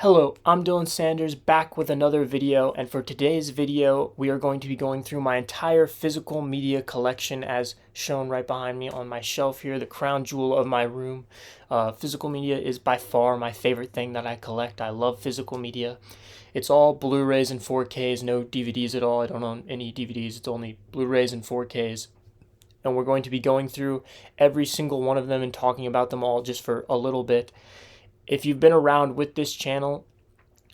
Hello, I'm Dylan Sanders back with another video, and for today's video we are going to be going through my entire physical media collection as shown right behind me on my shelf here, the crown jewel of my room. Physical media is by far my favorite thing that I collect. I love physical media. It's all Blu-rays and 4Ks, no DVDs at all. I don't own any DVDs, it's only Blu-rays and 4Ks. And we're going to be going through every single one of them and talking about them all just for a little bit. If you've been around with this channel,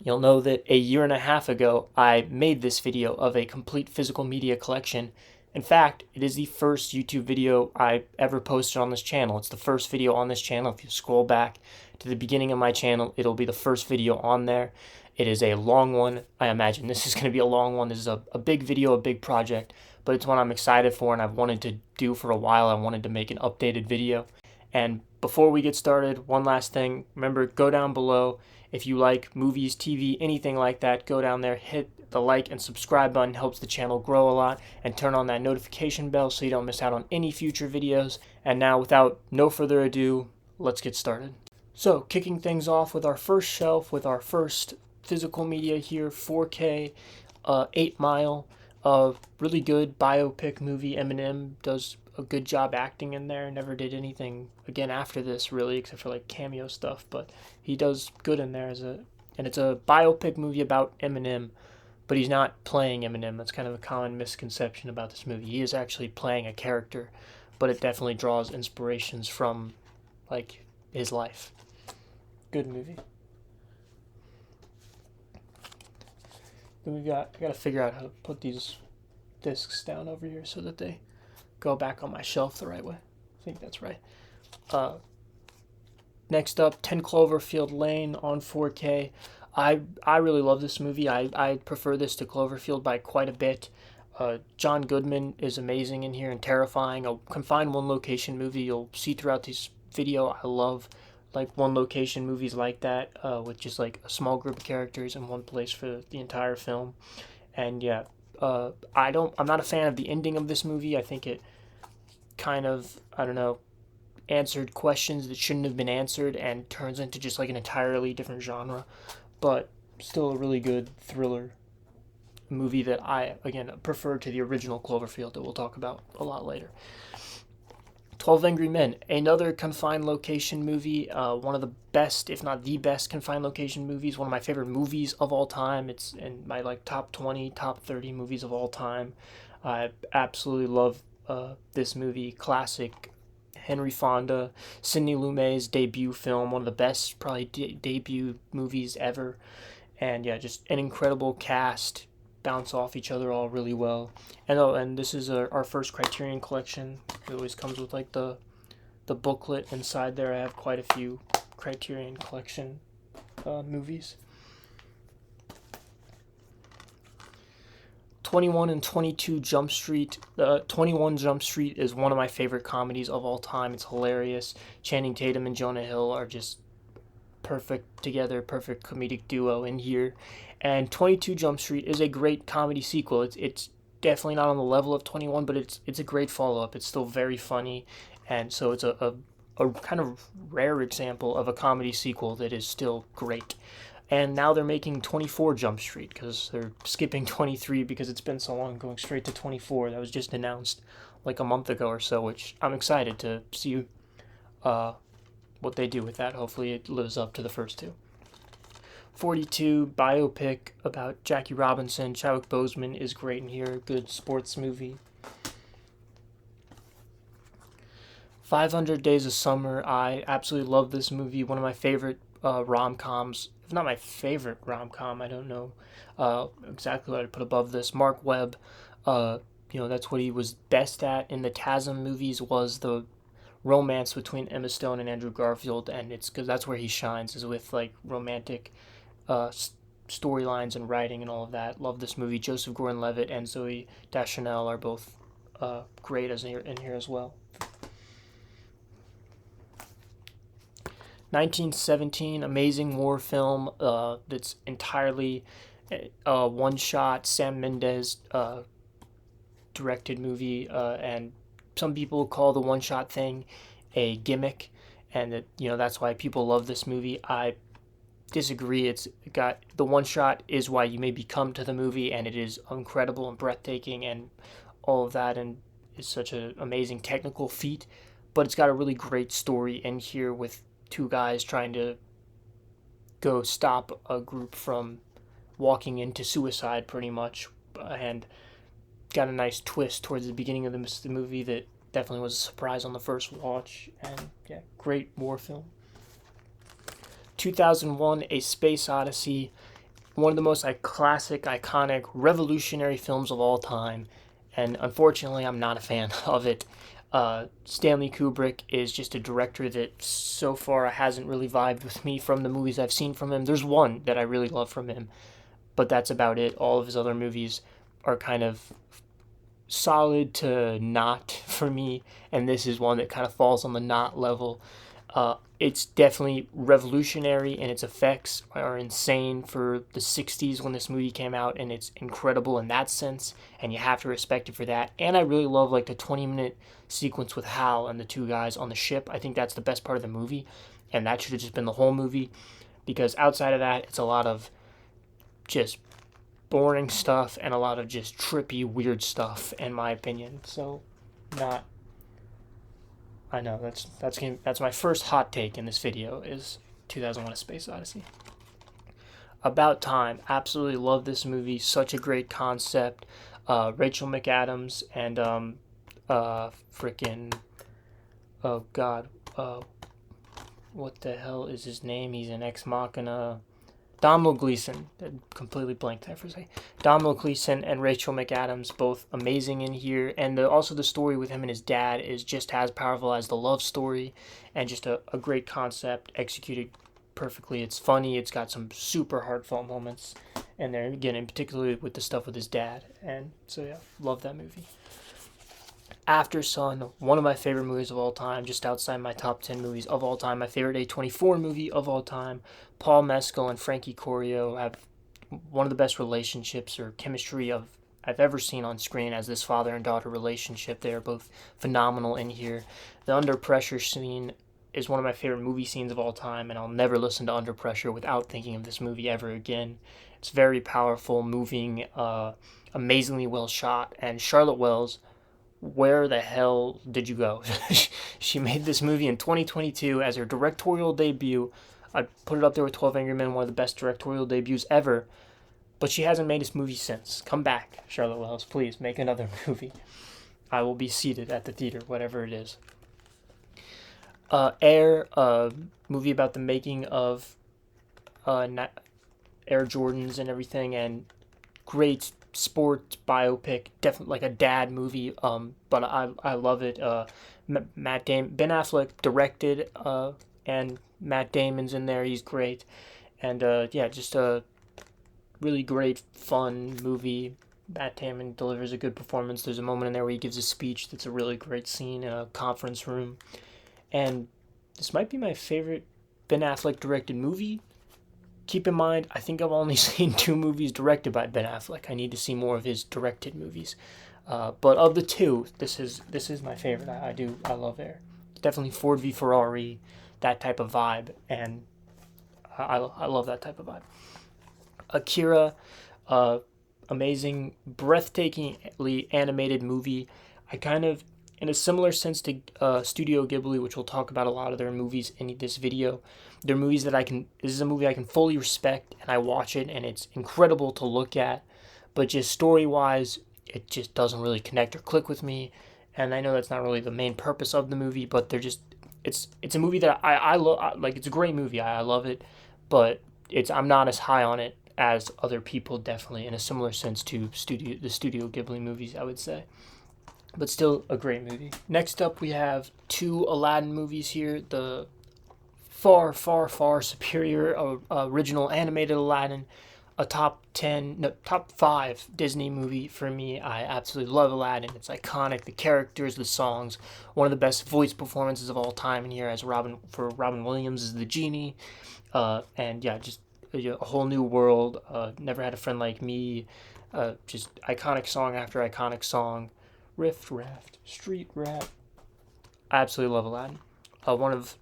you'll know that a year and a half ago, I made this video of a complete physical media collection. In fact, it is the first YouTube video I ever posted on this channel. It's the first video on this channel. If you scroll back to the beginning of my channel, it'll be the first video on there. It is a long one. I imagine this is going to be a long one. This is a big video, a big project, but it's one I'm excited for and I've wanted to do for a while. I wanted to make an updated video. And before we get started, one last thing. Remember, go down below. If you like movies, TV, anything like that, go down there, hit the like and subscribe button. Helps the channel grow a lot. And turn on that notification bell so you don't miss out on any future videos. And now, without no further ado, let's get started. So, kicking things off with our first shelf, with our first physical media here, 4K, 8 Mile. Really good biopic movie. Eminem does a good job acting in there. Never did anything again after this, really, except for like cameo stuff, but he does good in there and it's a biopic movie about Eminem, but he's not playing Eminem. That's kind of a common misconception about this movie. He is actually playing a character, but it definitely draws inspirations from like his life. Good movie. Then I gotta figure out how to put these discs down over here so that they go back on my shelf the right way. I think that's right. Next up, 10 Cloverfield Lane on 4K. I really love this movie. I prefer this to Cloverfield by quite a bit. John Goodman is amazing in here and terrifying. A confined one location movie you'll see throughout this video. I love like one location movies like that, with just like a small group of characters in one place for the entire film. And yeah, I'm not a fan of the ending of this movie. I think it kind of, I don't know, answered questions that shouldn't have been answered and turns into just like an entirely different genre. But still a really good thriller movie that I, again, prefer to the original Cloverfield that we'll talk about a lot later. 12 Angry Men, another confined location movie, one of the best, if not the best confined location movies, one of my favorite movies of all time. It's in my like top 20, top 30 movies of all time. I absolutely love this movie. Classic Henry Fonda, Sidney Lumet's debut film, one of the best probably debut movies ever. And yeah, just an incredible cast, bounce off each other all really well. And this is our first Criterion collection. It always comes with like the booklet inside there. I have quite a few Criterion collection movies. 21 and 22 Jump Street. 21 Jump Street is one of my favorite comedies of all time. It's hilarious. Channing Tatum and Jonah Hill are just perfect together, perfect comedic duo in here. And 22 Jump Street is a great comedy sequel. It's definitely not on the level of 21, but it's a great follow-up. It's still very funny, and so it's a kind of rare example of a comedy sequel that is still great. And now they're making 24 Jump Street because they're skipping 23 because it's been so long, going straight to 24. That was just announced like a month ago or so, which I'm excited to see what they do with that. Hopefully it lives up to the first two. 42 biopic about Jackie Robinson. Chadwick Boseman is great in here. Good sports movie. 500 Days of Summer. I absolutely love this movie. One of my favorite rom-coms. If not my favorite rom-com, I don't know exactly what I'd put above this. Mark Webb, that's what he was best at in the TASM movies, was the romance between Emma Stone and Andrew Garfield, and it's because that's where he shines, is with like romantic storylines and writing and all of that. Love this movie. Joseph Gordon-Levitt and Zooey Deschanel are both great in here as well. 1917, amazing war film that's entirely one shot. Sam Mendes directed movie, and some people call the one shot thing a gimmick, and that's why people love this movie. I disagree. It's got the one shot is why you maybe come to the movie, and it is incredible and breathtaking and all of that, and is such an amazing technical feat. But it's got a really great story in here with two guys trying to go stop a group from walking into suicide, pretty much, and got a nice twist towards the beginning of the movie that definitely was a surprise on the first watch. And yeah, great war film. 2001: A Space Odyssey, one of the most classic, iconic, revolutionary films of all time, and unfortunately I'm not a fan of it. Stanley Kubrick is just a director that so far hasn't really vibed with me from the movies I've seen from him. There's one that I really love from him, but that's about it. All of his other movies are kind of solid to not for me, and this is one that kind of falls on the not level. It's definitely revolutionary, and its effects are insane for the 60s when this movie came out, and it's incredible in that sense, and you have to respect it for that. And I really love like the 20-minute sequence with Hal and the two guys on the ship. I think that's the best part of the movie, and that should have just been the whole movie, because outside of that, it's a lot of just boring stuff and a lot of just trippy, weird stuff, in my opinion. So, not. I know that's my first hot take in this video is 2001: A Space Odyssey. About Time, absolutely love this movie. Such a great concept. Rachel McAdams and freaking oh god, what the hell is his name? He's an Ex Machina. Domhnall Gleeson, completely blanked there for a second. Domhnall Gleeson and Rachel McAdams, both amazing in here, and also the story with him and his dad is just as powerful as the love story, and just a great concept executed perfectly. It's funny, it's got some super heartfelt moments, and there again, in particular with the stuff with his dad, and so yeah, love that movie. Aftersun, one of my favorite movies of all time, just outside my top 10 movies of all time. My favorite A24 movie of all time. Paul Mescal and Frankie Corio have one of the best relationships or chemistry I've ever seen on screen as this father and daughter relationship. They are both phenomenal in here. The Under Pressure scene is one of my favorite movie scenes of all time, and I'll never listen to Under Pressure without thinking of this movie ever again. It's very powerful, moving, amazingly well shot, and Charlotte Wells, where the hell did you go? She made this movie in 2022 as her directorial debut. I'd put it up there with 12 Angry Men, one of the best directorial debuts ever. But she hasn't made this movie since. Come back, Charlotte Wells. Please, make another movie. I will be seated at the theater, whatever it is. Air, a movie about the making of Air Jordans and everything, and great sport biopic, definitely like a dad movie. But I love it. Ben Affleck directed, and Matt Damon's in there. He's great, and yeah, just a really great, fun movie. Matt Damon delivers a good performance. There's a moment in there where he gives a speech that's a really great scene in a conference room, and this might be my favorite Ben Affleck directed movie. Keep in mind, I think I've only seen 2 movies directed by Ben Affleck. I need to see more of his directed movies. But of the 2, this is my favorite. I love Air. Definitely Ford v Ferrari, that type of vibe, and I love that type of vibe. Akira, amazing, breathtakingly animated movie. I kind of, in a similar sense to Studio Ghibli, which we'll talk about a lot of their movies in this video. They're movies that this is a movie I can fully respect, and I watch it, and it's incredible to look at, but just story-wise, it just doesn't really connect or click with me, and I know that's not really the main purpose of the movie, but it's a movie that I love, like, it's a great movie, I love it, but I'm not as high on it as other people, definitely, in a similar sense to the Studio Ghibli movies, I would say. But still a great movie. Next up, we have 2 Aladdin movies here. The far, far, far superior original animated Aladdin. A top 5 Disney movie for me. I absolutely love Aladdin. It's iconic. The characters, the songs. One of the best voice performances of all time in here as Robin Williams as the genie. And yeah, just a whole new world. Never Had a Friend Like Me. Just iconic song after iconic song. Riff Raft, Street Rap. I absolutely love Aladdin. One of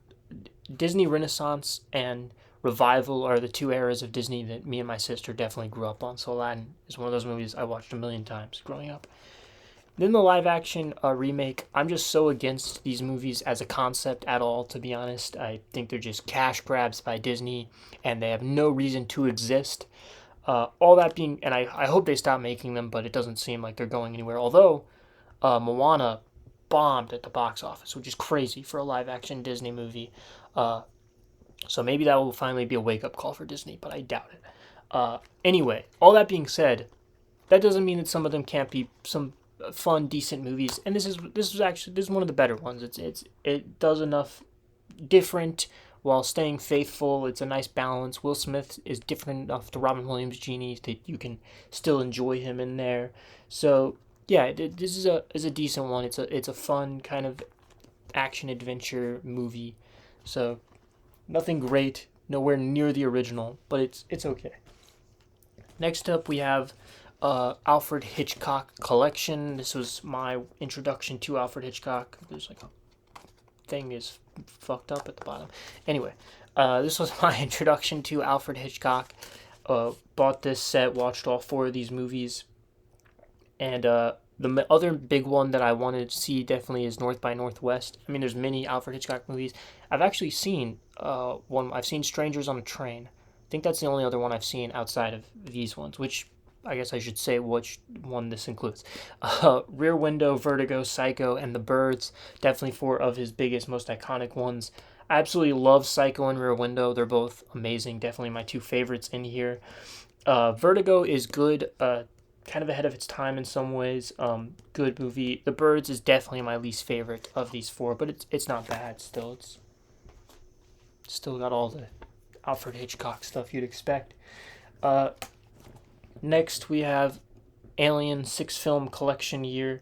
Disney Renaissance and revival are the two eras of Disney that me and my sister definitely grew up on. So Aladdin is one of those movies I watched a million times growing up. Then the live action remake, I'm just so against these movies as a concept at all, to be honest. I think they're just cash grabs by Disney and they have no reason to exist. All that being, and I hope they stop making them, but it doesn't seem like they're going anywhere. Although Moana bombed at the box office, which is crazy for a live action Disney movie. So maybe that will finally be a wake up call for Disney, but I doubt it. Anyway, all that being said, that doesn't mean that some of them can't be some fun, decent movies. And this is one of the better ones. It does enough different while staying faithful. It's a nice balance. Will Smith is different enough to Robin Williams' Genie that you can still enjoy him in there. So yeah, this is a decent one. It's a fun kind of action adventure movie. So nothing great, nowhere near the original, but it's okay. Next up, we have Alfred Hitchcock Collection. This was my introduction to Alfred Hitchcock. There's like a thing is fucked up at the bottom. Anyway, this was my introduction to Alfred Hitchcock. Bought this set, watched all 4 of these movies, and the other big one that I wanted to see definitely is North by Northwest. I mean, there's many Alfred Hitchcock movies. I've actually seen one. I've seen Strangers on a Train. I think that's the only other one I've seen outside of these ones, which I guess I should say which one this includes. Rear Window, Vertigo, Psycho, and The Birds. Definitely 4 of his biggest, most iconic ones. I absolutely love Psycho and Rear Window. They're both amazing. Definitely my 2 favorites in here. Vertigo is good, kind of ahead of its time in some ways. Good movie. The Birds is definitely my least favorite of these 4, but it's not bad still. It's still got all the Alfred Hitchcock stuff you'd expect. Next, we have Alien 6-film collection year.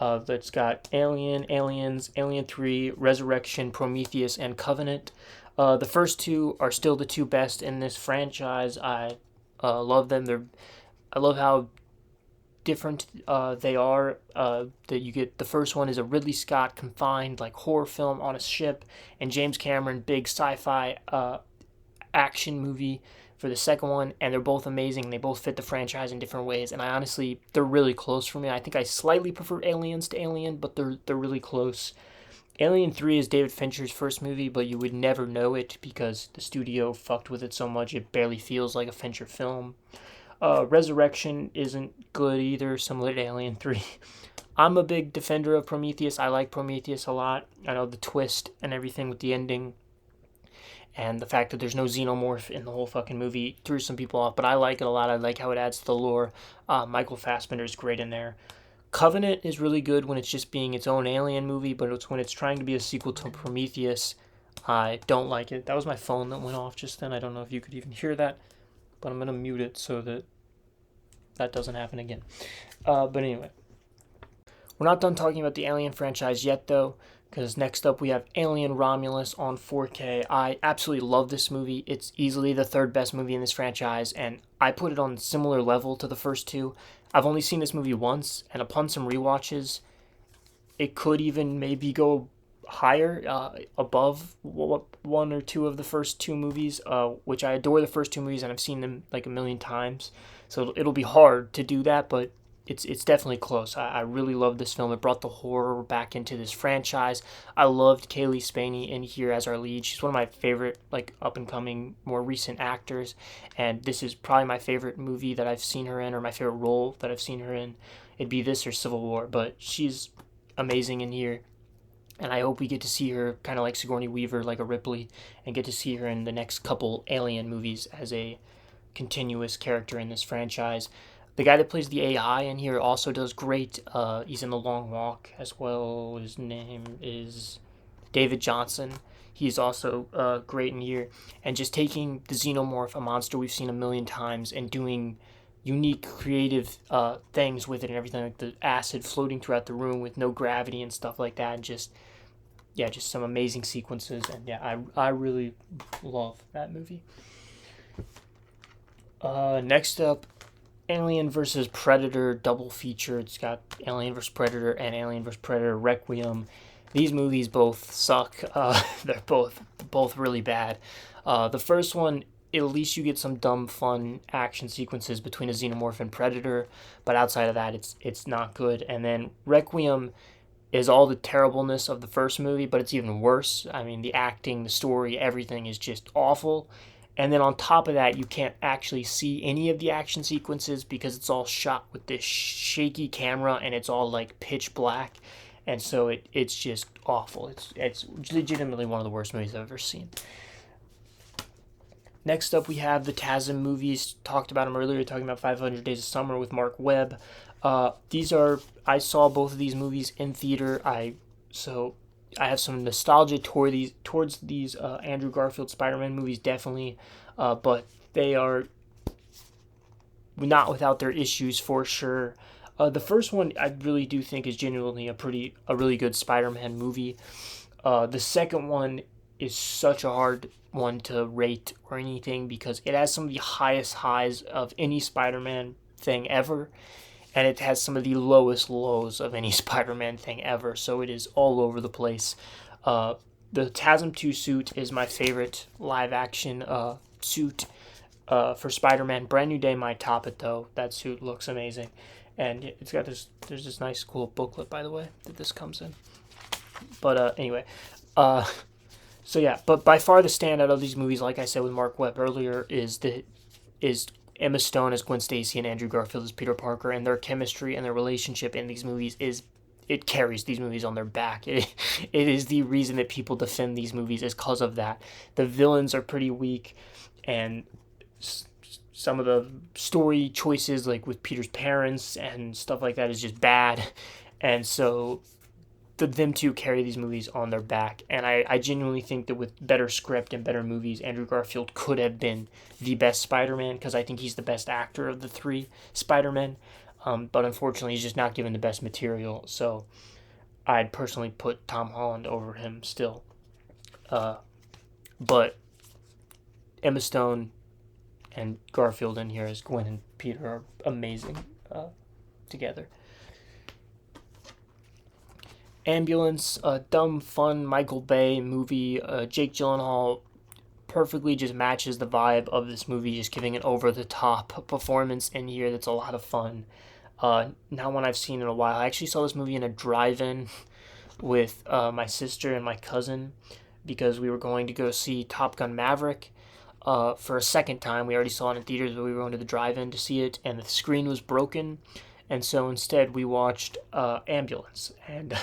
That's got Alien, Aliens, Alien 3, Resurrection, Prometheus, and Covenant. The first 2 are still the 2 best in this franchise. I love them. I love how different they are. That you get the first one is a Ridley Scott confined like horror film on a ship, and James Cameron big sci-fi action movie for the second one, and they're both amazing. They both fit the franchise in different ways, and they're really close for me. I think I slightly prefer Aliens to Alien, but they're really close. Alien 3 is David Fincher's first movie, but you would never know it because the studio fucked with it so much it barely feels like a Fincher film. Resurrection isn't good either, similar to Alien 3. I'm a big defender of Prometheus. I like Prometheus a lot. I know the twist and everything with the ending and the fact that there's no xenomorph in the whole fucking movie threw some people off, but I like it a lot. I like how it adds to the lore. Michael Fassbender is great in there. Covenant is really good when it's just being its own alien movie, but it's when it's trying to be a sequel to Prometheus, I don't like it. That was my phone that went off just then. I don't know if you could even hear that, but I'm going to mute it so that doesn't happen again. But anyway, we're not done talking about the Alien franchise yet, though, because next up we have Alien Romulus on 4K. I absolutely love this movie. It's easily the 3rd best movie in this franchise, and I put it on a similar level to the first 2. I've only seen this movie once, and upon some rewatches, it could even maybe go higher, above 1 or 2 of the first 2 movies, which I adore the first 2 movies, and I've seen them like a million times. So it'll be hard to do that, but it's definitely close. I really love this film. It brought the horror back into this franchise. I loved Kaylee Spaney in here as our lead. She's one of my favorite like up-and-coming, more recent actors, and this is probably my favorite movie that I've seen her in, or my favorite role that I've seen her in. It'd be this or Civil War, but she's amazing in here. And I hope we get to see her kind of like Sigourney Weaver, like a Ripley, and get to see her in the next couple Alien movies as a continuous character in this franchise. The guy that plays the AI in here also does great. He's in The Long Walk as well. His name is David Johnson. He's also great in here. And just taking the xenomorph, a monster we've seen a million times, and doing unique, creative things with it and everything, like the acid floating throughout the room with no gravity and stuff like that. And just some amazing sequences. And yeah, I really love that movie. Next up, Alien vs. Predator double feature. It's got Alien vs. Predator and Alien vs. Predator Requiem. These movies both suck. They're both really bad. The first one, at least you get some dumb, fun action sequences between a xenomorph and Predator, but outside of that, it's not good. And then Requiem is all the terribleness of the first movie, but it's even worse. I mean, the acting, the story, everything is just awful. And then on top of that, you can't actually see any of the action sequences because it's all shot with this shaky camera and it's all like pitch black. And so it's just awful. It's legitimately one of the worst movies I've ever seen. Next up, we have the TASM movies. Talked about them earlier, talking about 500 Days of Summer with Mark Webb. I saw both of these movies in theater. So I have some nostalgia towards these Andrew Garfield Spider-Man movies, definitely, but they are not without their issues for sure. The first one I really do think is genuinely a really good Spider-Man movie. The second one is such a hard one to rate or anything because it has some of the highest highs of any Spider-Man thing ever, and it has some of the lowest lows of any Spider-Man thing ever, so it is all over the place. The TASM 2 suit is my favorite live-action suit for Spider-Man. Brand New Day might top it, though. That suit looks amazing. And there's this nice, cool booklet, by the way, that this comes in. But anyway, so yeah, but by far the standout of these movies, like I said with Mark Webb earlier, is Emma Stone as Gwen Stacy and Andrew Garfield as Peter Parker, and their chemistry and their relationship in these movies it carries these movies on their back. It is the reason that people defend these movies is because of that. The villains are pretty weak, and some of the story choices, like with Peter's parents and stuff like that, is just bad. And so them two carry these movies on their back. And I genuinely think that with better script and better movies, Andrew Garfield could have been the best Spider-Man because I think he's the best actor of the three Spider-Men. But unfortunately, he's just not given the best material. So I'd personally put Tom Holland over him still. But Emma Stone and Garfield in here as Gwen and Peter are amazing together. Ambulance, a dumb, fun Michael Bay movie. Jake Gyllenhaal perfectly just matches the vibe of this movie, just giving an over-the-top performance in here that's a lot of fun. Not one I've seen in a while. I actually saw this movie in a drive-in with my sister and my cousin because we were going to go see Top Gun Maverick for a second time. We already saw it in theaters, but we were going to the drive-in to see it, and the screen was broken. And so instead we watched Ambulance, and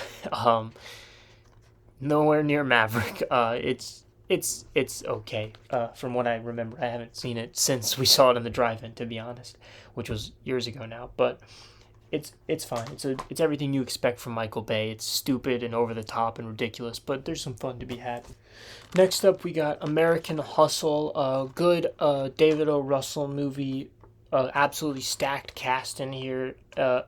nowhere near Maverick. It's okay. From what I remember, I haven't seen it since we saw it in the drive-in, to be honest, which was years ago now. But it's fine. It's everything you expect from Michael Bay. It's stupid and over the top and ridiculous, but there's some fun to be had. Next up, we got American Hustle, a good David O. Russell movie. Absolutely stacked cast in here.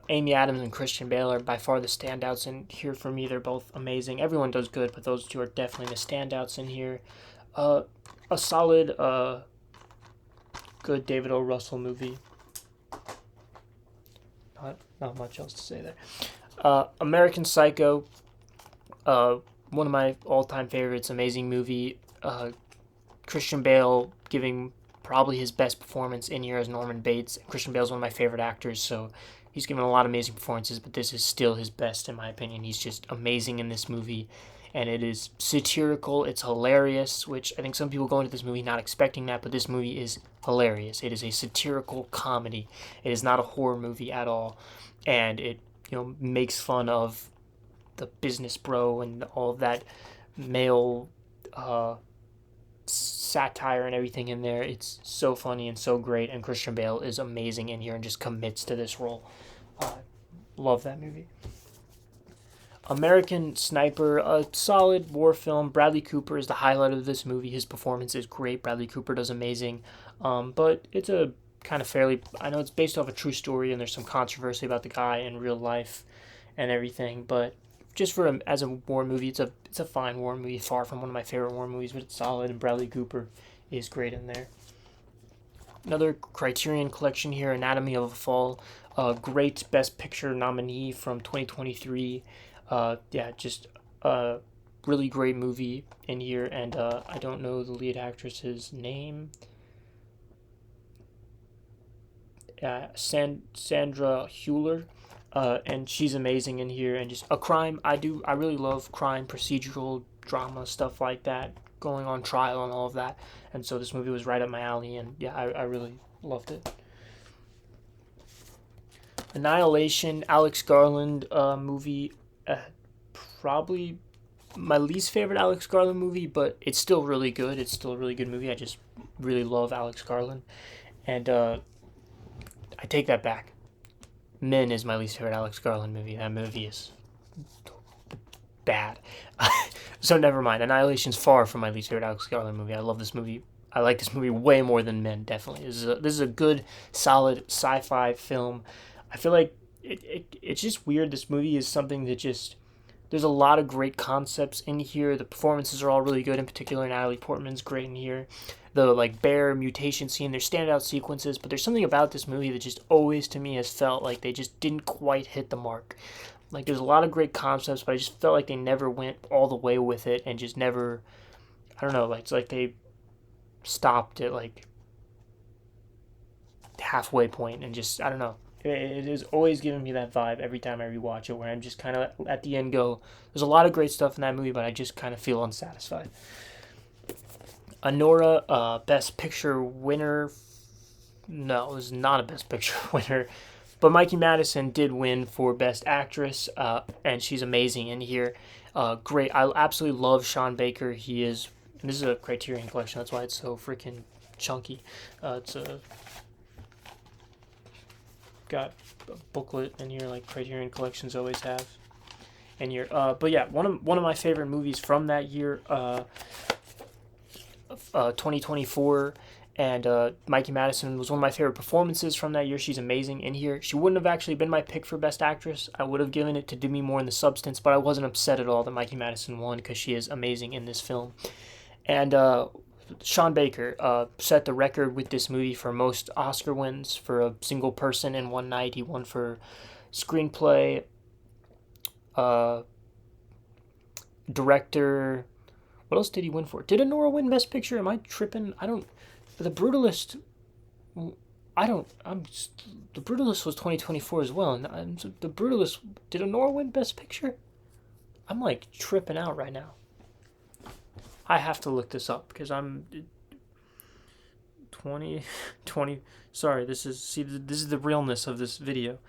Amy Adams and Christian Bale are by far the standouts in here for me. They're both amazing. Everyone does good, but those two are definitely the standouts in here. A solid, good David O. Russell movie. Not much else to say there. American Psycho, one of my all-time favorites. Amazing movie. Christian Bale giving probably his best performance in here as Norman Bates. Christian Bale's one of my favorite actors, so he's given a lot of amazing performances, but this is still his best in my opinion. He's just amazing in this movie, and it is satirical. It's hilarious, which I think some people go into this movie not expecting that, but this movie is hilarious. It is a satirical comedy. It is not a horror movie at all, and it makes fun of the business bro and all of that male satire and everything in there. It's so funny and so great, and Christian Bale is amazing in here and just commits to this role. Love that movie. American Sniper, a solid war film. Bradley Cooper is the highlight of this movie. His performance is great. Bradley Cooper does amazing. But it's a kind of I know it's based off a true story and there's some controversy about the guy in real life and everything, but just as a war movie, it's a fine war movie. Far from one of my favorite war movies, but it's solid, and Bradley Cooper is great in there. Another Criterion Collection here, Anatomy of a Fall, great Best Picture nominee from 2023. Just really great movie in here, and I don't know the lead actress's name. Sandra Hüller, and she's amazing in here. And just a crime, I really love crime, procedural drama, stuff like that, going on trial and all of that. And so this movie was right up my alley, and yeah, I really loved it. Annihilation, Alex Garland movie, probably my least favorite Alex Garland movie, but it's still really good. It's still a really good movie. I just really love Alex Garland, and I take that back. Men is my least favorite Alex Garland movie. That movie is bad. So never mind. Annihilation's far from my least favorite Alex Garland movie. I love this movie. I like this movie way more than Men, definitely. This is a good, solid sci-fi film. I feel like it's just weird. This movie is something that just... There's a lot of great concepts in here. The performances are all really good. In particular, Natalie Portman's great in here. The like bear mutation scene, there's standout sequences, but there's something about this movie that just always to me has felt like they just didn't quite hit the mark. Like there's a lot of great concepts, but I just felt like they never went all the way with it, and just never, I don't know, like it's like they stopped at like halfway point and just, I don't know. It is always giving me that vibe every time I rewatch it, where I'm just kind of at the end go, there's a lot of great stuff in that movie, but I just kind of feel unsatisfied. Anora, Best Picture winner. No, it was not a Best Picture winner. But Mikey Madison did win for Best Actress, and she's amazing in here. Great. I absolutely love Sean Baker. He is, and this is a Criterion Collection, that's why it's so freaking chunky. It's got a booklet in here like Criterion Collections always have in here. But yeah, one of my favorite movies from that year, 2024, and Mikey Madison was one of my favorite performances from that year. She's amazing in here. She wouldn't have actually been my pick for Best Actress. I would have given it to Demi Moore in The Substance, but I wasn't upset at all that Mikey Madison won because she is amazing in this film. And Sean Baker set the record with this movie for most Oscar wins for a single person in one night. He won for screenplay, director. What else did he win for? Did Anora win Best Picture? Am I tripping? I don't. The Brutalist. I don't. The Brutalist was 2024 as well. And the Brutalist. Did Anora win Best Picture? I'm like tripping out right now. I have to look this up because I'm 20. Sorry, this is the realness of this video.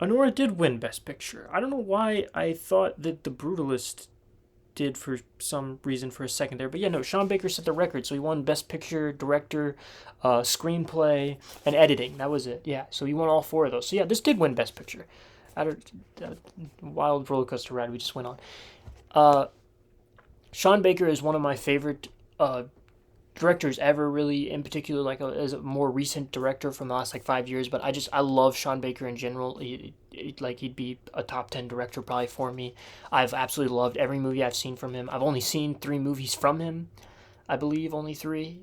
Anora did win Best Picture. I don't know why I thought that The Brutalist did for some reason for a second there. But yeah, no, Sean Baker set the record. So he won Best Picture, Director, Screenplay, and Editing. That was it. Yeah, so he won all four of those. So yeah, this did win Best Picture. Wild roller coaster ride we just went on. Sean Baker is one of my favorite directors ever, really, in particular, like as a more recent director from the last like 5 years. But I love Sean Baker in general. He'd be a top 10 director probably for me. I've absolutely loved every movie I've seen from him. I've only seen 3 movies from him, I believe, only 3.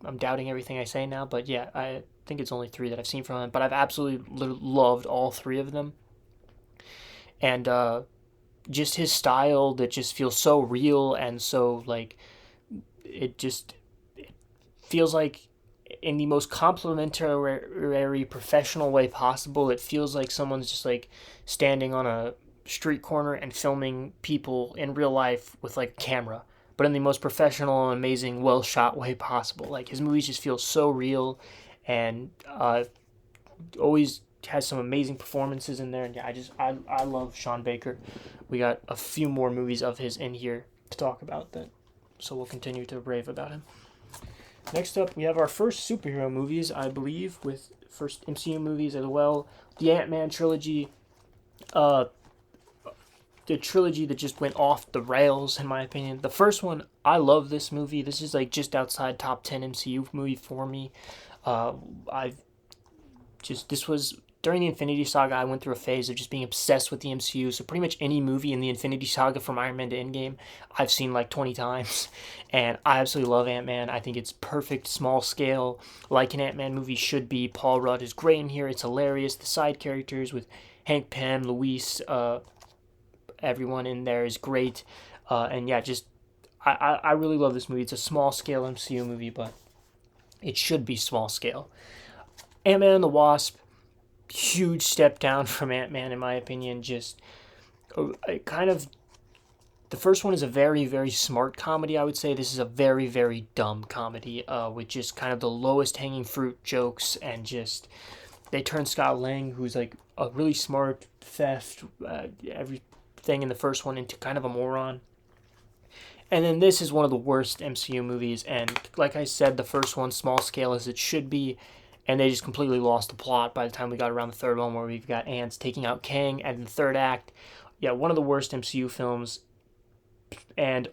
I'm doubting everything I say now, but yeah, I think it's only 3 that I've seen from him. But I've absolutely loved all 3 of them. And just his style that just feels so real, and so like it feels like in the most complimentary professional way possible. It feels like someone's just like standing on a street corner and filming people in real life with like a camera, but in the most professional and amazing, well shot way possible. Like his movies just feel so real, and always has some amazing performances in there. And yeah, I love Sean Baker. We got a few more movies of his in here to talk about that, so we'll continue to rave about him. Next up, we have our first superhero movies, I believe, with first MCU movies as well. The Ant-Man trilogy, the trilogy that just went off the rails, in my opinion. The first one, I love this movie. This is like just outside top 10 MCU movie for me. This was during the Infinity Saga. I went through a phase of just being obsessed with the MCU. So pretty much any movie in the Infinity Saga from Iron Man to Endgame, I've seen like 20 times. And I absolutely love Ant-Man. I think it's perfect, small scale, like an Ant-Man movie should be. Paul Rudd is great in here. It's hilarious. The side characters with Hank Pym, Luis, everyone in there is great. And yeah, just I really love this movie. It's a small scale MCU movie, but it should be small scale. Ant-Man and the Wasp, huge step down from Ant-Man in my opinion. Just kind of, the first one is a very, very smart comedy, I would say. This is a very, very dumb comedy with just kind of the lowest hanging fruit jokes, and just they turn Scott Lang, who's like a really smart theft, everything in the first one, into kind of a moron. And then this is one of the worst MCU movies, and like I said, the first one, small scale as it should be, and they just completely lost the plot by the time we got around the third one, where we've got ants taking out Kang, and in the third act, yeah, one of the worst MCU films, and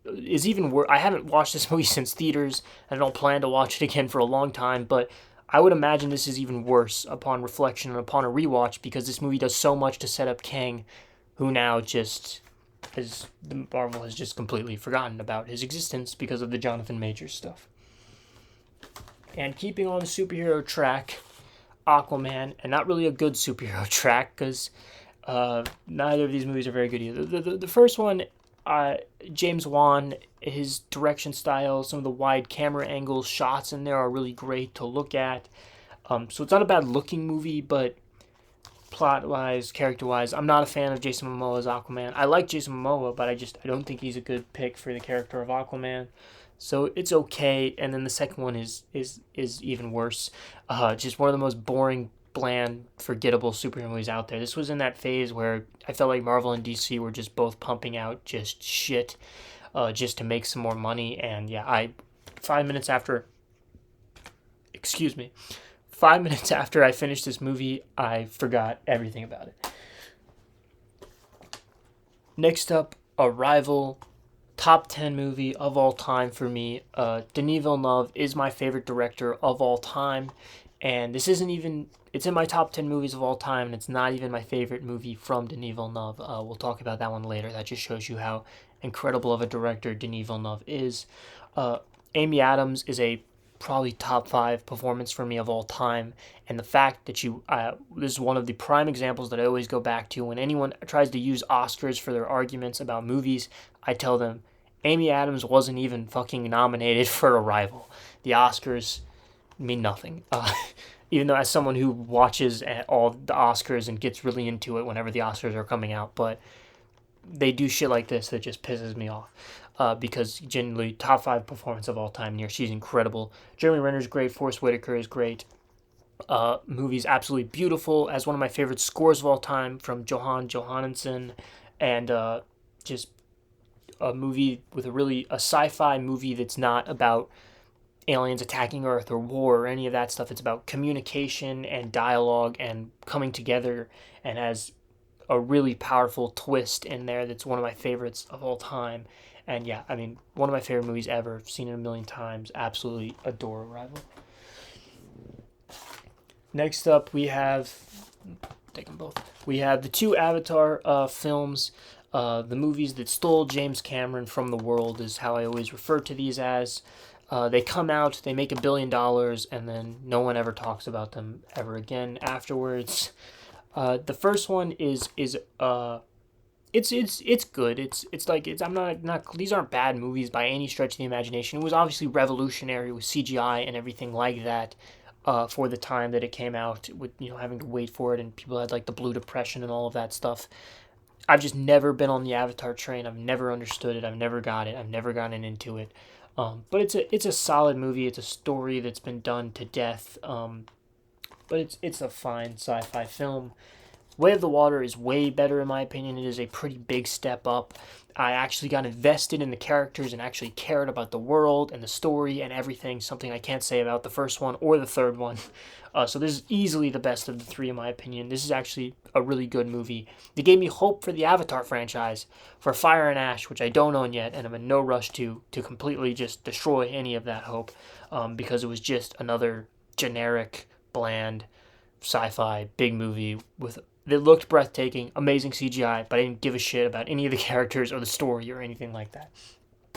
is even worse. I haven't watched this movie since theaters, and I don't plan to watch it again for a long time, but I would imagine this is even worse upon reflection and upon a rewatch, because this movie does so much to set up Kang, who now just the Marvel has just completely forgotten about his existence because of the Jonathan Majors stuff. And keeping on the superhero track, Aquaman, and not really a good superhero track, because neither of these movies are very good either. The first one, James Wan, his direction style, some of the wide camera angles, shots in there are really great to look at. So it's not a bad looking movie, but plot-wise, character-wise, I'm not a fan of Jason Momoa's Aquaman. I like Jason Momoa, but I don't think he's a good pick for the character of Aquaman. So it's okay. And then the second one is even worse. Just one of the most boring, bland, forgettable superhero movies out there. This was in that phase where I felt like Marvel and DC were just both pumping out just shit, just to make some more money. And yeah, 5 minutes after, excuse me, 5 minutes after I finished this movie, I forgot everything about it. Next up, Arrival, top 10 movie of all time for me. Denis Villeneuve is my favorite director of all time, and this isn't even, it's in my top 10 movies of all time, and it's not even my favorite movie from Denis Villeneuve. We'll talk about that one later. That just shows you how incredible of a director Denis Villeneuve is. Amy Adams is a probably top 5 performance for me of all time, and the fact that this is one of the prime examples that I always go back to when anyone tries to use Oscars for their arguments about movies. I tell them Amy Adams wasn't even fucking nominated for Arrival. The Oscars mean nothing, even though as someone who watches all the Oscars and gets really into it whenever the Oscars are coming out, but they do shit like this that just pisses me off. Because genuinely top 5 performance of all time here. She's incredible. Jeremy Renner's great. Forest Whitaker is great. Movie's absolutely beautiful. As one of my favorite scores of all time from Johan Johansson, and just a movie with a sci-fi movie that's not about aliens attacking Earth or war or any of that stuff. It's about communication and dialogue and coming together, and has a really powerful twist in there that's one of my favorites of all time. And yeah, I mean, one of my favorite movies ever. I've seen it a million times. Absolutely adore Arrival. Next up, we have, take them both. We have the 2 Avatar films. The movies that stole James Cameron from the world is how I always refer to these as. They come out, they make $1 billion, and then no one ever talks about them ever again afterwards. The first one is it's good. I'm not these aren't bad movies by any stretch of the imagination. It was obviously revolutionary with CGI and everything like that, for the time that it came out, with having to wait for it, and people had like the Blue Depression and all of that stuff. I've just never been on the Avatar train. I've never understood it. I've never got it. I've never gotten into it. But it's a solid movie. It's a story that's been done to death. But it's a fine sci-fi film. Way of the Water is way better in my opinion. It is a pretty big step up. I actually got invested in the characters and actually cared about the world and the story and everything, something I can't say about the first one or the third one. So this is easily the best of the 3 in my opinion. This is actually a really good movie. They gave me hope for the Avatar franchise, for Fire and Ash, which I don't own yet, and I'm in no rush to completely just destroy any of that hope, because it was just another generic, bland, sci-fi big movie that looked breathtaking, amazing CGI, but I didn't give a shit about any of the characters or the story or anything like that.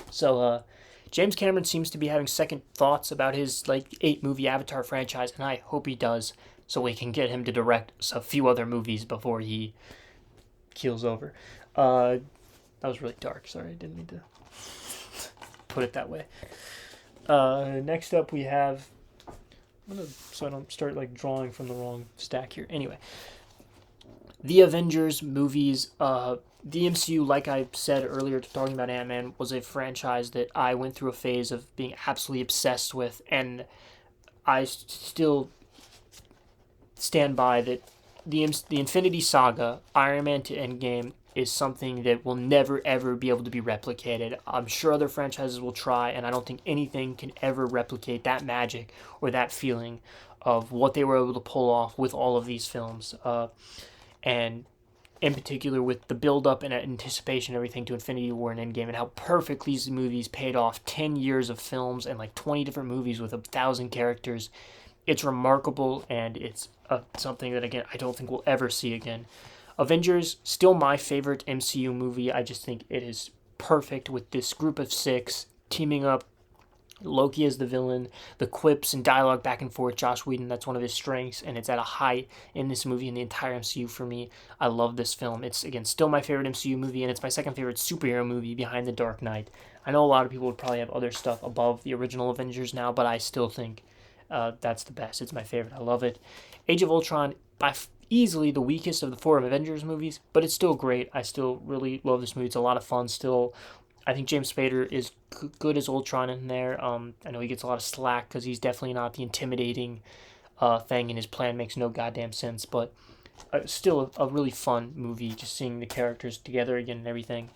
So, James Cameron seems to be having second thoughts about his 8-movie Avatar franchise, and I hope he does, so we can get him to direct a few other movies before he keels over. That was really dark. Sorry, I didn't mean to put it that way. Next up we have, so I don't start like drawing from the wrong stack here. Anyway, the Avengers movies. The MCU, like I said earlier, talking about Ant-Man, was a franchise that I went through a phase of being absolutely obsessed with, and I still stand by that the Infinity Saga, Iron Man to Endgame, is something that will never ever be able to be replicated. I'm sure other franchises will try, and I don't think anything can ever replicate that magic or that feeling of what they were able to pull off with all of these films. And in particular with the build-up and anticipation and everything to Infinity War and Endgame, and how perfectly these movies paid off. 10 years of films and like 20 different movies with 1,000 characters. It's remarkable, and it's something that, again, I don't think we'll ever see again. Avengers, still my favorite MCU movie. I just think it is perfect with this group of 6 teaming up. Loki as the villain, the quips and dialogue back and forth. Joss Whedon, that's one of his strengths, and it's at a height in this movie in the entire MCU for me. I love this film. It's, again, still my favorite MCU movie, and it's my second favorite superhero movie behind The Dark Knight. I know a lot of people would probably have other stuff above the original Avengers now, but I still think that's the best. It's my favorite. I love it. Age of Ultron, easily the weakest of the 4 Avengers movies, but it's still great. I still really love this movie. It's a lot of fun still. I think James Spader is good as Ultron in there. I know he gets a lot of slack because he's definitely not the intimidating thing, and his plan makes no goddamn sense. But still a really fun movie, just seeing the characters together again and everything.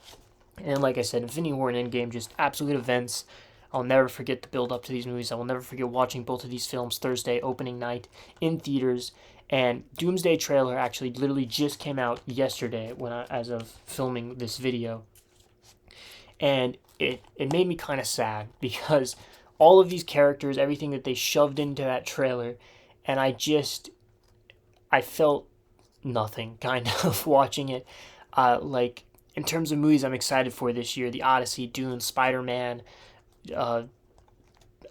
And like I said, Infinity War and Endgame, just absolute events. I'll never forget the build up to these movies. I will never forget watching both of these films Thursday opening night in theaters. And Doomsday trailer actually literally just came out yesterday as of filming this video. And it made me kind of sad because all of these characters, everything that they shoved into that trailer, and I felt nothing kind of watching it. Like, in terms of movies I'm excited for this year, The Odyssey, Dune, Spider-Man. I'm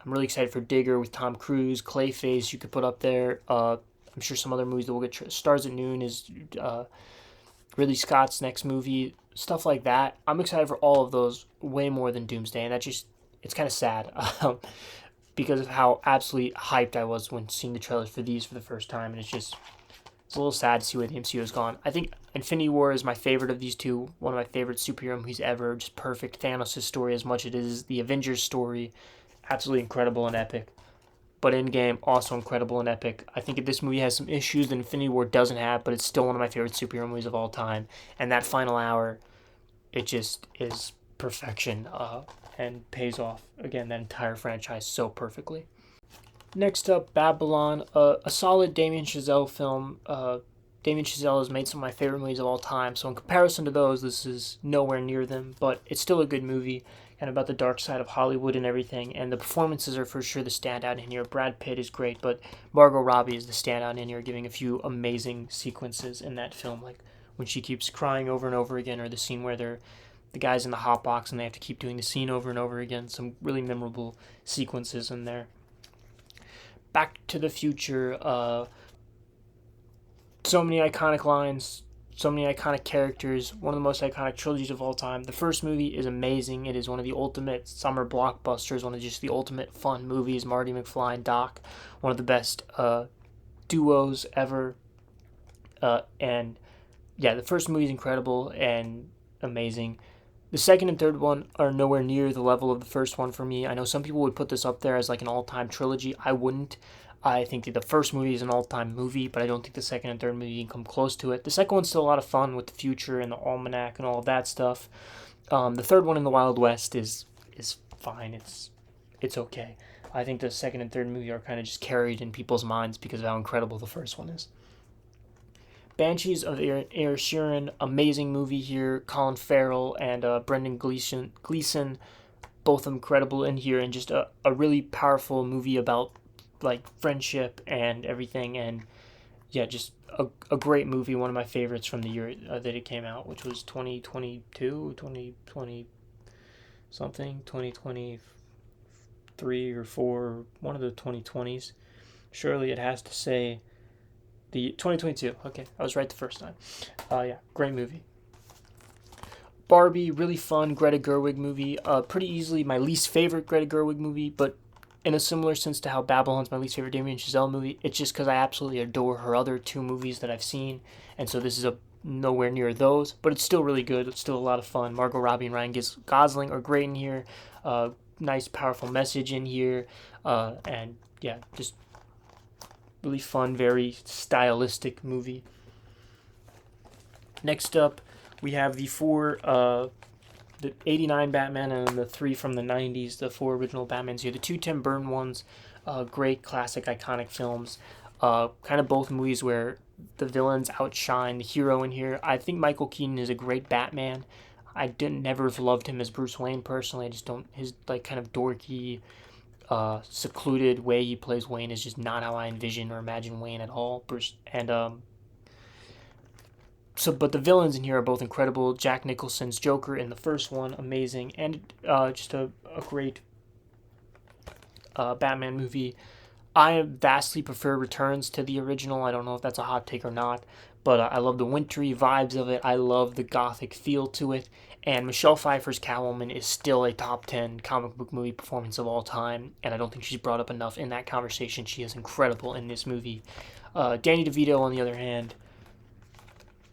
really excited for Digger with Tom Cruise, Clayface you could put up there. I'm sure some other movies that will get Stars at Noon is Ridley Scott's next movie, stuff like that. I'm excited for all of those way more than Doomsday, and it's kind of sad because of how absolutely hyped I was when seeing the trailers for these for the first time, and it's a little sad to see where the MCU has gone. I think Infinity War is my favorite of these two, one of my favorite superhero movies ever, just perfect. Thanos' story as much as it is the Avengers story, absolutely incredible and epic. But Endgame, also incredible and epic. I think this movie has some issues that Infinity War doesn't have, but it's still one of my favorite superhero movies of all time. And that final hour, it just is perfection and pays off, again, that entire franchise so perfectly. Next up, Babylon, a solid Damien Chazelle film. Damien Chazelle has made some of my favorite movies of all time, so in comparison to those, this is nowhere near them, but it's still a good movie, kind of about the dark side of Hollywood and everything, and the performances are for sure the standout in here. Brad Pitt is great, but Margot Robbie is the standout in here, giving a few amazing sequences in that film, like when she keeps crying over and over again, or the scene where the guy's in the hot box and they have to keep doing the scene over and over again. Some really memorable sequences in there. Back to the Future, so many iconic lines, so many iconic characters, one of the most iconic trilogies of all time. The first movie is amazing. It is one of the ultimate summer blockbusters, one of just the ultimate fun movies. Marty McFly and Doc, one of the best duos ever. And yeah, the first movie is incredible and amazing. The second and third one are nowhere near the level of the first one for me. I know some people would put this up there as like an all-time trilogy. I wouldn't. I think that the first movie is an all-time movie, but I don't think the second and third movie can come close to it. The second one's still a lot of fun with the future and the almanac and all of that stuff. The third one in the Wild West is fine. It's okay. I think the second and third movie are kind of just carried in people's minds because of how incredible the first one is. Banshees of Inisherin, amazing movie here. Colin Farrell and Brendan Gleeson, both incredible in here, and just a really powerful movie about like friendship and everything. And yeah, just a great movie, one of my favorites from the year that it came out, which was 2022, 2020 something, 2023 or 4, one of the 2020s. Surely it has to say The 2022. Okay, I was right the first time. Yeah, great movie. Barbie, really fun Greta Gerwig movie. Pretty easily my least favorite Greta Gerwig movie, but in a similar sense to how Babylon's my least favorite Damien Chazelle movie, it's just because I absolutely adore her other two movies that I've seen, and so this is a nowhere near those, but it's still really good. It's still a lot of fun. Margot Robbie and Ryan Gosling are great in here. Nice, powerful message in here, and yeah, just really fun, very stylistic movie. Next up, we have the 89 Batman and the 3 from the 90s, the 4 original Batmans here. The 2 Tim Burton ones, great, classic, iconic films. Kind of both movies where the villains outshine the hero in here. I think Michael Keaton is a great Batman. I never loved him as Bruce Wayne personally. I just don't, his like kind of dorky, secluded way he plays Wayne is just not how I envision or imagine Wayne at all. But the villains in here are both incredible. Jack Nicholson's Joker in the first one, amazing, and just a great Batman movie. I vastly prefer Returns to the original. I don't know if that's a hot take or not, but I love the wintry vibes of it. I love the gothic feel to it, and Michelle Pfeiffer's Catwoman is still a top 10 comic book movie performance of all time, and I don't think she's brought up enough in that conversation. She is incredible in this movie. Danny DeVito, on the other hand,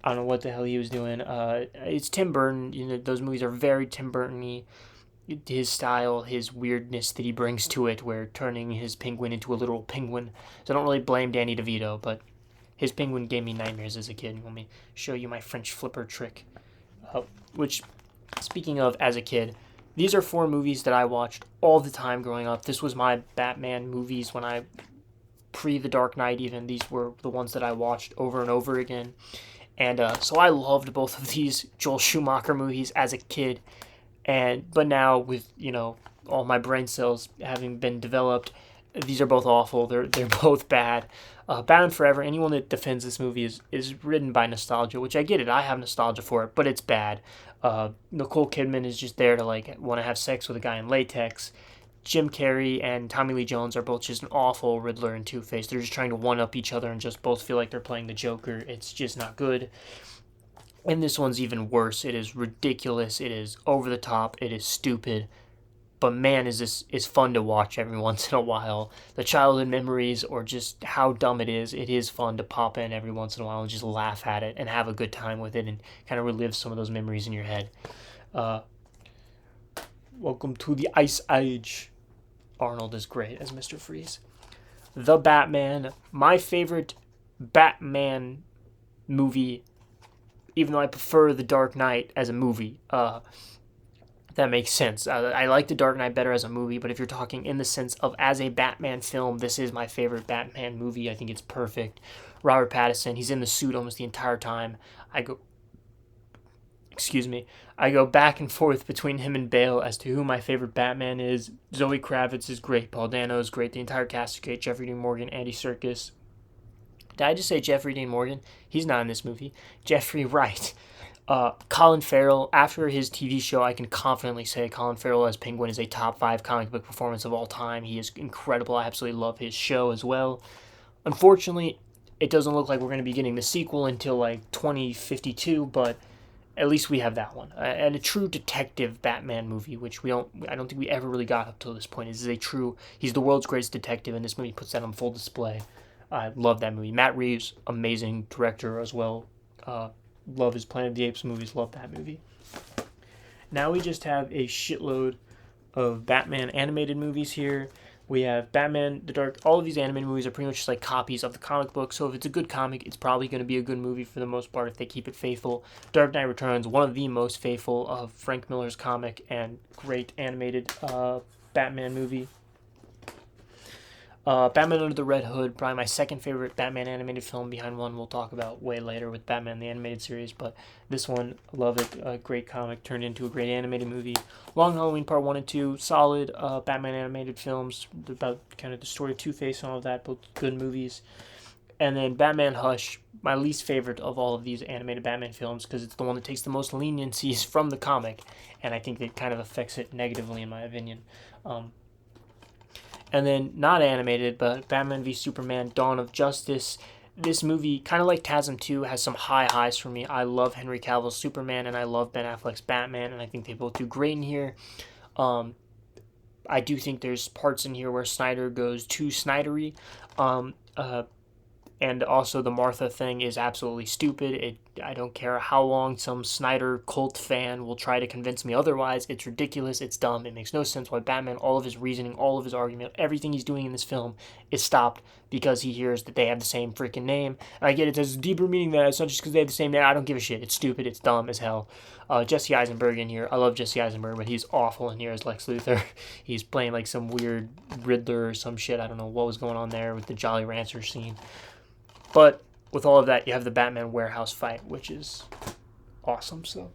I don't know what the hell he was doing. It's Tim Burton. You know, those movies are very Tim Burton-y. His style, his weirdness that he brings to it, where turning his penguin into a literal penguin. So I don't really blame Danny DeVito, but his penguin gave me nightmares as a kid. Let me show you my French flipper trick. Which, speaking of as a kid, these are 4 movies that I watched all the time growing up. This was my Batman movies when I, pre-The Dark Knight even, these were the ones that I watched over and over again. And so I loved both of these Joel Schumacher movies as a kid. But now with, all my brain cells having been developed, these are both awful. They're both bad. Batman Forever, anyone that defends this movie is ridden by nostalgia, which I get it. I have nostalgia for it, but it's bad. Nicole Kidman is just there to want to have sex with a guy in latex. Jim Carrey and Tommy Lee Jones are both just an awful Riddler and Two-Face. They're just trying to one-up each other and just both feel like they're playing the Joker. It's just not good. And this one's even worse. It is ridiculous. It is over the top. It is stupid. But man, is fun to watch every once in a while. The childhood memories or just how dumb it is fun to pop in every once in a while and just laugh at it and have a good time with it and kind of relive some of those memories in your head. Welcome to the Ice Age. Arnold is great as Mr. Freeze. The Batman, my favorite Batman movie, even though I prefer The Dark Knight as a movie. That makes sense. I like The Dark Knight better as a movie, but if you're talking in the sense of as a Batman film, this is my favorite Batman movie. I think it's perfect. Robert Pattinson, he's in the suit almost the entire time. I go back and forth between him and Bale as to who my favorite Batman is. Zoe Kravitz is great. Paul Dano is great. The entire cast is great. Jeffrey Dean Morgan, Andy Serkis. Did I just say Jeffrey Dean Morgan? He's not in this movie. Jeffrey Wright. Colin Farrell, after his TV show, I can confidently say Colin Farrell as Penguin is a top 5 comic book performance of all time. He is incredible. I absolutely love his show as well. Unfortunately, it doesn't look like we're going to be getting the sequel until 2052, but at least we have that one. And a true detective Batman movie, which I don't think we ever really got up till this point. He's the world's greatest detective, and this movie puts that on full display. I love that movie. Matt Reeves, amazing director as well. Love his Planet of the Apes movies. Love that movie. Now we just have a shitload of Batman animated movies here. We have Batman, The Dark. All of these animated movies are pretty much just like copies of the comic book. So if it's a good comic, it's probably going to be a good movie for the most part if they keep it faithful. Dark Knight Returns, one of the most faithful of Frank Miller's comic and great animated Batman movie. Batman Under the Red Hood, probably my second favorite Batman animated film behind one we'll talk about way later with Batman the Animated Series, but this one, love it, a great comic turned into a great animated movie. Long Halloween Part 1 and 2, solid Batman animated films, about kind of the story of Two-Face and all of that, both good movies. And then Batman Hush, my least favorite of all of these animated Batman films, because it's the one that takes the most leniencies from the comic, and I think it kind of affects it negatively in my opinion. And then, not animated, but Batman v Superman, Dawn of Justice. this movie, kind of like TASM 2, has some high highs for me. I love Henry Cavill's Superman, and I love Ben Affleck's Batman, and I think they both do great in here. Um, I do think there's parts in here where Snyder goes too Snydery. Um, uh, and also the Martha thing is absolutely stupid. I don't care how long some Snyder cult fan will try to convince me otherwise. It's ridiculous. It's dumb. It makes no sense why Batman, all of his reasoning, all of his argument, everything he's doing in this film is stopped because he hears that they have the same freaking name. And I get it. There's a deeper meaning there. It's not just because they have the same name. I don't give a shit. It's stupid. It's dumb as hell. Jesse Eisenberg in here. I love Jesse Eisenberg, but he's awful in here as Lex Luthor. He's playing like some weird Riddler or some shit. I don't know what was going on there with the Jolly Rancher scene. But with all of that, you have the Batman warehouse fight, which is awesome. So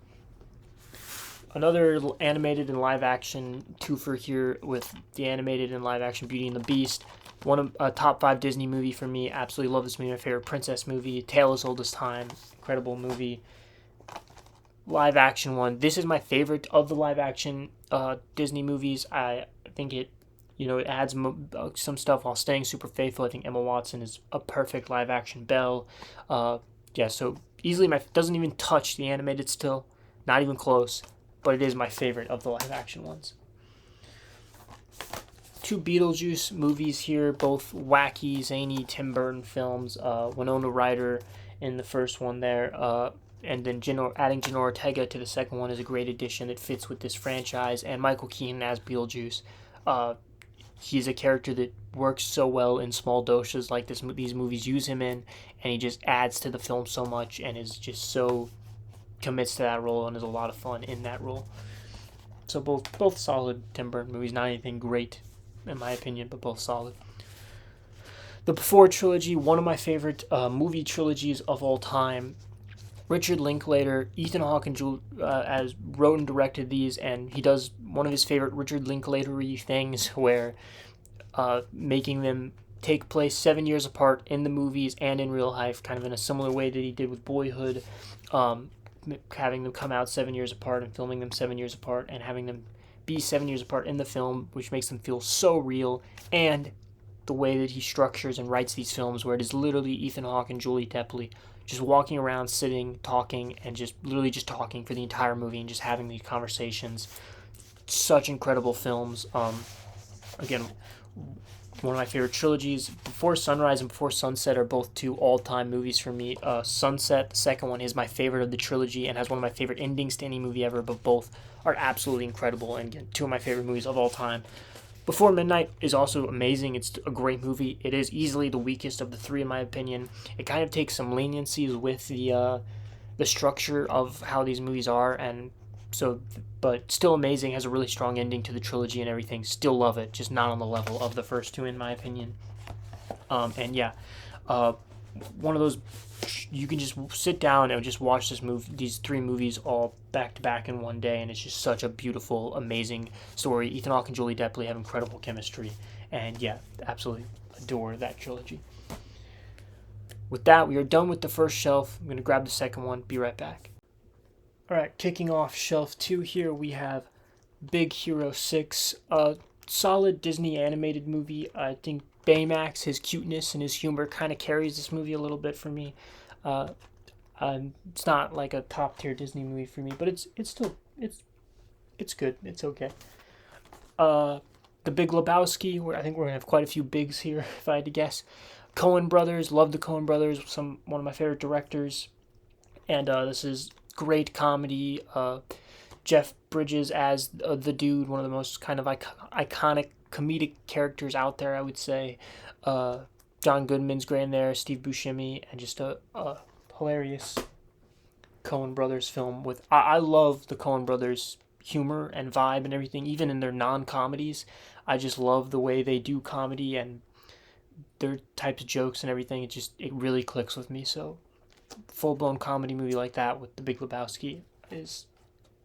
another animated and live action twofer here with the animated and live action Beauty and the Beast. One of a top 5 Disney movie for me. Absolutely love this movie. My favorite princess movie. Tale as Old as Time. Incredible movie. Live action one. This is my favorite of the live action Disney movies. I think it adds some stuff while staying super faithful. I think Emma Watson is a perfect live action Belle. So easily doesn't even touch the animated still, not even close, but it is my favorite of the live action ones. 2 Beetlejuice movies here, both wacky, zany Tim Burton films. Winona Ryder in the first one there, and then adding Jenna Ortega to the second one is a great addition that fits with this franchise, and Michael Keaton as Beetlejuice. He's a character that works so well in small doses like these movies use him in, and he just adds to the film so much and is just so commits to that role and is a lot of fun in that role. So both solid Tim Burton movies, not anything great in my opinion, but both solid. The Before trilogy, one of my favorite movie trilogies of all time. Richard Linklater, Ethan Hawke as wrote and directed these, and he does one of his favorite Richard Linklater-y things where making them take place 7 years apart in the movies and in real life, kind of in a similar way that he did with Boyhood, having them come out 7 years apart and filming them 7 years apart and having them be 7 years apart in the film, which makes them feel so real, and the way that he structures and writes these films where it is literally Ethan Hawke and Julie Tepley just walking around, sitting, talking, and just literally just talking for the entire movie and just having these conversations. Such incredible films. Again, one of my favorite trilogies. Before Sunrise and Before Sunset are both 2 all-time movies for me. Sunset, the second one, is my favorite of the trilogy and has one of my favorite endings to any movie ever, but both are absolutely incredible and again, 2 of my favorite movies of all time. Before Midnight is also amazing. It's a great movie. It is easily the weakest of the 3 in my opinion. It kind of takes some leniencies with the structure of how these movies are, and so, but still amazing. Has a really strong ending to the trilogy and everything. Still love it, just not on the level of the first 2 in my opinion. One of those you can just sit down and just watch these 3 movies all back to back in one day, and it's just such a beautiful, amazing story. Ethan Hawke and Julie Depley have incredible chemistry, and absolutely adore that trilogy. With that, we are done with the first shelf. I'm going to grab the second one. Be right back. All right, kicking off shelf 2 here, we have Big Hero 6, a solid Disney animated movie. I think Baymax, his cuteness and his humor kind of carries this movie a little bit for me. It's not like a top tier Disney movie for me, but it's still good. It's okay. The Big Lebowski, where I think we're gonna have quite a few bigs here if I had to guess. Coen Brothers, love the Coen Brothers, one of my favorite directors, and this is great comedy. Jeff Bridges as the dude, one of the most kind of iconic comedic characters out there, I would say. John Goodman's great in there, Steve Buscemi, and just a hilarious Coen Brothers film. I love the Coen Brothers humor and vibe and everything, even in their non-comedies. I just love the way they do comedy and their types of jokes and everything. It really clicks with me. So full-blown comedy movie like that with The Big Lebowski is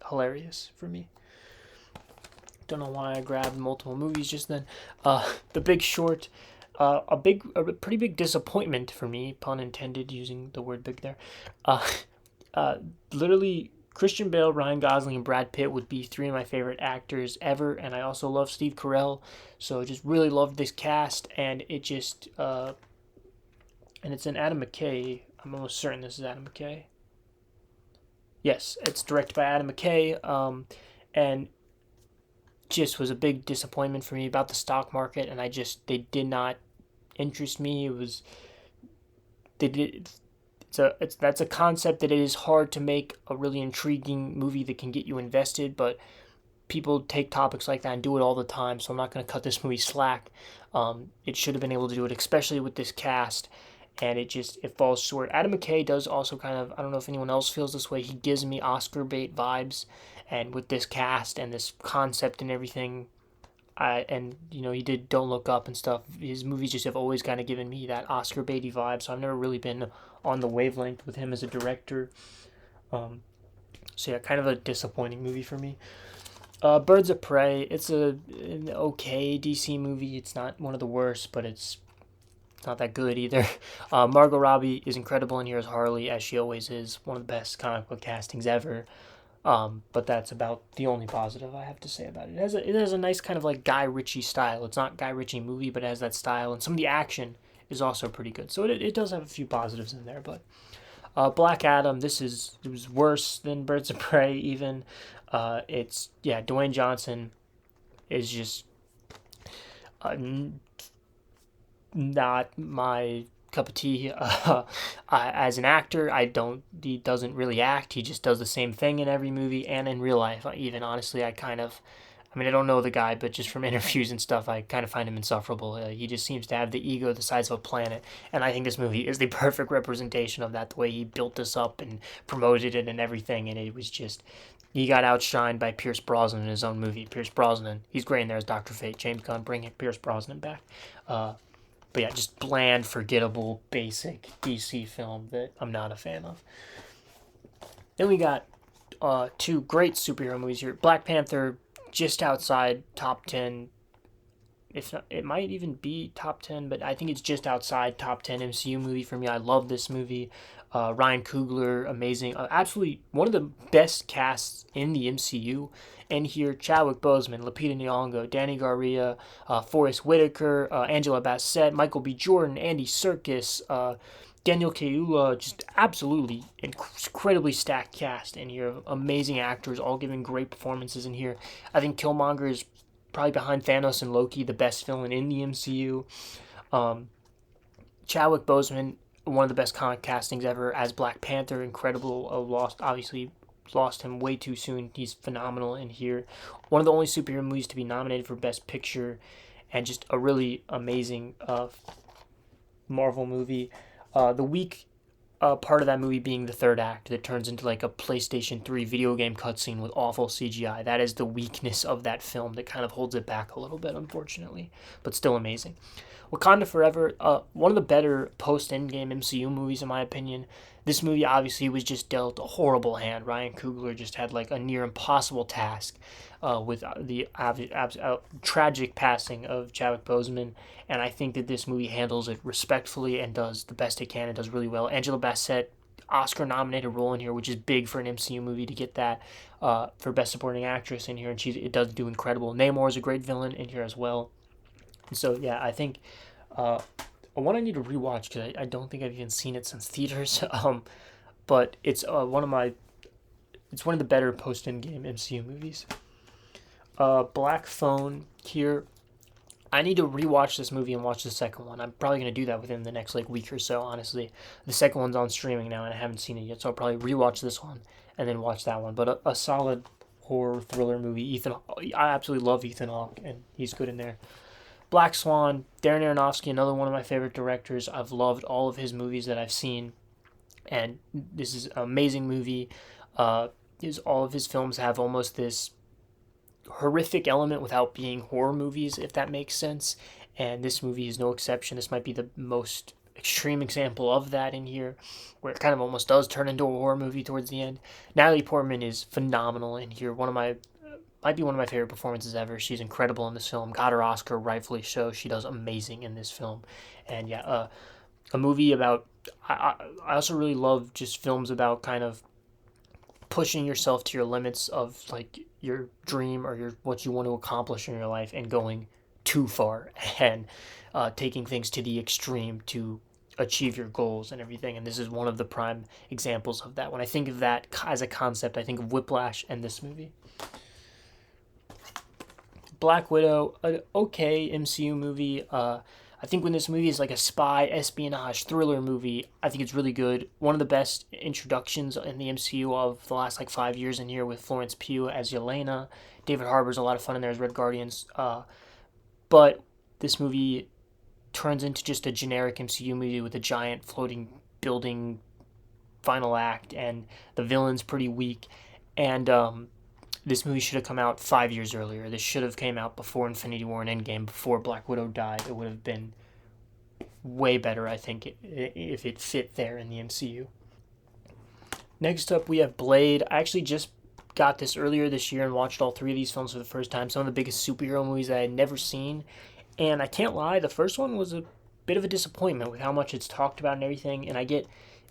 hilarious for me. Don't know why I grabbed multiple movies just then. The Big Short, a pretty big disappointment for me, pun intended, using the word big there. Literally, Christian Bale, Ryan Gosling, and Brad Pitt would be 3 of my favorite actors ever, and I also love Steve Carell, so just really loved this cast, and it just and it's an Adam McKay. I'm almost certain this is Adam McKay. Yes, it's directed by Adam McKay, and just was a big disappointment for me about the stock market, and they did not interest me. It was they did that's a concept that it is hard to make a really intriguing movie that can get you invested, but people take topics like that and do it all the time. So I'm not going to cut this movie slack. It should have been able to do it, especially with this cast, and it falls short. Adam McKay does also kind of, I don't know if anyone else feels this way. He gives me Oscar bait vibes, and with this cast and this concept and everything, he did Don't Look Up and stuff. His movies just have always kind of given me that Oscar baity vibe. So I've never really been on the wavelength with him as a director. So yeah, kind of a disappointing movie for me. Birds of Prey. It's an okay DC movie. It's not one of the worst, but it's not that good either. Margot Robbie is incredible in here as Harley, as she always is. One of the best comic book castings ever. But that's about the only positive I have to say about it. It has a nice kind of like Guy Ritchie style. It's not Guy Ritchie movie, but it has that style, and some of the action is also pretty good. So it does have a few positives in there. But Black Adam, it was worse than Birds of Prey even. Dwayne Johnson is just not my cup of tea. As an actor, he doesn't really act. He just does the same thing in every movie and in real life. Even honestly, I don't know the guy, but just from interviews and stuff, I kind of find him insufferable. He just seems to have the ego the size of a planet, and I think this movie is the perfect representation of that. The way he built this up and promoted it and everything, and it was just, he got outshined by Pierce Brosnan in his own movie. Pierce Brosnan, he's great in there as Dr. Fate. James Gunn, bring Pierce Brosnan back. But yeah, just bland, forgettable, basic DC film that I'm not a fan of. Then we got two great superhero movies here. Black Panther, just outside top 10. If not, it might even be top 10, but I think it's just outside top 10 MCU movie for me. I love this movie. Ryan Coogler, amazing. Absolutely one of the best casts in the MCU. And here, Chadwick Boseman, Lupita Nyong'o, Danny Gurira, Forest Whitaker, Angela Bassett, Michael B. Jordan, Andy Serkis, Daniel Kaluuya, just absolutely incredibly stacked cast in here. Amazing actors, all giving great performances in here. I think Killmonger is probably behind Thanos and Loki, the best villain in the MCU. Chadwick Boseman, one of the best comic castings ever as Black Panther, incredible. Lost him way too soon. He's phenomenal in here. One of the only superhero movies to be nominated for Best Picture, and just a really amazing Marvel movie. The weak part of that movie being the third act that turns into like a PlayStation 3 video game cutscene with awful CGI. That is the weakness of that film that kind of holds it back a little bit, unfortunately, but still amazing. Wakanda Forever, one of the better post-Endgame MCU movies in my opinion. This movie obviously was just dealt a horrible hand. Ryan Coogler just had like a near impossible task with the tragic passing of Chadwick Boseman, and I think that this movie handles it respectfully and does the best it can. It does really well. Angela Bassett, Oscar-nominated role in here, which is big for an MCU movie to get that for Best Supporting Actress in here, and it does do incredible. Namor is a great villain in here as well. And so yeah, I think one I need to rewatch because I don't think I've even seen it since theaters. But it's one of the better post-Endgame MCU movies. Black Phone here. I need to rewatch this movie and watch the second one. I'm probably going to do that within the next week or so, honestly. The second one's on streaming now and I haven't seen it yet, so I'll probably rewatch this one and then watch that one. But a solid horror thriller movie. I absolutely love Ethan Hawke, and he's good in there. Black Swan, Darren Aronofsky, another one of my favorite directors. I've loved all of his movies that I've seen, and this is an amazing movie. All of his films have almost this horrific element without being horror movies, if that makes sense, and this movie is no exception. This might be the most extreme example of that in here, where it kind of almost does turn into a horror movie towards the end. Natalie Portman is phenomenal in here. Might be one of my favorite performances ever. She's incredible in this film. Got her Oscar, rightfully so. She does amazing in this film. And yeah, a movie about... I also really love just films about kind of pushing yourself to your limits of like your dream or what you want to accomplish in your life and going too far and taking things to the extreme to achieve your goals and everything. And this is one of the prime examples of that. When I think of that as a concept, I think of Whiplash and this movie. Black Widow, an okay MCU movie. I think when this movie is like a spy espionage thriller movie, I think it's really good. One of the best introductions in the MCU of the last like 5 years in here, with Florence Pugh as Yelena. David Harbour's a lot of fun in there as Red Guardians. But this movie turns into just a generic MCU movie with a giant floating building final act, and the villain's pretty weak. And this movie should have come out 5 years earlier. This should have came out before Infinity War and Endgame, before Black Widow died. It would have been way better, I think, if it fit there in the MCU. Next up, we have Blade. I actually just got this earlier this year and watched all three of these films for the first time. Some of the biggest superhero movies I had never seen. And I can't lie, the first one was a bit of a disappointment with how much it's talked about and everything. And I get,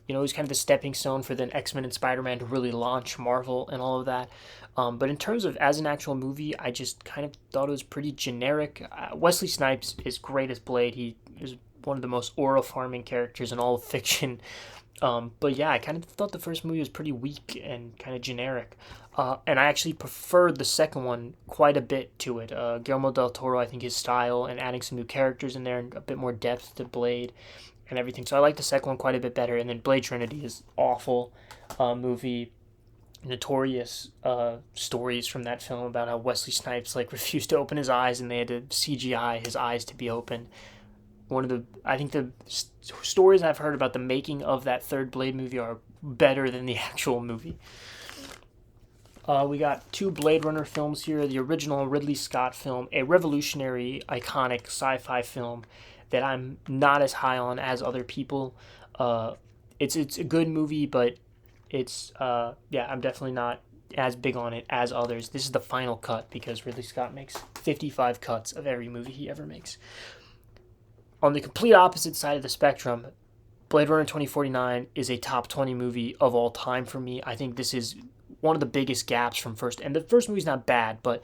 it was kind of the stepping stone for then X-Men and Spider-Man to really launch Marvel and all of that. But in terms of as an actual movie, I just kind of thought it was pretty generic. Wesley Snipes is great as Blade. He is one of the most aura farming characters in all of fiction. But yeah, I kind of thought the first movie was pretty weak and kind of generic. And I actually preferred the second one quite a bit to it. Guillermo del Toro, I think his style and adding some new characters in there and a bit more depth to Blade and everything. So I like the second one quite a bit better. And then Blade Trinity is awful movie. Notorious stories from that film about how Wesley Snipes refused to open his eyes and they had to CGI his eyes to be open. I think the stories I've heard about the making of that third Blade movie are better than the actual movie. We got two Blade Runner films here. The original Ridley Scott film, a revolutionary, iconic sci-fi film that I'm not as high on as other people. It's a good movie, but I'm definitely not as big on it as others. This is the final cut because Ridley Scott makes 55 cuts of every movie he ever makes. On the complete opposite side of the spectrum, Blade Runner 2049 is a top 20 movie of all time for me. I think this is one of the biggest gaps from first, and the first movie's not bad, but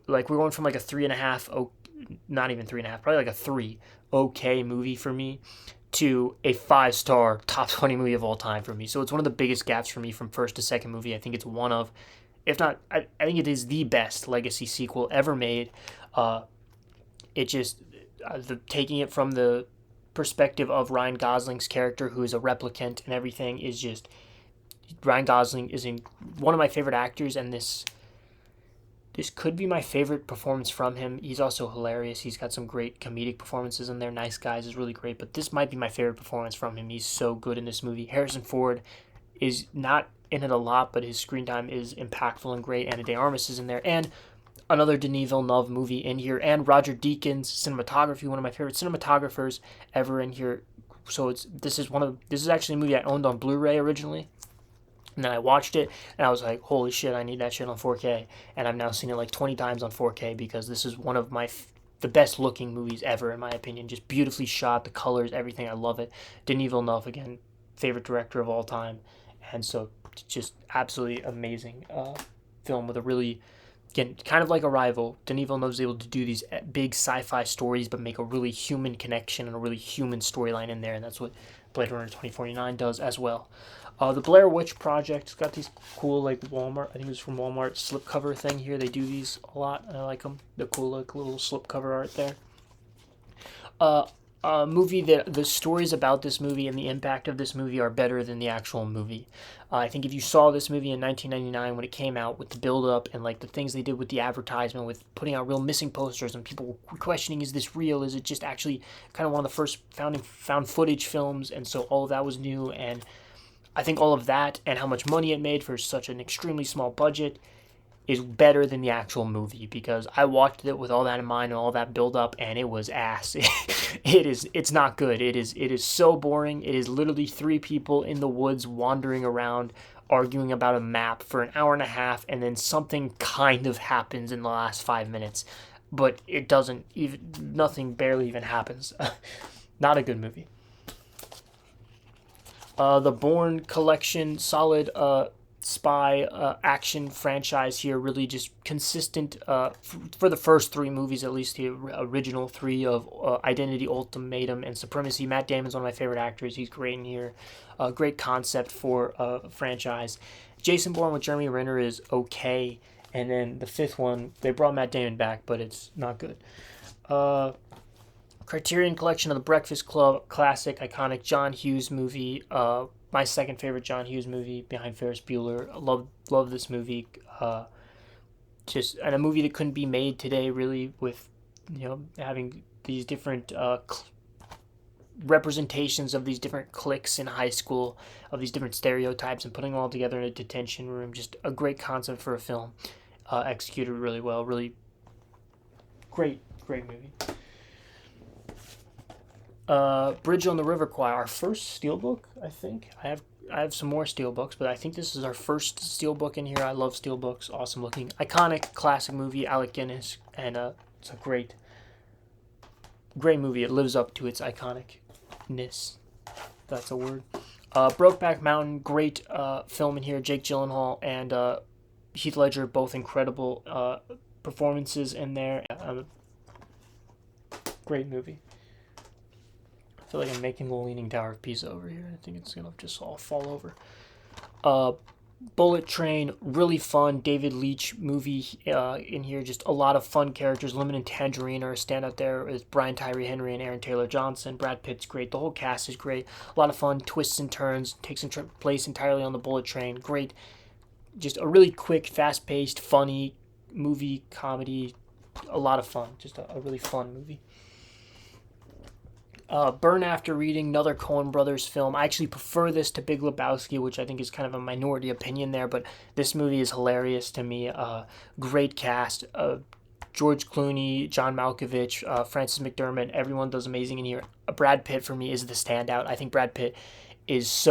we're going from a 3.5, not even 3.5, probably a 3 okay movie for me, to a 5-star top 20 movie of all time for me. So it's one of the biggest gaps for me from first to second movie. I think it's one of, if not, I think it is the best legacy sequel ever made. Taking it from the perspective of Ryan Gosling's character, who is a replicant and everything, is just, Ryan Gosling is one of my favorite actors, and this could be my favorite performance from him. He's also hilarious. He's got some great comedic performances in there. Nice Guys is really great, but this might be my favorite performance from him. He's so good in this movie. Harrison Ford is not in it a lot, but his screen time is impactful and great. Ana de Armas is in there, and another Denis Villeneuve movie in here, and Roger Deakins' cinematography, one of my favorite cinematographers ever in here. So this is actually a movie I owned on Blu-ray originally. And then I watched it, and I was like, holy shit, I need that shit on 4K. And I've now seen it 20 times on 4K because this is one of the best-looking movies ever, in my opinion. Just beautifully shot, the colors, everything. I love it. Denis Villeneuve, again, favorite director of all time. And so just absolutely amazing film with a really, again, kind of like Arrival. Denis Villeneuve is able to do these big sci-fi stories but make a really human connection and a really human storyline in there, and that's what Blade Runner 2049 does as well. The Blair Witch Project got these cool Walmart, I think it was from Walmart, slipcover thing here. They do these a lot, and I like them. The cool little slipcover art there. A movie that the stories about this movie and the impact of this movie are better than the actual movie. I think if you saw this movie in 1999 when it came out, with the build-up and the things they did with the advertisement, with putting out real missing posters and people questioning, is this real? Is it just actually kind of one of the first found footage films? And so all of that was new, and I think all of that and how much money it made for such an extremely small budget is better than the actual movie, because I watched it with all that in mind and all that build up, and it was ass. It's not good. It is so boring. It is literally 3 people in the woods wandering around arguing about a map for an hour and a half, and then something kind of happens in the last 5 minutes, but it doesn't even, nothing barely even happens. Not a good movie. The Bourne collection, solid spy action franchise here, really just consistent for the first three movies, at least the original three of Identity, Ultimatum, and Supremacy. Matt Damon's one of my favorite actors. He's great in here. Great concept for a franchise. Jason Bourne with Jeremy Renner is okay. And then the fifth one, they brought Matt Damon back, but it's not good. Criterion Collection of The Breakfast Club, classic, iconic John Hughes movie. My second favorite John Hughes movie behind Ferris Bueller. I love this movie. And a movie that couldn't be made today, really, with having these different representations of these different cliques in high school, of these different stereotypes, and putting them all together in a detention room. Just a great concept for a film, executed really well. Really great movie. Bridge on the River Kwai, our first steelbook, I think. I have some more steelbooks, but I think this is our first steelbook in here. I love steelbooks, awesome looking, iconic, classic movie, Alec Guinness, and it's a great movie. It lives up to its iconicness. That's a word. Brokeback Mountain, great film in here. Jake Gyllenhaal and Heath Ledger, both incredible performances in there. Great movie. I feel like I'm making the Leaning Tower of Pisa over here. I think it's going to just all fall over. Bullet Train, really fun David Leitch movie in here. Just a lot of fun characters. Lemon and Tangerine are a standout there with Brian Tyree Henry and Aaron Taylor Johnson. Brad Pitt's great. The whole cast is great. A lot of fun, twists and turns. Takes place entirely on the Bullet Train. Great. Just a really quick, fast-paced, funny movie, comedy. A lot of fun. Just a really fun movie. Burn After Reading, another Coen Brothers film. I actually prefer this to Big Lebowski, which I think is kind of a minority opinion there, but this movie is hilarious to me. Great cast. George Clooney, John Malkovich, Frances McDermott, everyone does amazing in here. Brad Pitt, for me, is the standout. I think Brad Pitt he's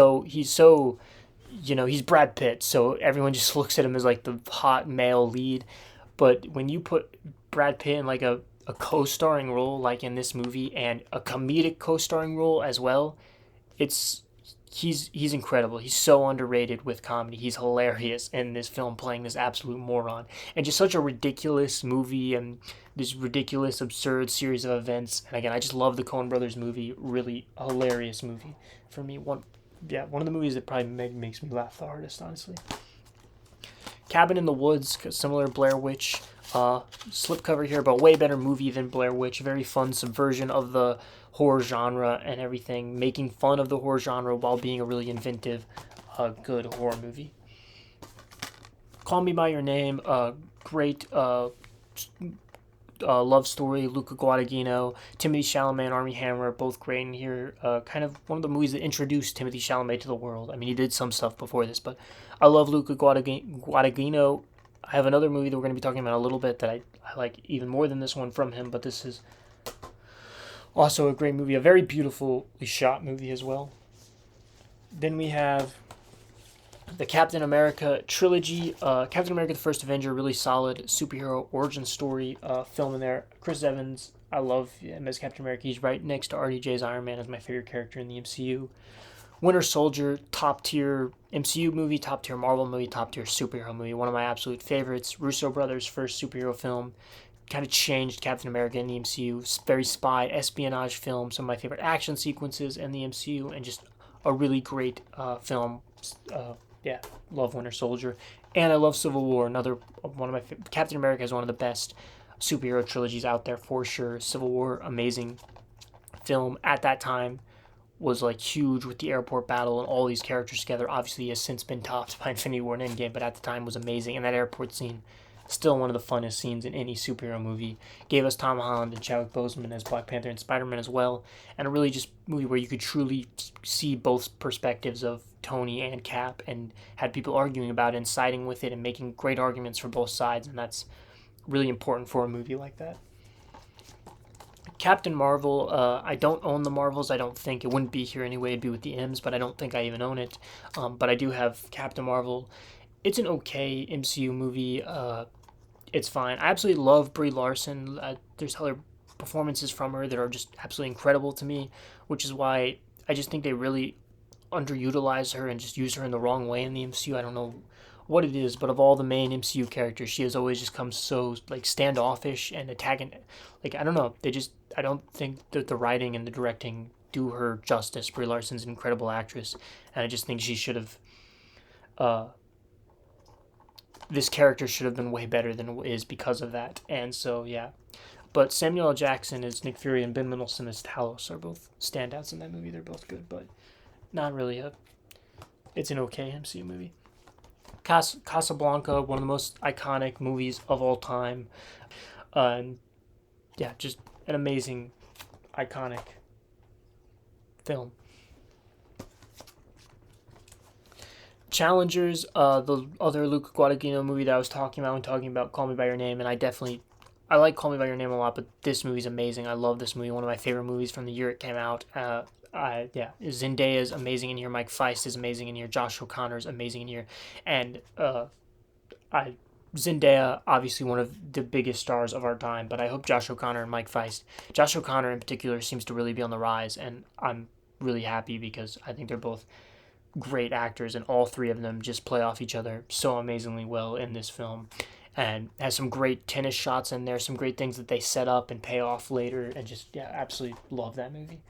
Brad Pitt, so everyone just looks at him as like the hot male lead. But when you put Brad Pitt in like a co-starring role like in this movie, and a comedic co-starring role as well, he's incredible. He's so underrated with comedy. He's hilarious in this film, playing this absolute moron, and just such a ridiculous movie and this ridiculous, absurd series of events. And again, I just love the Coen Brothers movie. Really hilarious movie for me. One of the movies that probably makes me laugh the hardest, honestly. Cabin in the Woods, similar Blair Witch slipcover here, but way better movie than Blair Witch. Very fun subversion of the horror genre and everything, making fun of the horror genre while being a really inventive, good horror movie. Call Me By Your Name, great love story. Luca Guadagnino, Timothée Chalamet, and Armie Hammer, both great in here. Kind of one of the movies that introduced Timothée Chalamet to the world. I mean, he did some stuff before this, but I love Luca Guadagnino. I have another movie that we're going to be talking about in a little bit that I like even more than this one from him, but this is also a great movie, a very beautifully shot movie as well. Then we have the Captain America trilogy. Captain America the First Avenger, really solid superhero origin story film in there. Chris Evans, I love him as Captain America. He's right next to RDJ's Iron Man as my favorite character in the MCU. Winter Soldier, top tier MCU movie, top tier Marvel movie, top tier superhero movie. One of my absolute favorites. Russo brothers' first superhero film. Kind of changed Captain America in the MCU. Very spy, espionage film. Some of my favorite action sequences in the MCU. And just a really great film. Love Winter Soldier. And I love Civil War. Another one of my Captain America is one of the best superhero trilogies out there for sure. Civil War, amazing film at that time. Was like huge with the airport battle and all these characters together. Obviously, he has since been topped by Infinity War and Endgame, but at the time was amazing. And that airport scene, still one of the funnest scenes in any superhero movie. Gave us Tom Holland and Chadwick Boseman as Black Panther and Spider-Man as well. And a really just movie where you could truly see both perspectives of Tony and Cap, and had people arguing about it and siding with it and making great arguments for both sides. And that's really important for a movie like that. Captain Marvel, I don't own the Marvels. I don't think it wouldn't be here anyway. It'd be with the M's, but I don't think I even own it. But I do have Captain Marvel. It's an okay MCU movie. It's fine. I absolutely love Brie Larson. There's other performances from her that are just absolutely incredible to me, which is why I just think they really underutilize her and just use her in the wrong way in the MCU. I don't know what it is, but of all the main MCU characters, she has always just come so like standoffish and attacking. Like, I don't know, I don't think that the writing and the directing do her justice. Brie Larson's an incredible actress, and I just think she should have. This character should have been way better than it is because of that, and so yeah. But Samuel L. Jackson as Nick Fury and Ben Mendelsohn as Talos are both standouts in that movie. They're both good, but not really it's an okay MCU movie. Casablanca, one of the most iconic movies of all time. And yeah, just an amazing, iconic film. Challengers, the other Luca Guadagnino movie that I was talking about when talking about Call Me By Your Name, and I like Call Me By Your Name a lot, but this movie's amazing. I love this movie, one of my favorite movies from the year it came out. Zendaya is amazing in here. Mike Feist is amazing in here. Josh O'Connor is amazing in here, and Zendaya, obviously one of the biggest stars of our time. But I hope Josh O'Connor and Mike Feist, Josh O'Connor in particular, seems to really be on the rise, and I'm really happy because I think they're both great actors, and all three of them just play off each other so amazingly well in this film. And has some great tennis shots in there, some great things that they set up and pay off later, and just yeah, absolutely love that movie.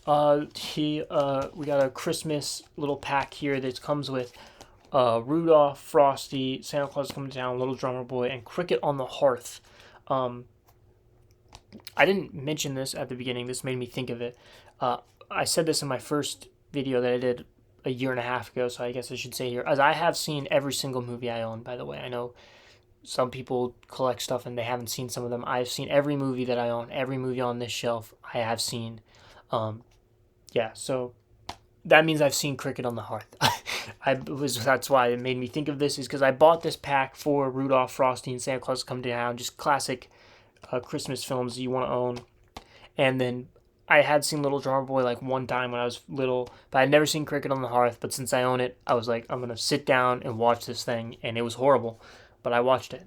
We got a Christmas little pack here that comes with Rudolph, Frosty, Santa Claus Coming to Town, Little Drummer Boy, and Cricket on the Hearth. I didn't mention this at the beginning. This made me think of it. I said this in my first video that I did a year and a half ago, so I guess I should say here, as I have seen every single movie I own, by the way. I know some people collect stuff and they haven't seen some of them. I've seen every movie that I own, every movie on this shelf I have seen. So that means I've seen Cricket on the Hearth. That's why it made me think of this, is because I bought this pack for Rudolph, Frosty, and Santa Claus Come to Town, just classic Christmas films that you want to own. And then I had seen Little Drummer Boy like one time when I was little, but I'd never seen Cricket on the Hearth. But since I own it, I was like, I'm going to sit down and watch this thing. And it was horrible, but I watched it.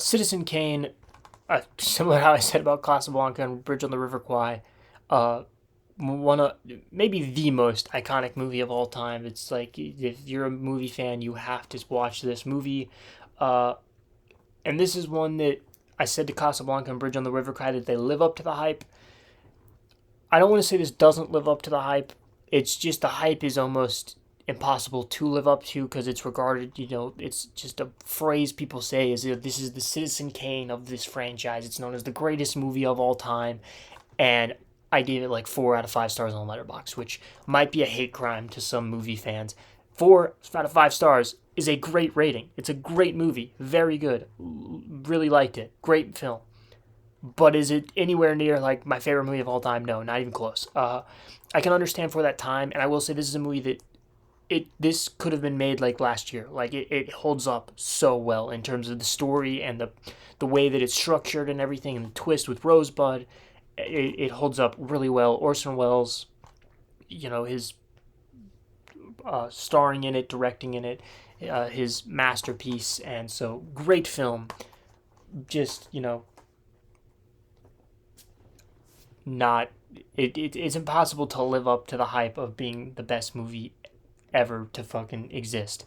Citizen Kane, similar to how I said about Casablanca and Bridge on the River Kwai, one of maybe the most iconic movie of all time. It's like, if you're a movie fan, you have to watch this movie. And this is one that I said to Casablanca and Bridge on the River Kwai that they live up to the hype. I don't want to say this doesn't live up to the hype. It's just the hype is almost impossible to live up to, because it's regarded, it's just a phrase people say is that this is the Citizen Kane of this franchise. It's known as the greatest movie of all time. And I gave it like 4 out of 5 stars on Letterboxd, which might be a hate crime to some movie fans. 4 out of 5 stars is a great rating. It's a great movie. Very good. Really liked it. Great film. But is it anywhere near like my favorite movie of all time? No, not even close. I can understand for that time, and I will say this is a movie that this could have been made like last year. Like it holds up so well in terms of the story and the way that it's structured and everything, and the twist with Rosebud. It holds up really well. Orson Welles, his starring in it, directing in it, his masterpiece, and so great film. Just it's impossible to live up to the hype of being the best movie ever to fucking exist.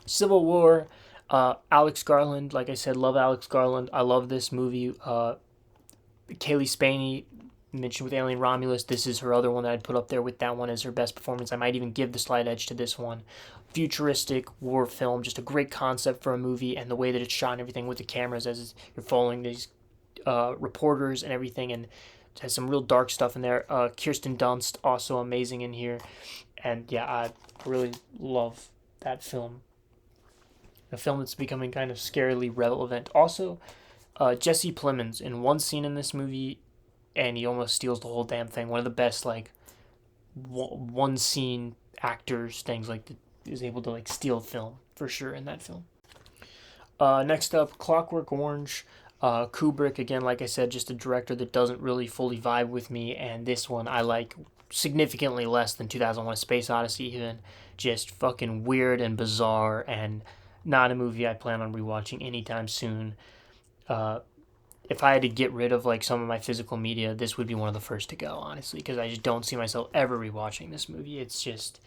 Civil War, Alex Garland, like I said, love Alex Garland. I love this movie. Kaylee Spaney, mentioned with Alien Romulus, this is her other one that I'd put up there with that one as her best performance. I might even give the slight edge to this one. Futuristic war film, just a great concept for a movie, and the way that it's shot and everything with the cameras as you're following these reporters and everything, and it has some real dark stuff in there. Kirsten Dunst, also amazing in here. And yeah, I really love that film. A film that's becoming kind of scarily relevant. Also, Jesse Plemons in one scene in this movie, and he almost steals the whole damn thing. One of the best like one scene actors things is able to like steal film for sure in that film. Next up, Clockwork Orange. Kubrick, again, like I said, just a director that doesn't really fully vibe with me, and this one I like significantly less than 2001: A Space Odyssey even. Just fucking weird and bizarre, and not a movie I plan on rewatching anytime soon. if I had to get rid of like some of my physical media, this would be one of the first to go, honestly, because I just don't see myself ever rewatching this movie. It's just,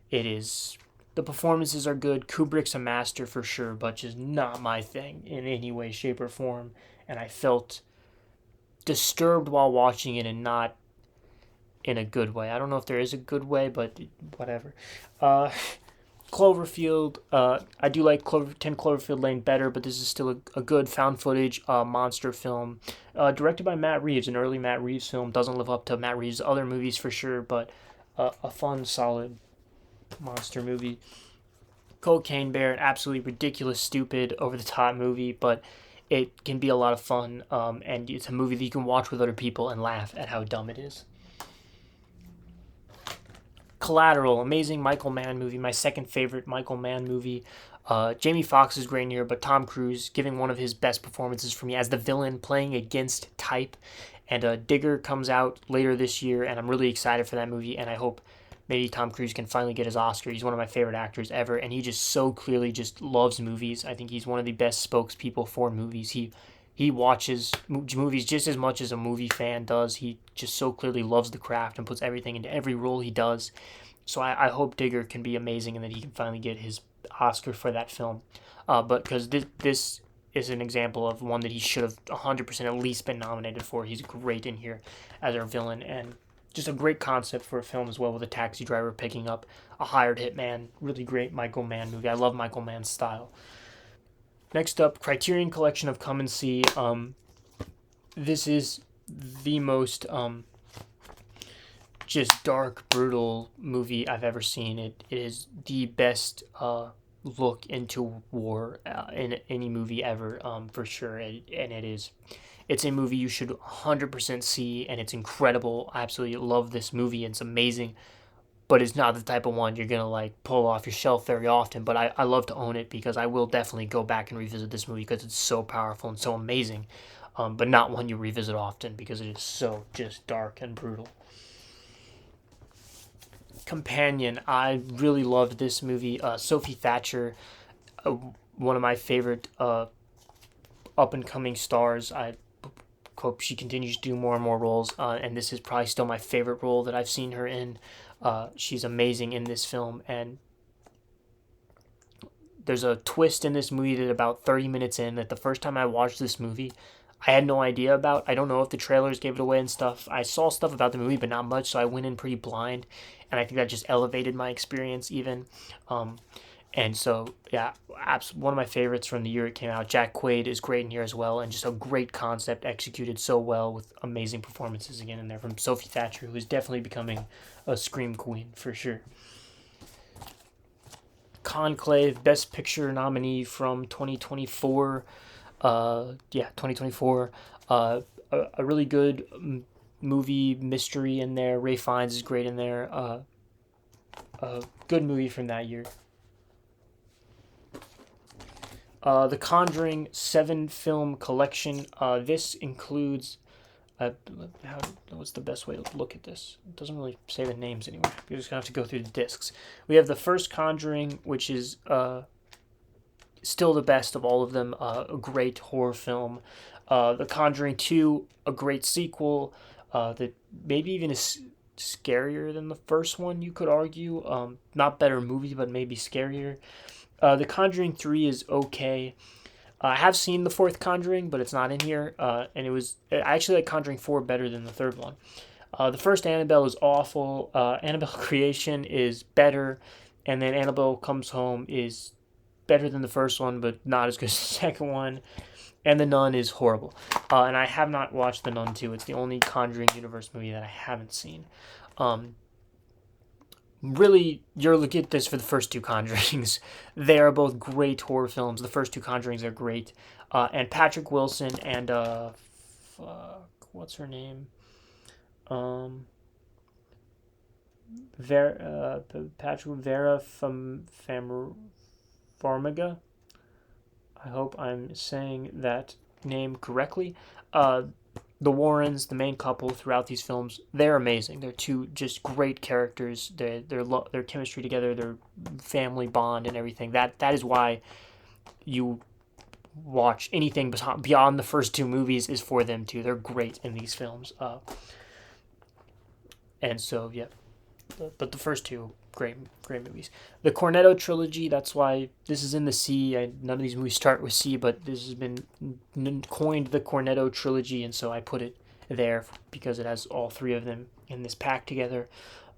it is. The performances are good. Kubrick's a master for sure, but just not my thing in any way, shape, or form. And I felt disturbed while watching it, and not in a good way. I don't know if there is a good way, but whatever. Uh, Cloverfield, I do like 10 Cloverfield Lane better, but this is still a good found footage monster film. Directed by Matt Reeves, an early Matt Reeves film. Doesn't live up to Matt Reeves' other movies for sure, but a fun, solid monster movie. Cocaine Bear, an absolutely ridiculous, stupid, over the top movie, but it can be a lot of fun, and it's a movie that you can watch with other people and laugh at how dumb it is. Collateral, amazing Michael Mann movie, my second favorite Michael Mann movie. Jamie Foxx is great in here, but Tom Cruise giving one of his best performances for me as the villain, playing against type. And Digger comes out later this year, and I'm really excited for that movie, and I hope maybe Tom Cruise can finally get his Oscar. He's one of my favorite actors ever, and he just so clearly just loves movies. I think he's one of the best spokespeople for movies. He watches movies just as much as a movie fan does. He just so clearly loves the craft and puts everything into every role he does. So I hope Digger can be amazing and that he can finally get his Oscar for that film. But because this is an example of one that he should have 100% at least been nominated for. He's great in here as our villain, and just a great concept for a film as well, with a taxi driver picking up a hired hitman. Really great Michael Mann movie. I love Michael Mann's style. Next up, Criterion Collection of Come and See. This is the most just dark, brutal movie I've ever seen. It is the best look into war in any movie ever, for sure. And it is. It's a movie you should 100% see, and it's incredible. I absolutely love this movie. It's amazing, but it's not the type of one you're gonna like pull off your shelf very often. But I love to own it because I will definitely go back and revisit this movie because it's so powerful and so amazing. But not one you revisit often because it is so just dark and brutal. Companion, I really loved this movie. Sophie Thatcher, one of my favorite up and coming stars. I hope she continues to do more and more roles, and this is probably still my favorite role that I've seen her in. She's amazing in this film, and there's a twist in this movie that about 30 minutes in, that the first time I watched this movie, I had no idea about. I don't know if the trailers gave it away and stuff. I saw stuff about the movie, but not much, so I went in pretty blind, and I think that just elevated my experience even. And so, yeah, one of my favorites from the year it came out. Jack Quaid is great in here as well, and just a great concept executed so well with amazing performances again in there from Sophie Thatcher, who is definitely becoming a scream queen for sure. Conclave, Best Picture nominee from 2024. 2024. A really good movie mystery in there. Ray Fiennes is great in there. A good movie from that year. The Conjuring 7 film collection. This includes. What's the best way to look at this? It doesn't really say the names anywhere. You're just going to have to go through the discs. We have the first Conjuring, which is still the best of all of them. A great horror film. The Conjuring 2, a great sequel. That maybe even is scarier than the first one, you could argue. Not better movie, but maybe scarier. The Conjuring 3 is okay. I have seen the fourth Conjuring, but it's not in here. I actually like Conjuring 4 better than the third one. The first Annabelle is awful. Annabelle Creation is better. And then Annabelle Comes Home is better than the first one, but not as good as the second one. And The Nun is horrible. And I have not watched The Nun 2. It's the only Conjuring universe movie that I haven't seen. Really, you're looking at this for the first two Conjurings. They are both great horror films. The first two Conjurings are great. And Patrick Wilson and, what's her name? Vera Farmiga. I hope I'm saying that name correctly. The Warrens, the main couple throughout these films, they're amazing. They're two just great characters. Their chemistry together, their family bond and everything. That is why you watch anything beyond the first two movies is for them too. They're great in these films. And so yeah, but the first two great movies. The Cornetto trilogy. That's why this is in the C. None of these movies start with C, but this has been coined the Cornetto trilogy, and so I put it there because it has all three of them in this pack together.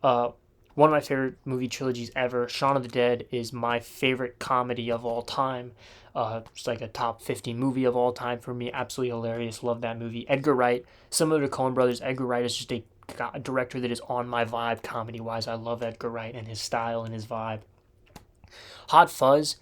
One of my favorite movie trilogies ever. Shaun of the Dead is my favorite comedy of all time. It's like a top 50 movie of all time for me. Absolutely hilarious. Love that movie. Edgar Wright, similar to Coen Brothers, Edgar Wright is just a director that is on my vibe comedy-wise. I love Edgar Wright and his style and his vibe. Hot Fuzz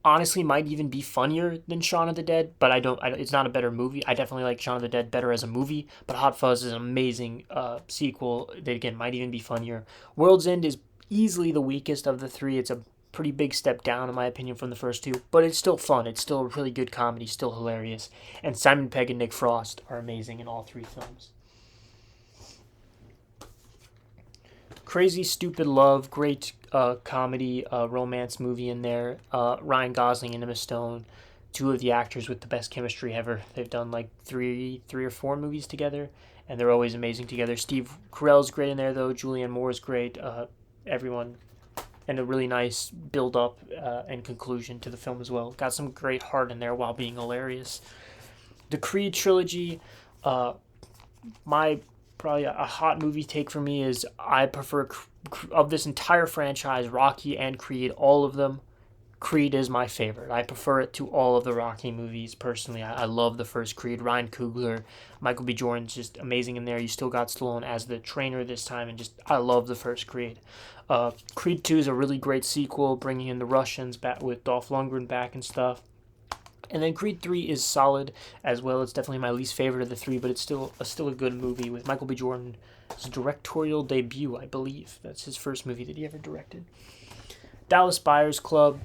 honestly might even be funnier than Shaun of the Dead, but it's not a better movie. I definitely like Shaun of the Dead better as a movie, but Hot Fuzz is an amazing sequel that, again, might even be funnier. World's End is easily the weakest of the three. It's a pretty big step down, in my opinion, from the first two, but it's still fun. It's still a really good comedy, still hilarious. And Simon Pegg and Nick Frost are amazing in all three films. Crazy Stupid Love, great comedy, romance movie in there. Ryan Gosling and Emma Stone, two of the actors with the best chemistry ever. They've done like three or four movies together, and they're always amazing together. Steve Carell's great in there, though. Julianne Moore's great. Everyone, and a really nice build-up and conclusion to the film as well. Got some great heart in there while being hilarious. The Creed trilogy, probably a hot movie take for me is I prefer, of this entire franchise, Rocky and Creed, all of them, Creed is my favorite. I prefer it to all of the Rocky movies, personally. I love the first Creed. Ryan Coogler, Michael B. Jordan's just amazing in there. You still got Stallone as the trainer this time, and just, I love the first Creed. Creed 2 is a really great sequel, bringing in the Russians back with Dolph Lundgren back and stuff. And then Creed 3 is solid as well. It's definitely my least favorite of the three, but it's still a good movie with Michael B. Jordan's directorial debut, I believe. That's his first movie that he ever directed. Dallas Buyers Club,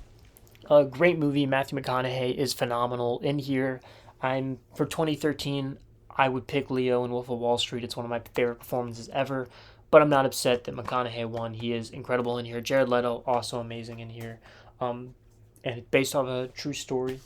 a great movie. Matthew McConaughey is phenomenal in here. For 2013, I would pick Leo in Wolf of Wall Street. It's one of my favorite performances ever, but I'm not upset that McConaughey won. He is incredible in here. Jared Leto, also amazing in here. And it's based off a true story.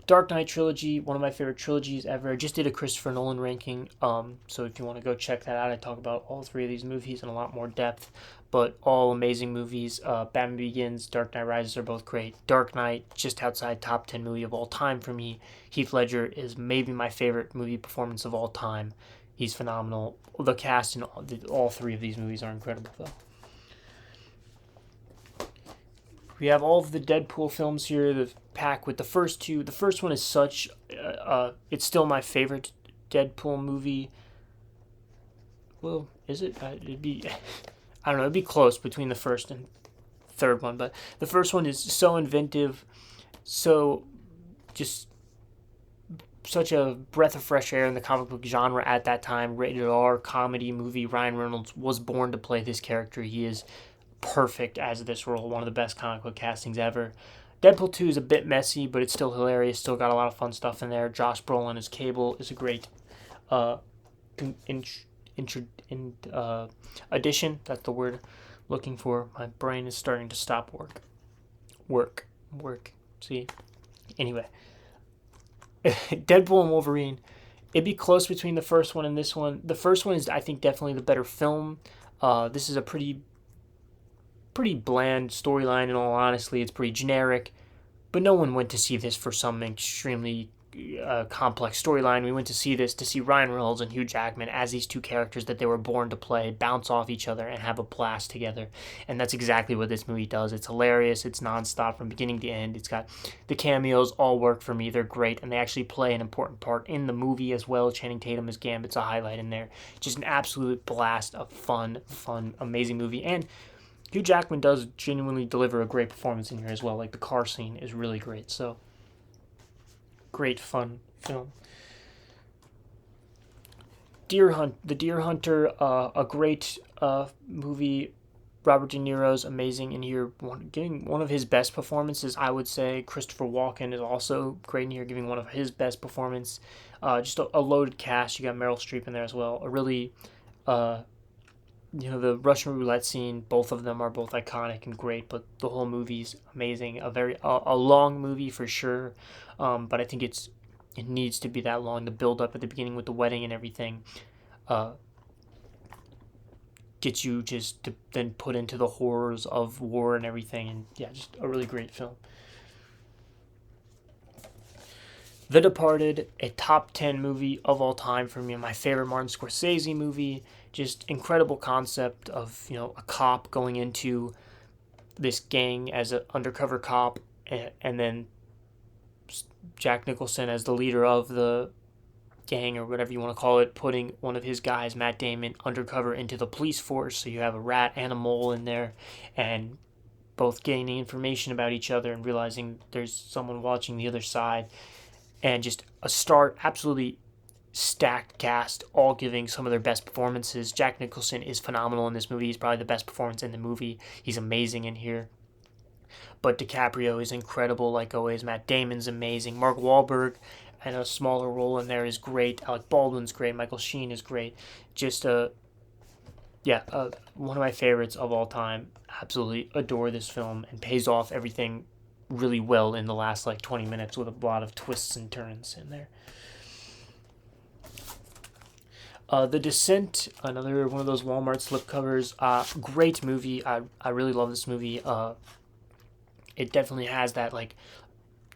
Dark Knight trilogy, one of my favorite trilogies ever. I just did a Christopher Nolan ranking, so if you want to go check that out, I talk about all three of these movies in a lot more depth, but all amazing movies. Batman Begins, Dark Knight Rises are both great. Dark Knight, just outside top 10 movie of all time for me. Heath Ledger is maybe my favorite movie performance of all time. He's phenomenal. The cast in all three of these movies are incredible, though. We have all of the Deadpool films here, the pack with the first two. The first one is it's still my favorite Deadpool movie. Well, is it? I don't know, it'd be close between the first and third one, but the first one is so inventive, so just such a breath of fresh air in the comic book genre at that time. Rated R comedy movie. Ryan Reynolds was born to play this character. He is perfect as this role, one of the best comic book castings ever. Deadpool 2 is a bit messy, but it's still hilarious, still got a lot of fun stuff in there. Josh Brolin as Cable is a great addition. That's the word looking for. My brain is starting to stop work. See? Anyway. Deadpool and Wolverine, it'd be close between the first one and this one. The first one is, I think, definitely the better film. This is a pretty bland storyline, in all honesty. It's pretty generic, but no one went to see this for some extremely complex storyline. We went to see this to see Ryan Reynolds and Hugh Jackman as these two characters that they were born to play, bounce off each other and have a blast together. And that's exactly what this movie does. It's hilarious. It's nonstop from beginning to end. It's got the cameos all work for me. They're great, and they actually play an important part in the movie as well. Channing Tatum as Gambit's a highlight in there. Just an absolute blast of fun, amazing movie. And Hugh Jackman does genuinely deliver a great performance in here as well. Like, the car scene is really great. So, great fun film. The Deer Hunter, a great movie. Robert De Niro's amazing in here, giving one of his best performances, I would say. Christopher Walken is also great in here, giving one of his best performance. Just a loaded cast. You got Meryl Streep in there as well. A really the Russian roulette scene, both of them are both iconic and great, but the whole movie's amazing. A long movie for sure, but I think it needs to be that long. The build up at the beginning with the wedding and everything, uh, gets you just to then put into the horrors of war and everything, and yeah, just a really great film. The Departed, a top 10 movie of all time for me, my favorite Martin Scorsese movie. Just incredible concept of, a cop going into this gang as an undercover cop, and then Jack Nicholson as the leader of the gang, or whatever you want to call it, putting one of his guys, Matt Damon, undercover into the police force. So you have a rat and a mole in there, and both gaining information about each other and realizing there's someone watching the other side. And just absolutely stacked cast, all giving some of their best performances. Jack Nicholson is phenomenal in this movie. He's probably the best performance in the movie. He's amazing in here. But DiCaprio is incredible, like always. Matt Damon's amazing. Mark Wahlberg, and a smaller role in there, is great. Alec Baldwin's great. Michael Sheen is great. Just one of my favorites of all time. Absolutely adore this film, and pays off everything really well in the last 20 minutes with a lot of twists and turns in there. The Descent, another one of those Walmart slipcovers. Great movie. I really love this movie. It definitely has that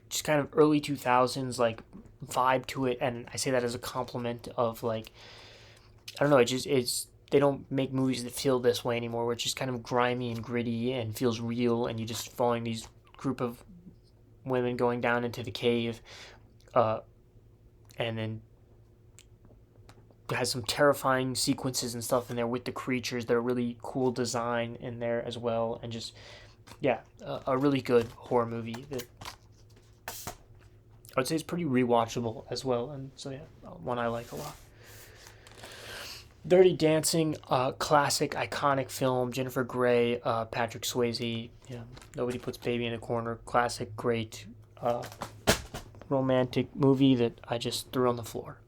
just kind of early 2000s vibe to it, and I say that as a compliment of I don't know. It's they don't make movies that feel this way anymore, where it's just kind of grimy and gritty and feels real, and you just following these group of women going down into the cave, and then has some terrifying sequences and stuff in there with the creatures that are really cool design in there as well, and just a really good horror movie that I would say is pretty rewatchable as well, and so one I like a lot. Dirty Dancing, classic, iconic film. Jennifer Grey, Patrick Swayze. Nobody puts baby in a corner. Classic, great, romantic movie that I just threw on the floor.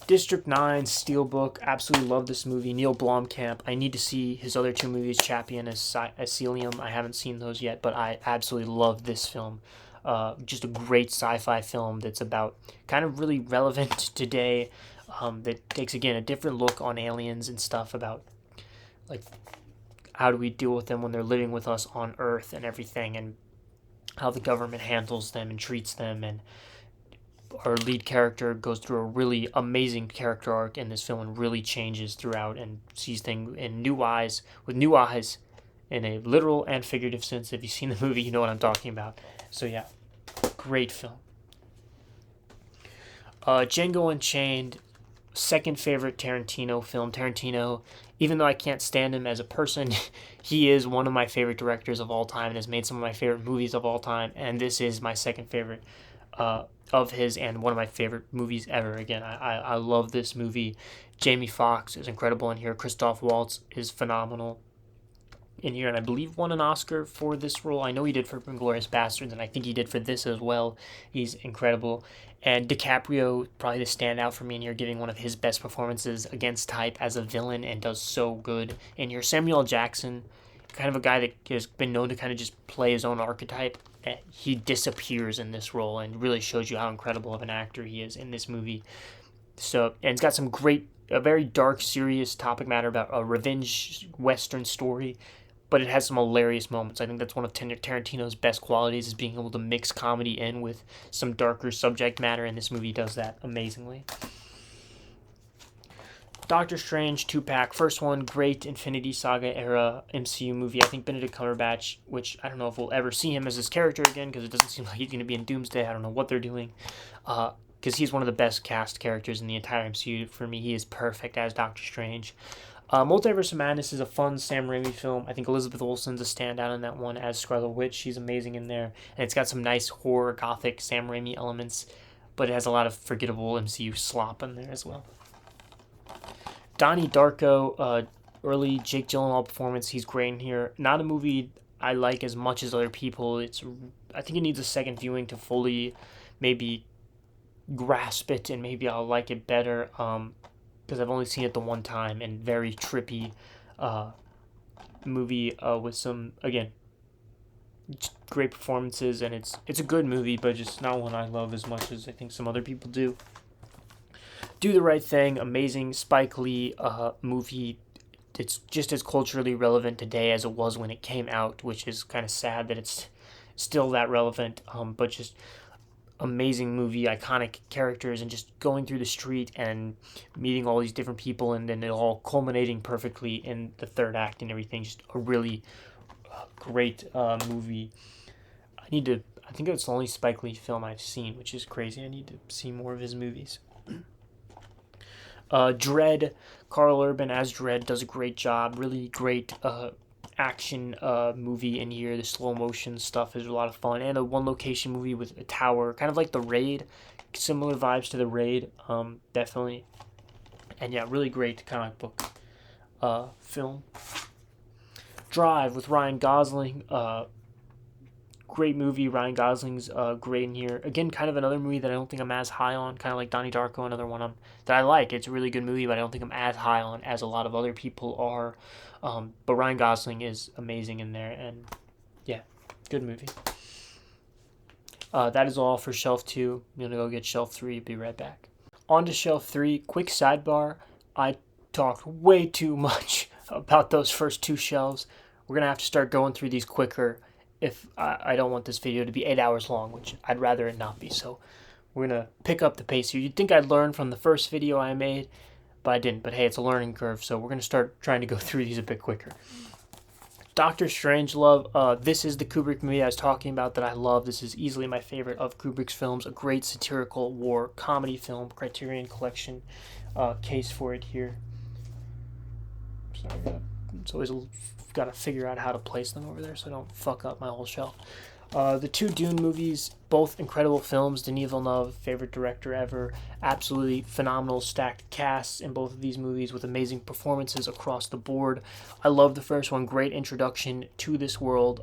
District 9, Steelbook. Absolutely love this movie. Neil Blomkamp. I need to see his other two movies, Chappie and Asylum. I haven't seen those yet, but I absolutely love this film. Just a great sci-fi film that's about kind of really relevant today, that takes, again, a different look on aliens and stuff about how do we deal with them when they're living with us on Earth and everything, and how the government handles them and treats them. And our lead character goes through a really amazing character arc in this film and really changes throughout and sees things in new eyes, in a literal and figurative sense. If you've seen the movie, you know what I'm talking about. So great film. Django Unchained, second favorite Tarantino film. Tarantino, even though I can't stand him as a person, he is one of my favorite directors of all time and has made some of my favorite movies of all time, and this is my second favorite of his, and one of my favorite movies ever. Again, I love this movie. Jamie Foxx is incredible in here. Christoph Waltz is phenomenal in here, and I believe won an Oscar for this role. I know he did for Inglourious Basterds, and I think he did for this as well. He's incredible. And DiCaprio, probably the standout for me in here, giving one of his best performances against type as a villain, and does so good in here. Samuel L. Jackson, kind of a guy that has been known to kind of just play his own archetype. He disappears in this role and really shows you how incredible of an actor he is in this movie. So, and it's got some a very dark, serious topic matter about a revenge Western story, but it has some hilarious moments. I think that's one of Tarantino's best qualities, is being able to mix comedy in with some darker subject matter, and this movie does that amazingly. Doctor Strange 2-pack. First one, great Infinity Saga era MCU movie. I think Benedict Cumberbatch, which I don't know if we'll ever see him as his character again, because it doesn't seem like he's going to be in Doomsday. I don't know what they're doing. Because he's one of the best cast characters in the entire MCU. For me, he is perfect as Doctor Strange. Multiverse of Madness is a fun Sam Raimi film. I think Elizabeth Olsen's a standout in that one as Scarlet Witch. She's amazing in there. And it's got some nice horror, gothic Sam Raimi elements, but it has a lot of forgettable MCU slop in there as well. Donnie Darko, early Jake Gyllenhaal performance. He's great in here. Not a movie I like as much as other people. I think it needs a second viewing to fully maybe grasp it and maybe I'll like it better, because I've only seen it the one time, and very trippy movie with some, again, great performances, and it's a good movie, but just not one I love as much as I think some other people do. Do the Right Thing, amazing Spike Lee movie. It's just as culturally relevant today as it was when it came out, which is kind of sad that it's still that relevant. But just amazing movie, iconic characters, and just going through the street and meeting all these different people, and then it all culminating perfectly in the third act and everything. Just a really great movie. I think it's the only Spike Lee film I've seen, which is crazy. I need to see more of his movies. Dredd, Karl Urban as Dredd does a great job. Really great action movie in here. The slow motion stuff is a lot of fun, and a one location movie with a tower, kind of like The Raid, similar vibes to The Raid, definitely. And yeah, really great comic book film. Drive with Ryan Gosling, great movie. Ryan Gosling's great in here. Again, kind of another movie that I don't think I'm as high on, kind of like Donnie Darko, another one that I like. It's a really good movie, but I don't think I'm as high on as a lot of other people are. But Ryan Gosling is amazing in there, and yeah, good movie. That is all for Shelf 2. I'm going to go get Shelf 3. Be right back. On to Shelf 3. Quick sidebar. I talked way too much about those first two shelves. We're going to have to start going through these quicker if I don't want this video to be 8 hours long, which I'd rather it not be. So we're going to pick up the pace here. You'd think I'd learn from the first video I made, but I didn't. But hey, it's a learning curve, so we're going to start trying to go through these a bit quicker. Doctor Strangelove, this is the Kubrick movie I was talking about that I love. This is easily my favorite of Kubrick's films. A great satirical war comedy film. Criterion Collection case for it here. Sorry, it's always got to figure out how to place them over there so I don't fuck up my whole shelf. The two Dune movies, both incredible films. Denis Villeneuve, favorite director ever. Absolutely phenomenal stacked casts in both of these movies with amazing performances across the board. I love the first one. Great introduction to this world.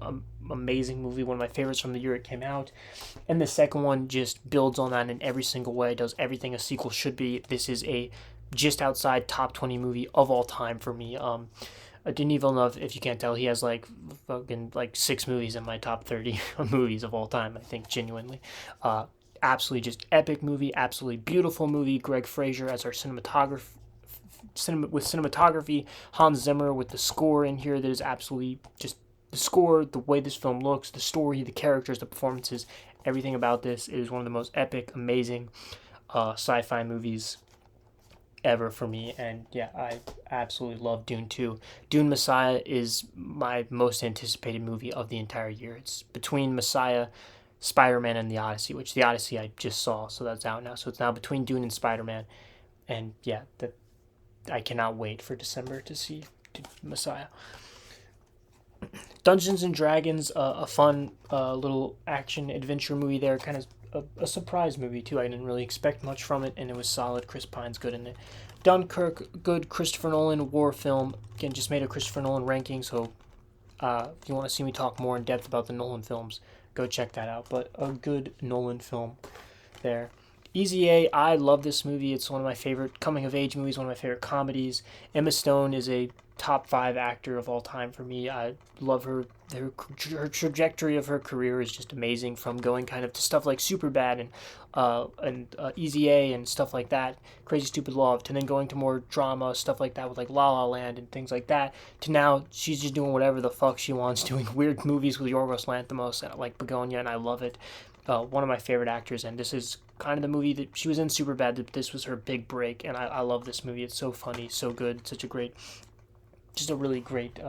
Amazing movie. One of my favorites from the year it came out. And the second one just builds on that in every single way. Does everything a sequel should be. This is a just outside top 20 movie of all time for me. Denis Villeneuve, if you can't tell, he has fucking 6 movies in my top 30 movies of all time, I think, genuinely. Absolutely just epic movie, absolutely beautiful movie. Greg Fraser as our cinematography, Hans Zimmer with the score in here that is absolutely just the score, the way this film looks, the story, the characters, the performances, everything about this. It is one of the most epic, amazing sci-fi movies ever for me, and yeah, I absolutely love Dune 2. Dune Messiah is my most anticipated movie of the entire year. It's between Messiah, Spider-Man, and The Odyssey, which The Odyssey I just saw, so that's out now. So it's now between Dune and Spider-Man, and yeah, I cannot wait for December to see Messiah. Dungeons and Dragons, a fun little action adventure movie there, kind of a surprise movie too. I didn't really expect much from it, and it was solid. Chris Pine's good in it. Dunkirk, good Christopher Nolan war film. Again, just made a Christopher Nolan ranking, so if you want to see me talk more in depth about the Nolan films, go check that out. But a good Nolan film there. Easy A, I love this movie. It's one of my favorite coming-of-age movies, one of my favorite comedies. Emma Stone is a top 5 actor of all time for me. I love her. Her trajectory of her career is just amazing, from going kind of to stuff like Superbad and Easy A and stuff like that, Crazy Stupid Love, to then going to more drama, stuff like that with like La La Land and things like that, to now she's just doing whatever the fuck she wants, doing weird movies with Yorgos Lanthimos and like Begonia, and I love it. One of my favorite actors, and this is kind of the movie that she was in Superbad. This was her big break, and I love this movie. It's so funny, so good, such a great, just a really great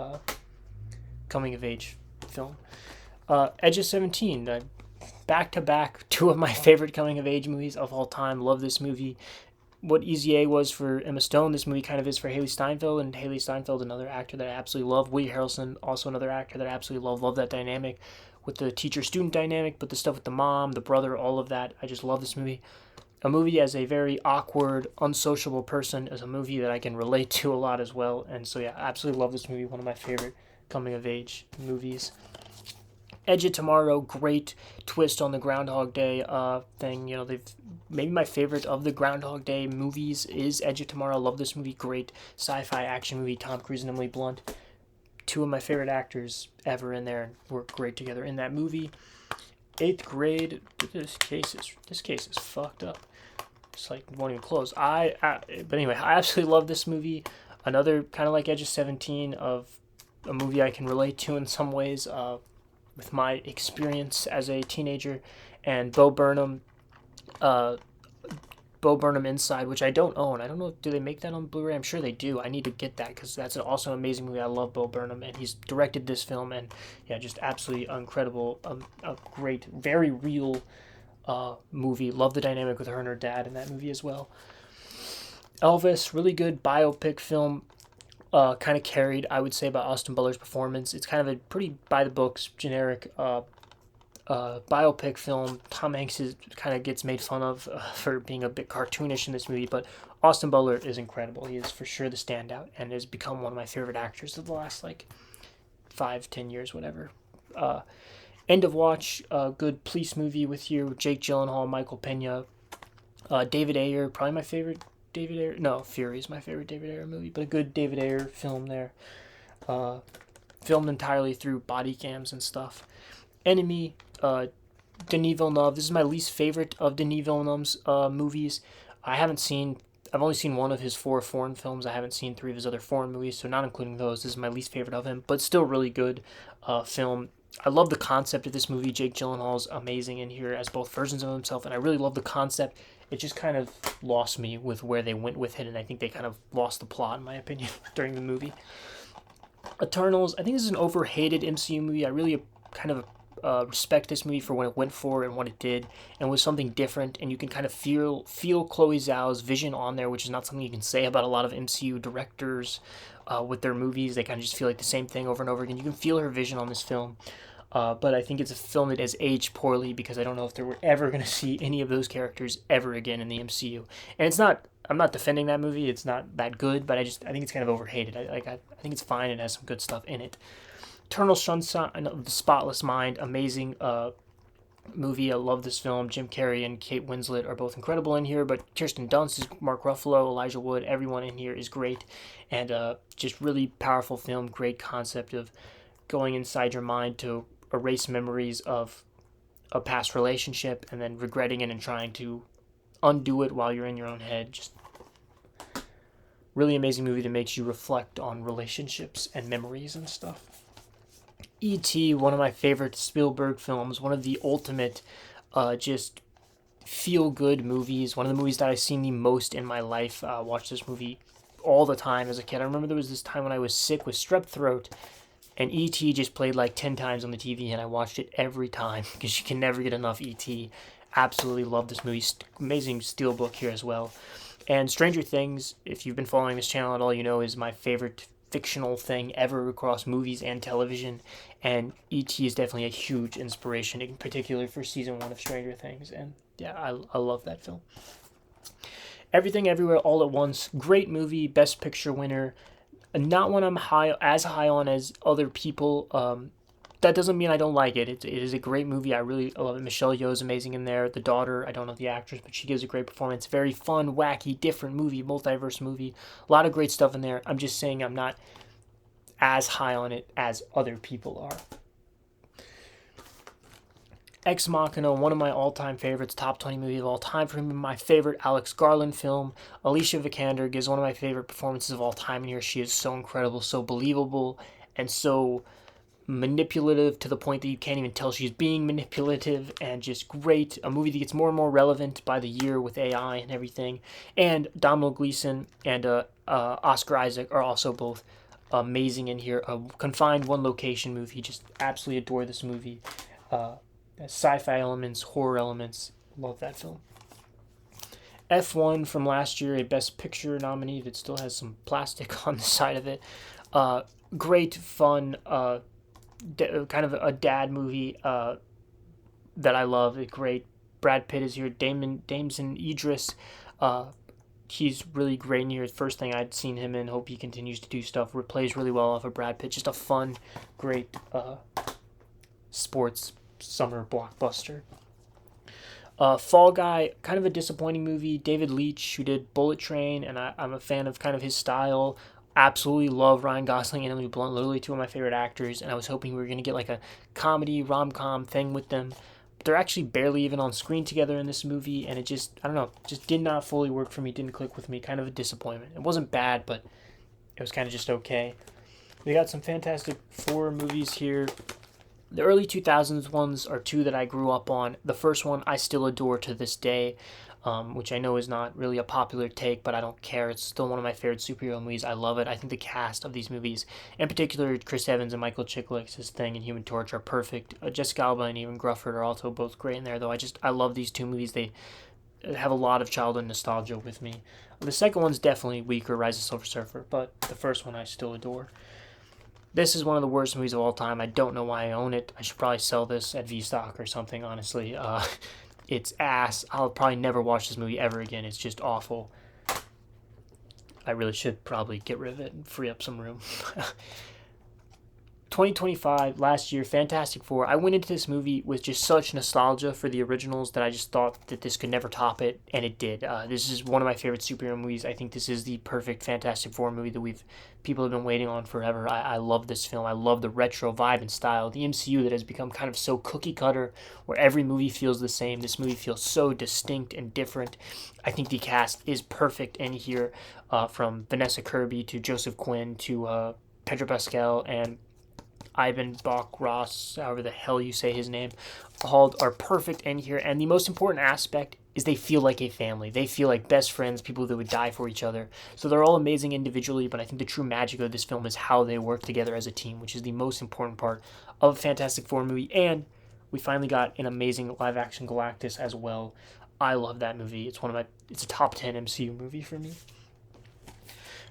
coming-of-age film. Edge of 17, back-to-back 2 of my favorite coming-of-age movies of all time. Love this movie. What Easy A was for Emma Stone, this movie kind of is for Haley Steinfeld, and Haley Steinfeld, another actor that I absolutely love. Woody Harrelson, also another actor that I absolutely love. Love that dynamic with the teacher-student dynamic, but the stuff with the mom, the brother, all of that. I just love this movie. A movie as a very awkward, unsociable person is a movie that I can relate to a lot as well. And so, yeah, I absolutely love this movie. One of my favorite coming-of-age movies. Edge of Tomorrow, great twist on the Groundhog Day thing. You know, they've maybe my favorite of the Groundhog Day movies is Edge of Tomorrow. I love this movie. Great sci-fi action movie. Tom Cruise and Emily Blunt, two of my favorite actors ever in there, and work great together in that movie. Eighth Grade. This case is fucked up. It's like won't even close. But anyway, I absolutely love this movie. Another kind of like Edge of 17 of a movie I can relate to in some ways. With my experience as a teenager, and Bo Burnham Inside, which I don't own. I don't know, do they make that on Blu-ray? I'm sure they do. I need to get that because that's also an amazing movie. I love Bo Burnham, and he's directed this film, and yeah, just absolutely incredible. A great, very real movie. Love the dynamic with her and her dad in that movie as well. Elvis, really good biopic film. Kind of carried, I would say, by Austin Butler's performance. It's kind of a pretty by-the-books, generic biopic film. Tom Hanks kind of gets made fun of for being a bit cartoonish in this movie, but Austin Butler is incredible. He is for sure the standout and has become one of my favorite actors of the last, 5-10 years, whatever. End of Watch, a good police movie with Jake Gyllenhaal, Michael Pena, David Ayer, probably my favorite David Ayer. No, Fury is my favorite David Ayer movie, but a good David Ayer film there. Filmed entirely through body cams and stuff. Enemy, Denis Villeneuve. This is my least favorite of Denis Villeneuve's movies. I've only seen one of his 4 foreign films. I haven't seen 3 of his other foreign movies, so not including those. This is my least favorite of him, but still really good film. I love the concept of this movie. Jake Gyllenhaal's amazing in here as both versions of himself, and I really love the concept. It just kind of lost me with where they went with it, and I think they kind of lost the plot, in my opinion, during the movie. Eternals, I think this is an overhated MCU movie. I really kind of respect this movie for what it went for and what it did, and was something different, and you can kind of feel Chloe Zhao's vision on there, which is not something you can say about a lot of MCU directors with their movies. They kind of just feel like the same thing over and over again. You can feel her vision on this film. But I think it's a film that has aged poorly because I don't know if we're ever going to see any of those characters ever again in the MCU. And I'm not defending that movie. It's not that good, but I think it's kind of overhated. I think it's fine. It has some good stuff in it. Eternal Sunshine of the Spotless Mind, amazing movie. I love this film. Jim Carrey and Kate Winslet are both incredible in here, but Kirsten Dunst, Mark Ruffalo, Elijah Wood, everyone in here is great. And just really powerful film, great concept of going inside your mind to erase memories of a past relationship and then regretting it and trying to undo it while you're in your own head. Just really amazing movie that makes you reflect on relationships and memories and stuff. E.T., one of my favorite Spielberg films, one of the ultimate just feel-good movies, one of the movies that I've seen the most in my life. Watched this movie all the time as a kid. I remember there was this time when I was sick with strep throat, and E.T. just played 10 times on the TV, and I watched it every time because you can never get enough E.T. Absolutely love this movie. Amazing steelbook here as well. And Stranger Things, if you've been following this channel at all, you know is my favorite fictional thing ever across movies and television. And E.T. is definitely a huge inspiration, in particular for season 1 of Stranger Things. And yeah, I love that film. Everything Everywhere All at Once, great movie, Best Picture winner. Not one I'm as high on as other people. That doesn't mean I don't like it. It is a great movie. I love it. Michelle Yeoh is amazing in there. The daughter, I don't know the actress, but she gives a great performance. Very fun, wacky, different movie, multiverse movie. A lot of great stuff in there. I'm just saying I'm not as high on it as other people are. Ex Machina, one of my all-time favorites, top 20 movie of all time for me. My favorite Alex Garland film. Alicia Vikander gives one of my favorite performances of all time in here. She is so incredible, so believable, and so manipulative to the point that you can't even tell she's being manipulative, and just great. A movie that gets more and more relevant by the year with AI and everything. And Domhnall Gleeson and Oscar Isaac are also both amazing in here. A confined one location movie. Just absolutely adore this movie. Sci-fi elements, horror elements. Love that film. F1 from last year, a Best Picture nominee that still has some plastic on the side of it. Great, fun, kind of a dad movie that I love. Great. Brad Pitt is here. Damson Idris. He's really great in here. First thing I'd seen him in. Hope he continues to do stuff. Plays really well off of Brad Pitt. Just a fun, great sports summer blockbuster. Fall Guy, kind of a disappointing movie. David Leitch, who did Bullet Train, and I'm a fan of kind of his style. Absolutely love Ryan Gosling and Emily Blunt, literally two of my favorite actors, and I was hoping we were going to get like a comedy rom-com thing with them. But they're actually barely even on screen together in this movie, and it just, I don't know, just did not fully work for me, didn't click with me, kind of a disappointment. It wasn't bad, but it was kind of just okay. We got some Fantastic Four movies here. The early 2000s ones are two that I grew up on. The first one I still adore to this day, which I know is not really a popular take, but I don't care. It's still one of my favorite superhero movies. I love it. I think the cast of these movies, in particular Chris Evans and Michael Chiklis' Thing and Human Torch, are perfect. Jessica Alba and Ewan Grufford are also both great in there, though. I love these two movies. They have a lot of childhood nostalgia with me. The second one's definitely weaker, Rise of Silver Surfer, but the first one I still adore. This is one of the worst movies of all time. I don't know why I own it. I should probably sell this at VStock or something, honestly. It's ass. I'll probably never watch this movie ever again. It's just awful. I really should probably get rid of it and free up some room. 2025, last year, Fantastic Four. I went into this movie with just such nostalgia for the originals that I just thought that this could never top it, and it did. This is one of my favorite superhero movies. I think this is the perfect Fantastic Four movie that people have been waiting on forever. I love this film. I love the retro vibe and style. The MCU that has become kind of so cookie cutter, where every movie feels the same. This movie feels so distinct and different. I think the cast is perfect in here, from Vanessa Kirby to Joseph Quinn to Pedro Pascal and Ivan Bach-Ross, however the hell you say his name, all are perfect in here. And the most important aspect is they feel like a family. They feel like best friends, people that would die for each other. So they're all amazing individually, but I think the true magic of this film is how they work together as a team, which is the most important part of a Fantastic Four movie. And we finally got an amazing live-action Galactus as well. I love that movie. It's a top 10 MCU movie for me.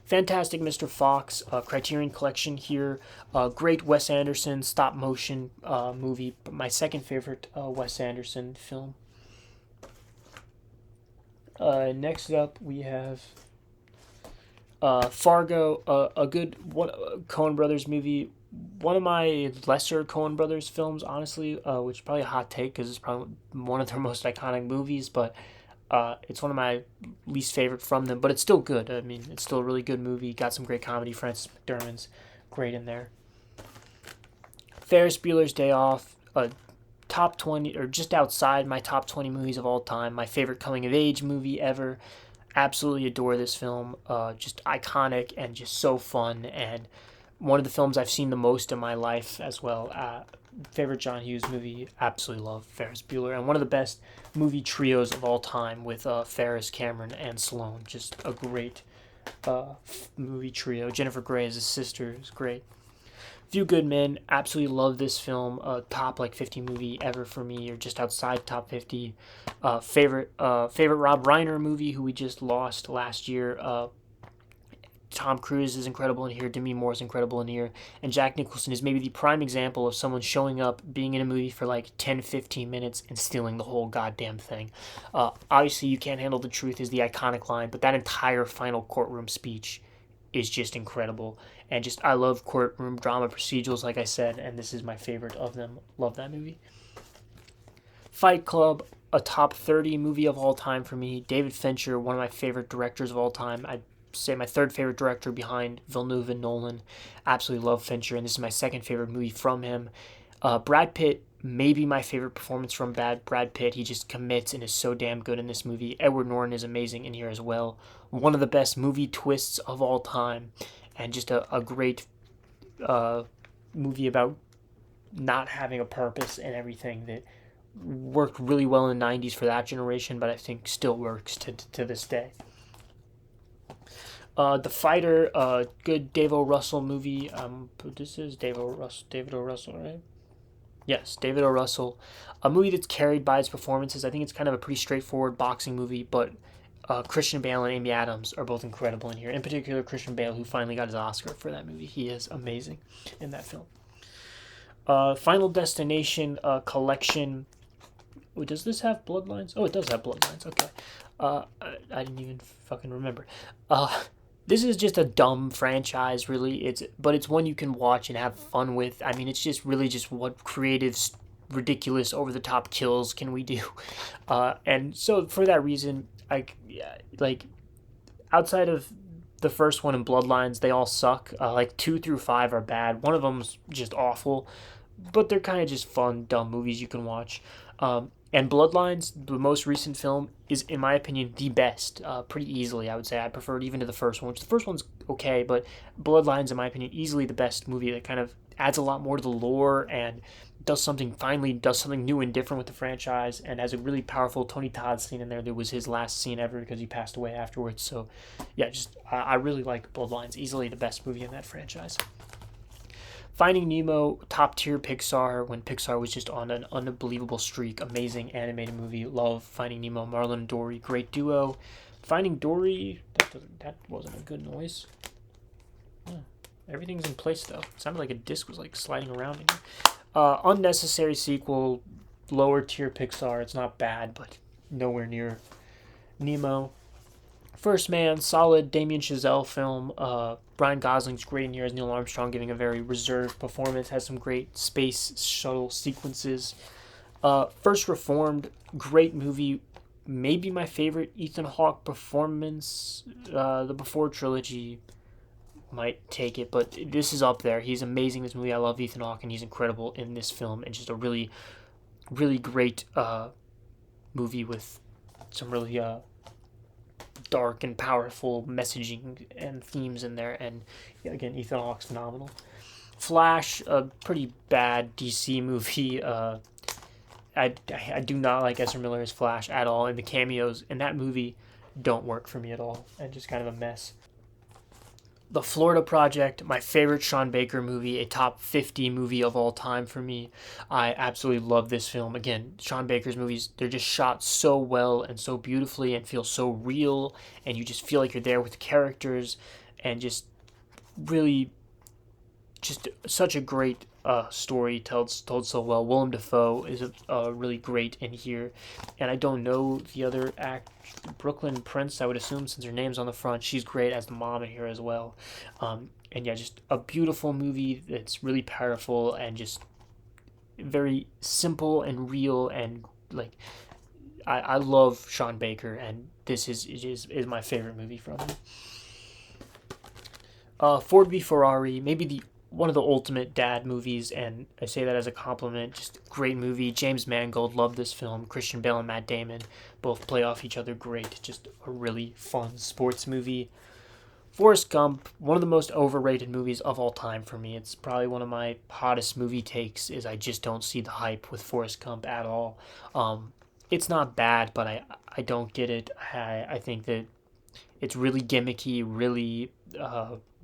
Fantastic Mr. Fox, Criterion Collection here. Great Wes Anderson stop motion movie. My second favorite Wes Anderson film. Next up we have Fargo, a good Coen Brothers movie. One of my lesser Coen Brothers films, honestly, which is probably a hot take because it's probably one of their most iconic movies, but it's one of my least favorite from them, but it's still good. I mean, it's still a really good movie. Got some great comedy. Frances McDormand's great in there. Ferris Bueller's Day Off, top 20, or just outside my top 20 movies of all time. My favorite coming of age movie ever. Absolutely adore this film. Just iconic and just so fun, and one of the films I've seen the most in my life as well. Favorite John Hughes movie. Absolutely love Ferris Bueller, and one of the best movie trios of all time with Ferris, Cameron, and Stallone. Just a great movie trio. Jennifer Grey as his sister is great. Few Good Men. Absolutely love this film. Top 50 movie ever for me, or just outside top 50. Favorite Rob Reiner movie, who we just lost last year. Tom Cruise is incredible in here. Demi Moore is incredible in here. And Jack Nicholson is maybe the prime example of someone showing up, being in a movie for 10, 15 minutes and stealing the whole goddamn thing. Obviously, You Can't Handle the Truth is the iconic line, but that entire final courtroom speech is just incredible. And I love courtroom drama procedurals, like I said, and this is my favorite of them. Love that movie. Fight Club, a top 30 movie of all time for me. David Fincher, one of my favorite directors of all time. I'd say my third favorite director behind Villeneuve and Nolan. Absolutely love Fincher, and this is my second favorite movie from him. Brad Pitt, maybe my favorite performance from Brad Pitt. He just commits and is so damn good in this movie. Edward Norton is amazing in here as well. One of the best movie twists of all time, and just a great movie about not having a purpose and everything that worked really well in the 90s for that generation, but I think still works to this day. The Fighter, good Dave O. Russell movie. This is David O. Russell, right? Yes, David O. Russell. A movie that's carried by its performances. I think it's kind of a pretty straightforward boxing movie, but Christian Bale and Amy Adams are both incredible in here. In particular, Christian Bale, who finally got his Oscar for that movie. He is amazing in that film. Final Destination Collection. Oh, does this have Bloodlines? Oh, it does have Bloodlines. Okay. I didn't even fucking remember. This is just a dumb franchise, really. But it's one you can watch and have fun with. I mean, it's just really just what creative, ridiculous, over the top kills can we do, and so for that reason, yeah, like outside of the first one and Bloodlines, they all suck. Like 2 through 5 are bad. One of them's just awful, but they're kind of just fun, dumb movies you can watch. And Bloodlines, the most recent film, is, in my opinion, the best. Pretty easily, I would say. I prefer it even to the first one, which the first one's okay, but Bloodlines, in my opinion, easily the best movie that kind of adds a lot more to the lore and finally does something new and different with the franchise, and has a really powerful Tony Todd scene in there that was his last scene ever because he passed away afterwards. So, yeah, I really like Bloodlines. Easily the best movie in that franchise. Finding Nemo, top tier Pixar when Pixar was just on an unbelievable streak. Amazing animated movie. Love Finding Nemo. Marlon and Dory, great duo. Finding Dory, that wasn't a good noise. Oh, everything's in place though. It sounded like a disc was like sliding around in here. Unnecessary sequel, lower tier Pixar. It's not bad, but nowhere near Nemo. First Man, solid Damien Chazelle film. Ryan Gosling's great in here as Neil Armstrong, giving a very reserved performance. Has some great space shuttle sequences. First Reformed, great movie. Maybe my favorite Ethan Hawke performance. The Before trilogy might take it, but this is up there. He's amazing in this movie. I love Ethan Hawke, and he's incredible in this film, and just a really, really great movie with some really dark and powerful messaging and themes in there. And yeah, again, Ethan Hawke's phenomenal. Flash, a pretty bad DC movie. I do not like Ezra Miller's Flash at all, and the cameos in that movie don't work for me at all, and just kind of a mess. The Florida Project, my favorite Sean Baker movie, a top 50 movie of all time for me. I absolutely love this film. Again, Sean Baker's movies, they're just shot so well and so beautifully and feel so real, and you just feel like you're there with the characters, and just really, just such a great story told so well. Willem Dafoe is really great in here, and I don't know the other act, Brooklyn Prince, I would assume, since her name's on the front. She's great as the mom in here as well. And yeah, just a beautiful movie that's really powerful and just very simple and real, and like I love Sean Baker, and this is my favorite movie from him. Ford v Ferrari, maybe the one of the ultimate dad movies, and I say that as a compliment. Just great movie. James Mangold, loved this film. Christian Bale and Matt Damon both play off each other great. Just a really fun sports movie. Forrest Gump, one of the most overrated movies of all time for me. It's probably one of my hottest movie takes, is I just don't see the hype with Forrest Gump at all. It's not bad, but I don't get it. I think that it's really gimmicky, really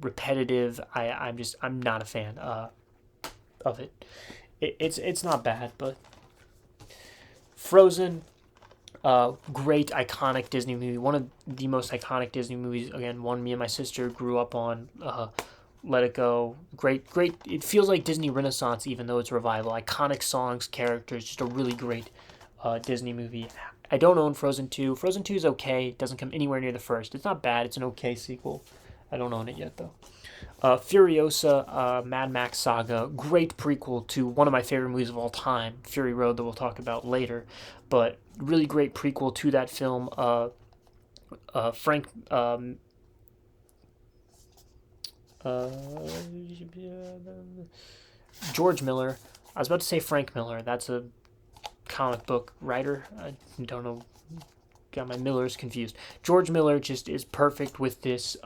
repetitive. I'm not a fan of it. It's not bad, but Frozen, great iconic Disney movie. One of the most iconic Disney movies. Again, one me and my sister grew up on. Let It Go, great. It feels like Disney Renaissance, even though it's a revival. Iconic songs, characters, just a really great Disney movie. I don't own Frozen 2. Frozen 2 is okay. It doesn't come anywhere near the first. It's not bad. It's an okay sequel. I don't own it yet, though. Furiosa, Mad Max Saga, great prequel to one of my favorite movies of all time, Fury Road, that we'll talk about later. But really great prequel to that film. Frank... George Miller. I was about to say Frank Miller. That's a comic book writer. I don't know. Got my Millers confused. George Miller just is perfect with this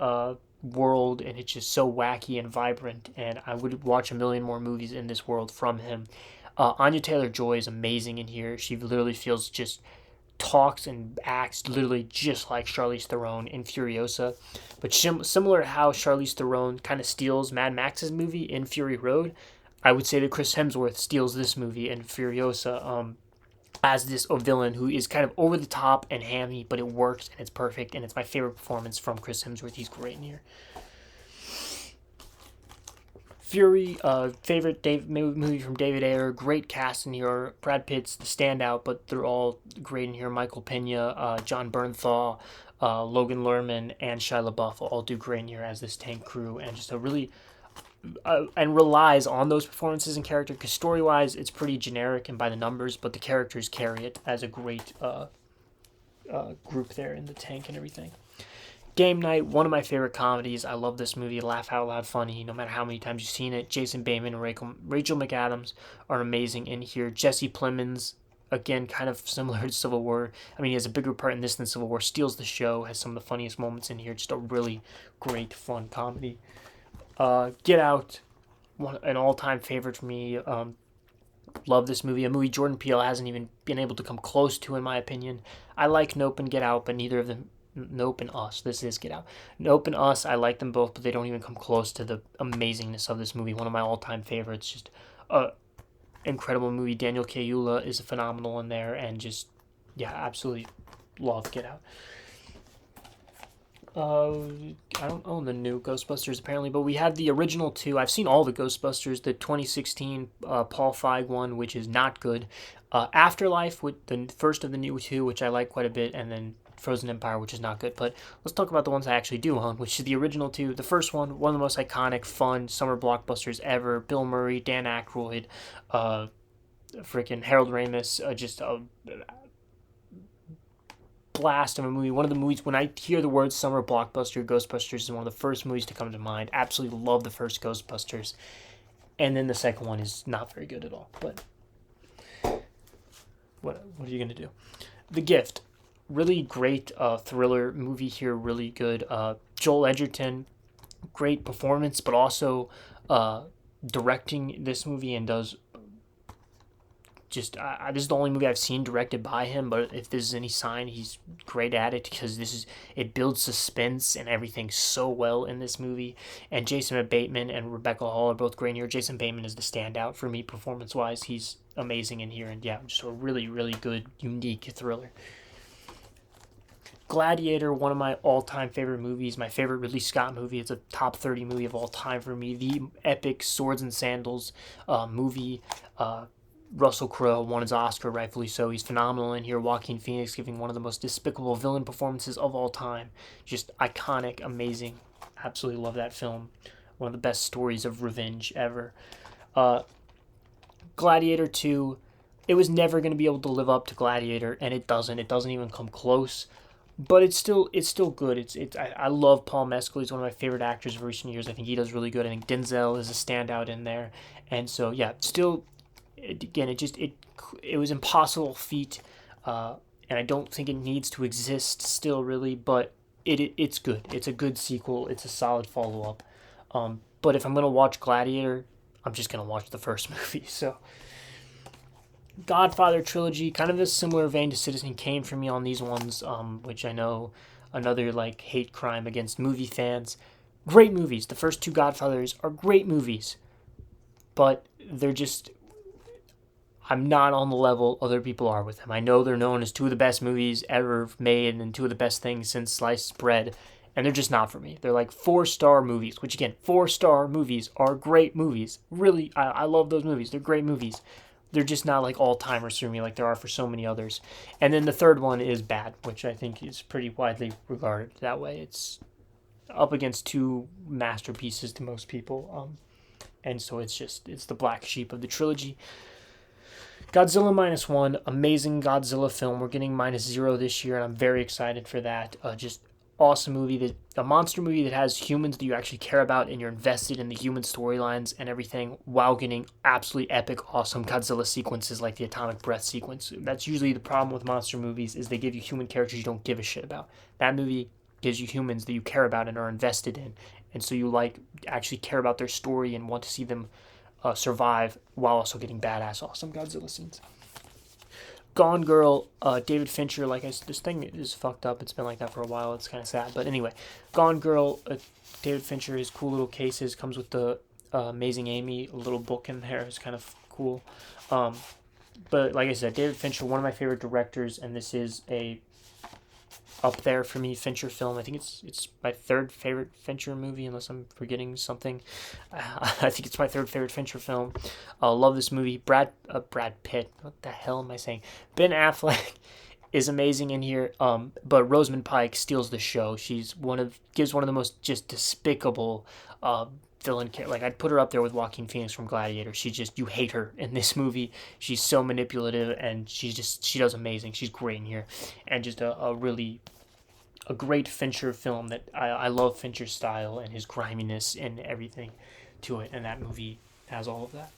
world, and it's just so wacky and vibrant, and I would watch a million more movies in this world from him. Anya Taylor-Joy is amazing in here. She literally talks and acts literally just like Charlize Theron in Furiosa. But similar to how Charlize Theron kind of steals Mad Max's movie in Fury Road, I would say that Chris Hemsworth steals this movie in Furiosa, as this villain who is kind of over the top and hammy, but it works and it's perfect, and it's my favorite performance from Chris Hemsworth. He's great in here. Fury, favorite movie from David Ayer. Great cast in here. Brad Pitt's the standout, but they're all great in here. Michael Pena, John Bernthal, Logan Lerman and Shia LaBeouf all do great in here as this tank crew, and just a really and relies on those performances and character, because story-wise it's pretty generic and by the numbers, but the characters carry it as a great group there in the tank and everything. Game Night, one of my favorite comedies. I love this movie. Laugh out loud funny, no matter how many times you've seen it. Jason Bateman and Rachel McAdams are amazing in here. Jesse Plemons, again, kind of similar to Civil War. I mean, he has a bigger part in this than Civil War. Steals the show, has some of the funniest moments in here. Just a really great, fun comedy. Get Out, an all-time favorite for me. Love this movie. A movie Jordan Peele hasn't even been able to come close to, in my opinion. I like Nope and Get Out, but neither of them. Nope and Us. This is Get Out. Nope and Us, I like them both, but they don't even come close to the amazingness of this movie. One of my all-time favorites. Just a incredible movie. Daniel Kaluuya is phenomenal in there, and just, yeah, absolutely love Get Out. I don't own the new Ghostbusters apparently, but we have the original two. I've seen all the Ghostbusters. The 2016 Paul Feig one, which is not good. Afterlife, with the first of the new two, which I like quite a bit, and then Frozen Empire, which is not good. But let's talk about the ones I actually do own, which is the original two. The first one of the most iconic, fun summer blockbusters ever. Bill Murray, Dan Aykroyd, freaking Harold Ramis, just a blast of a movie. One of the movies, when I hear the word summer blockbuster, Ghostbusters is one of the first movies to come to mind. Absolutely love the first Ghostbusters. And then the second one is not very good at all. But what are you going to do? The Gift. Really great thriller movie here. Really good. Joel Edgerton, great performance, but also directing this movie, and does just this is the only movie I've seen directed by him, but if this is any sign, he's great at it, because it builds suspense and everything so well in this movie. And Jason Bateman and Rebecca Hall are both great here. Jason Bateman is the standout for me performance-wise. He's amazing in here, and yeah, just a really, really good, unique thriller. Gladiator, one of my all-time favorite movies, my favorite Ridley Scott movie. It's a top 30 movie of all time for me. The epic swords and sandals movie. Russell Crowe won his Oscar, rightfully so. He's phenomenal in here. Joaquin Phoenix giving one of the most despicable villain performances of all time. Just iconic, amazing. Absolutely love that film. One of the best stories of revenge ever. Gladiator 2, it was never going to be able to live up to Gladiator, and it doesn't. It doesn't even come close. But it's still good. I love Paul Mescal. He's one of my favorite actors of recent years. I think he does really good. I think Denzel is a standout in there. And so, yeah, still, again, it was impossible feat, and I don't think it needs to exist still, really, but it's good. It's a good sequel. It's a solid follow-up. But if I'm going to watch Gladiator, I'm just going to watch the first movie. So, Godfather trilogy, kind of a similar vein to Citizen Kane for me on these ones, which I know another like hate crime against movie fans. Great movies. The first two Godfathers are great movies, but they're just, I'm not on the level other people are with them. I know they're known as two of the best movies ever made and two of the best things since sliced bread, and they're just not for me. They're like 4-star movies, which again, 4-star movies are great movies. Really, I love those movies. They're great movies. They're just not like all-timers for me like there are for so many others. And then the third one is Bad, which I think is pretty widely regarded that way. It's up against two masterpieces to most people. And so it's the black sheep of the trilogy. Godzilla -1, amazing Godzilla film. We're getting -0 this year, and I'm very excited for that. Just awesome movie, a monster movie that has humans that you actually care about, and you're invested in the human storylines and everything, while getting absolutely epic, awesome Godzilla sequences like the atomic breath sequence. That's usually the problem with monster movies, is they give you human characters you don't give a shit about. That movie gives you humans that you care about and are invested in, and so you actually care about their story and want to see them survive while also getting badass, awesome Godzilla scenes. Gone Girl, David Fincher, this thing is fucked up. It's been like that for a while. It's kind of sad. But anyway, Gone Girl, David Fincher, his cool little cases, comes with the Amazing Amy, a little book in there. It's kind of cool. But like I said, David Fincher, one of my favorite directors, and this is up there for me, Fincher film. I think it's my third favorite Fincher movie, unless I'm forgetting something. I think it's my third favorite Fincher film. Love this movie. Brad Pitt. What the hell am I saying? Ben Affleck is amazing in here. But Rosamund Pike steals the show. She's gives one of the most just despicable villain character. Like, I'd put her up there with Joaquin Phoenix from Gladiator. You hate her in this movie. She's so manipulative, and she does amazing. She's great in here, and just a great Fincher film that I love Fincher's style and his griminess and everything to it, and that movie has all of that.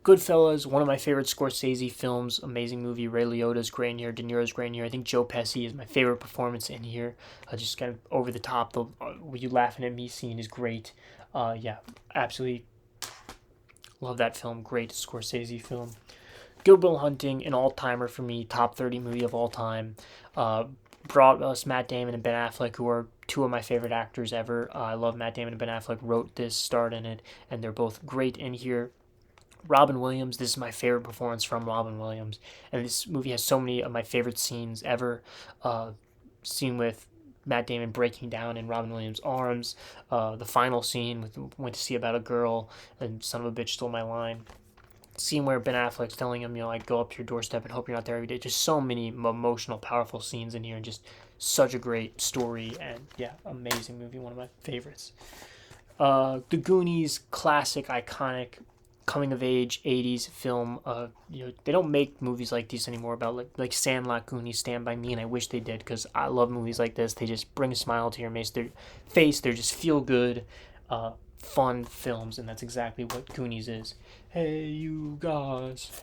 Goodfellas, one of my favorite Scorsese films, amazing movie. Ray Liotta's great in here, De Niro's great in here. I think Joe Pesci is my favorite performance in here. Just kind of over the top. The you laughing at me scene is great. Yeah, absolutely love that film. Great Scorsese film. Good Will Hunting, an all-timer for me, top 30 movie of all time. Brought us Matt Damon and Ben Affleck, who are two of my favorite actors ever. I love Matt Damon and Ben Affleck, wrote this, starred in it, and they're both great in here. Robin Williams, this is my favorite performance from Robin Williams, and this movie has so many of my favorite scenes ever. Scene with Matt Damon breaking down in Robin Williams' arms, the final scene with Went to See About a Girl, and Son of a Bitch Stole My Line. Scene where Ben Affleck's telling him, I go up to your doorstep and hope you're not there every day. Just so many emotional, powerful scenes in here, and just such a great story, and yeah, amazing movie, one of my favorites. The Goonies, classic, iconic, coming of age 80s film. They don't make movies like these anymore about like Sandlot, Goonies, Stand By Me, and I wish they did, because I love movies like this. They just bring a smile to your face. They're just feel good, fun films, and that's exactly what Goonies is. Hey, you guys.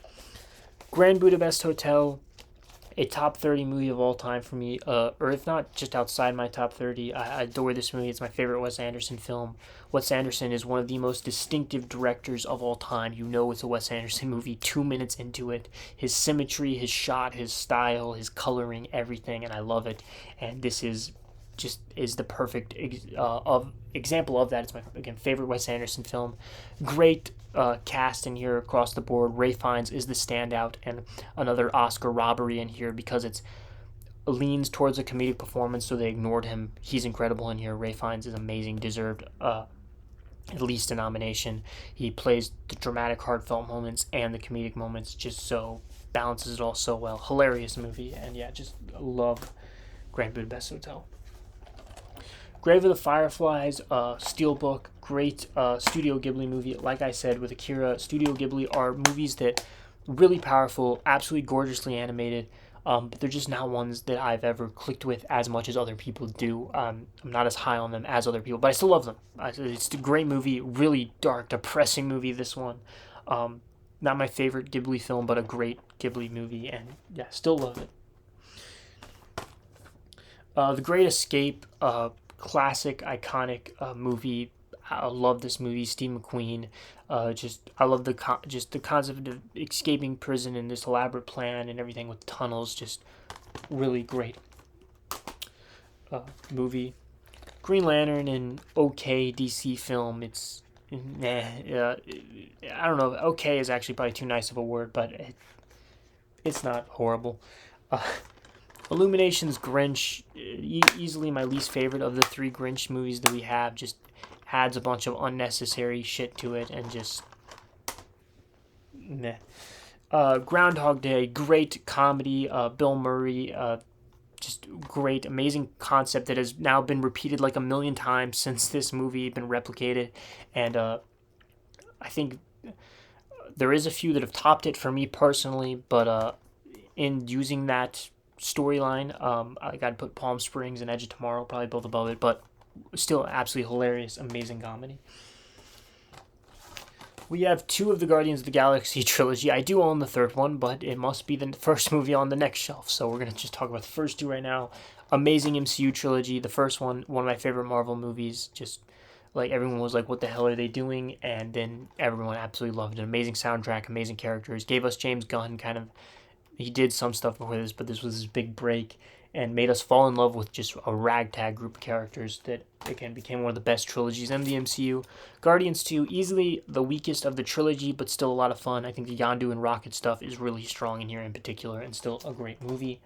Grand Budapest Hotel, a top 30 movie of all time for me, or if not just outside my top 30. I adore this movie. It's my favorite Wes Anderson film. Wes Anderson is one of the most distinctive directors of all time. It's a Wes Anderson movie 2 minutes into it. His symmetry, his shot, his style, his coloring, everything, and I love it. And this is the perfect example of that. It's my, again, favorite Wes Anderson film. Great cast in here across the board. Ralph Fiennes is the standout, and another Oscar robbery in here because it leans towards a comedic performance, so they ignored him. He's incredible in here. Ralph Fiennes is amazing, deserved at least a nomination. He plays the dramatic, heartfelt moments and the comedic moments, just so balances it all so well. Hilarious movie, and yeah, just love Grand Budapest Hotel. Grave of the Fireflies, Steelbook, great Studio Ghibli movie. Like I said, with Akira, Studio Ghibli are movies that really powerful, absolutely gorgeously animated, but they're just not ones that I've ever clicked with as much as other people do. I'm not as high on them as other people, but I still love them. It's a great movie, really dark, depressing movie, this one. Not my favorite Ghibli film, but a great Ghibli movie, and yeah, still love it. The Great Escape, classic, iconic movie. I love this movie. Steve McQueen. I love the concept of escaping prison and this elaborate plan and everything with tunnels. Just really great movie. Green Lantern, an okay DC film. It's I don't know. Okay is actually probably too nice of a word, but it's not horrible. Illumination's Grinch, easily my least favorite of the three Grinch movies that we have. Just adds a bunch of unnecessary shit to it, and just meh. Groundhog Day, great comedy. Bill Murray, just great, amazing concept that has now been repeated like a million times since this movie been replicated, and I think there is a few that have topped it for me personally, but in using that storyline, I gotta put Palm Springs and Edge of Tomorrow probably both above it, but still absolutely hilarious, amazing comedy. We have two of the Guardians of the Galaxy trilogy. I do own the third one, but it must be the first movie on the next shelf, so we're gonna just talk about the first two right now. Amazing MCU trilogy. The first one of my favorite Marvel movies. Just like everyone was like, what the hell are they doing? And then everyone absolutely loved it. Amazing soundtrack, amazing characters. Gave us James Gunn he did some stuff before this, but this was his big break, and made us fall in love with just a ragtag group of characters that, again, became one of the best trilogies in the MCU. Guardians 2, easily the weakest of the trilogy, but still a lot of fun. I think the Yondu and Rocket stuff is really strong in here in particular, and still a great movie.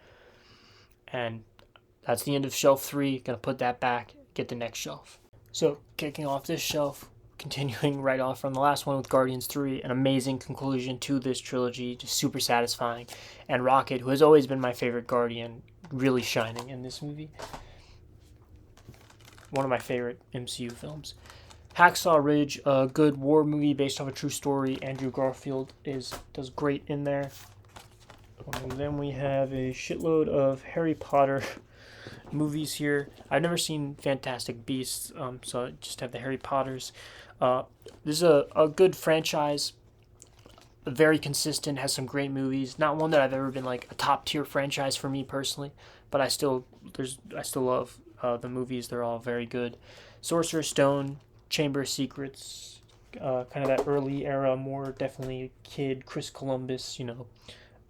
And that's the end of shelf 3. Gonna put that back, get the next shelf. So, kicking off this shelf, continuing right off from the last one with Guardians 3, an amazing conclusion to this trilogy, just super satisfying. And Rocket, who has always been my favorite Guardian, really shining in this movie. One of my favorite MCU films. Hacksaw Ridge, a good war movie based off a true story. Andrew Garfield does great in there. And then we have a shitload of Harry Potter movies here. I've never seen Fantastic Beasts, so I just have the Harry Potters. This is a good franchise, very consistent, has some great movies. Not one that I've ever been like a top tier franchise for me personally, but I still love the movies. They're all very good. Sorcerer's Stone, Chamber of Secrets, kind of that early era, more definitely kid Chris Columbus,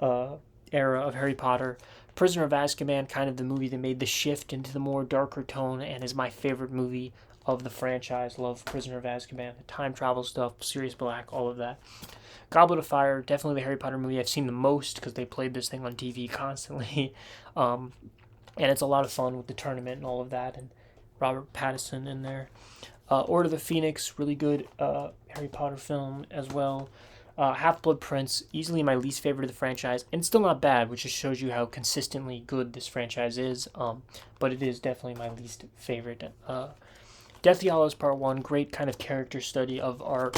era of Harry Potter. Prisoner of Azkaban, kind of the movie that made the shift into the more darker tone and is my favorite movie of the franchise. Love Prisoner of Azkaban, the time travel stuff, Sirius Black, all of that. Goblet of Fire, definitely the Harry Potter movie I've seen the most because they played this thing on TV constantly. And it's a lot of fun with the tournament and all of that, and Robert Pattinson in there. Order of the Phoenix, really good Harry Potter film as well. Half-Blood Prince, easily my least favorite of the franchise, and still not bad, which just shows you how consistently good this franchise is, but it is definitely my least favorite. Deathly Hallows Part 1, great kind of character study of our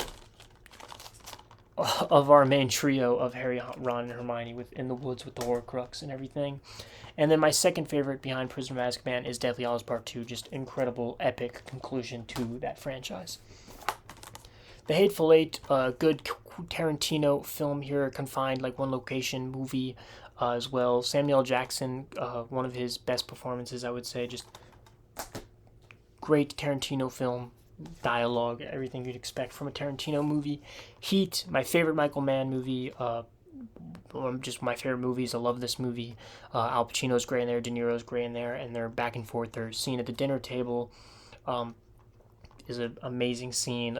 main trio of Harry, Ron, and Hermione in the woods with the Horcrux and everything. And then my second favorite behind Prisoner of Azkaban is Deathly Hallows Part 2, just incredible, epic conclusion to that franchise. The Hateful Eight, good Tarantino film here, confined like one location movie as well. Samuel L. Jackson, one of his best performances, I would say. Just great Tarantino film, dialogue, everything you'd expect from a Tarantino movie. Heat, my favorite Michael Mann movie. Just my favorite movies. I love this movie. Al Pacino's great in there, De Niro's great in there, and they're back and forth. Their scene at the dinner table is an amazing scene.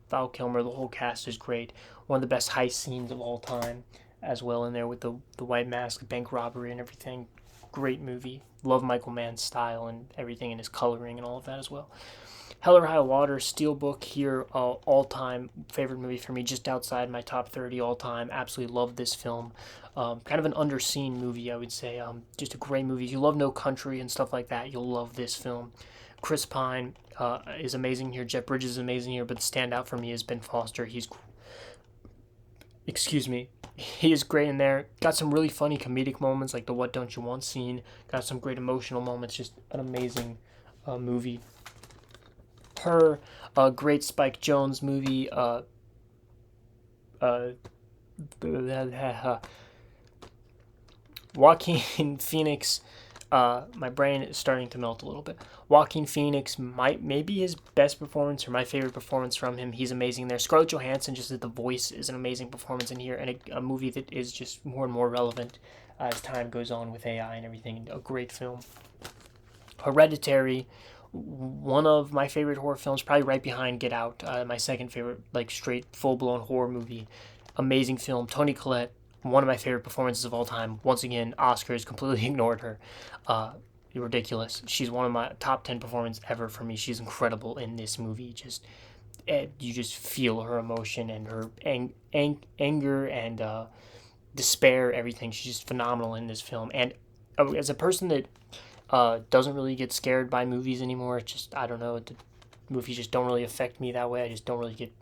Val Kilmer, the whole cast is great. One of the best heist scenes of all time as well in there with the white mask, the bank robbery and everything. Great movie. Love Michael Mann's style and everything and his coloring and all of that as well. Hell or High Water, Steelbook here, all-time favorite movie for me, just outside my top 30 all-time. Absolutely love this film. Kind of an underseen movie, I would say. Just a great movie. If you love No Country and stuff like that, you'll love this film. Chris Pine is amazing here. Jeff Bridges is amazing here, but the standout for me is Ben Foster. He is great in there. Got some really funny comedic moments, like the What Don't You Want scene. Got some great emotional moments. Just an amazing movie. Her, a great Spike Jonze movie. Joaquin Phoenix. My brain is starting to melt a little bit. Joaquin Phoenix maybe his best performance or my favorite performance from him. He's amazing there. Scarlett Johansson, just as the voice, is an amazing performance in here, and a movie that is just more and more relevant as time goes on with AI and everything. A great film. Hereditary, one of my favorite horror films, probably right behind Get Out. My second favorite, like straight full-blown horror movie. Amazing film. Toni Collette, one of my favorite performances of all time. Once again, Oscars completely ignored her. Ridiculous. She's one of my top 10 performances ever for me. She's incredible in this movie. You just feel her emotion and her anger and despair, everything. She's just phenomenal in this film. And as a person that doesn't really get scared by movies anymore, I don't know, the movies just don't really affect me that way. I just don't really get...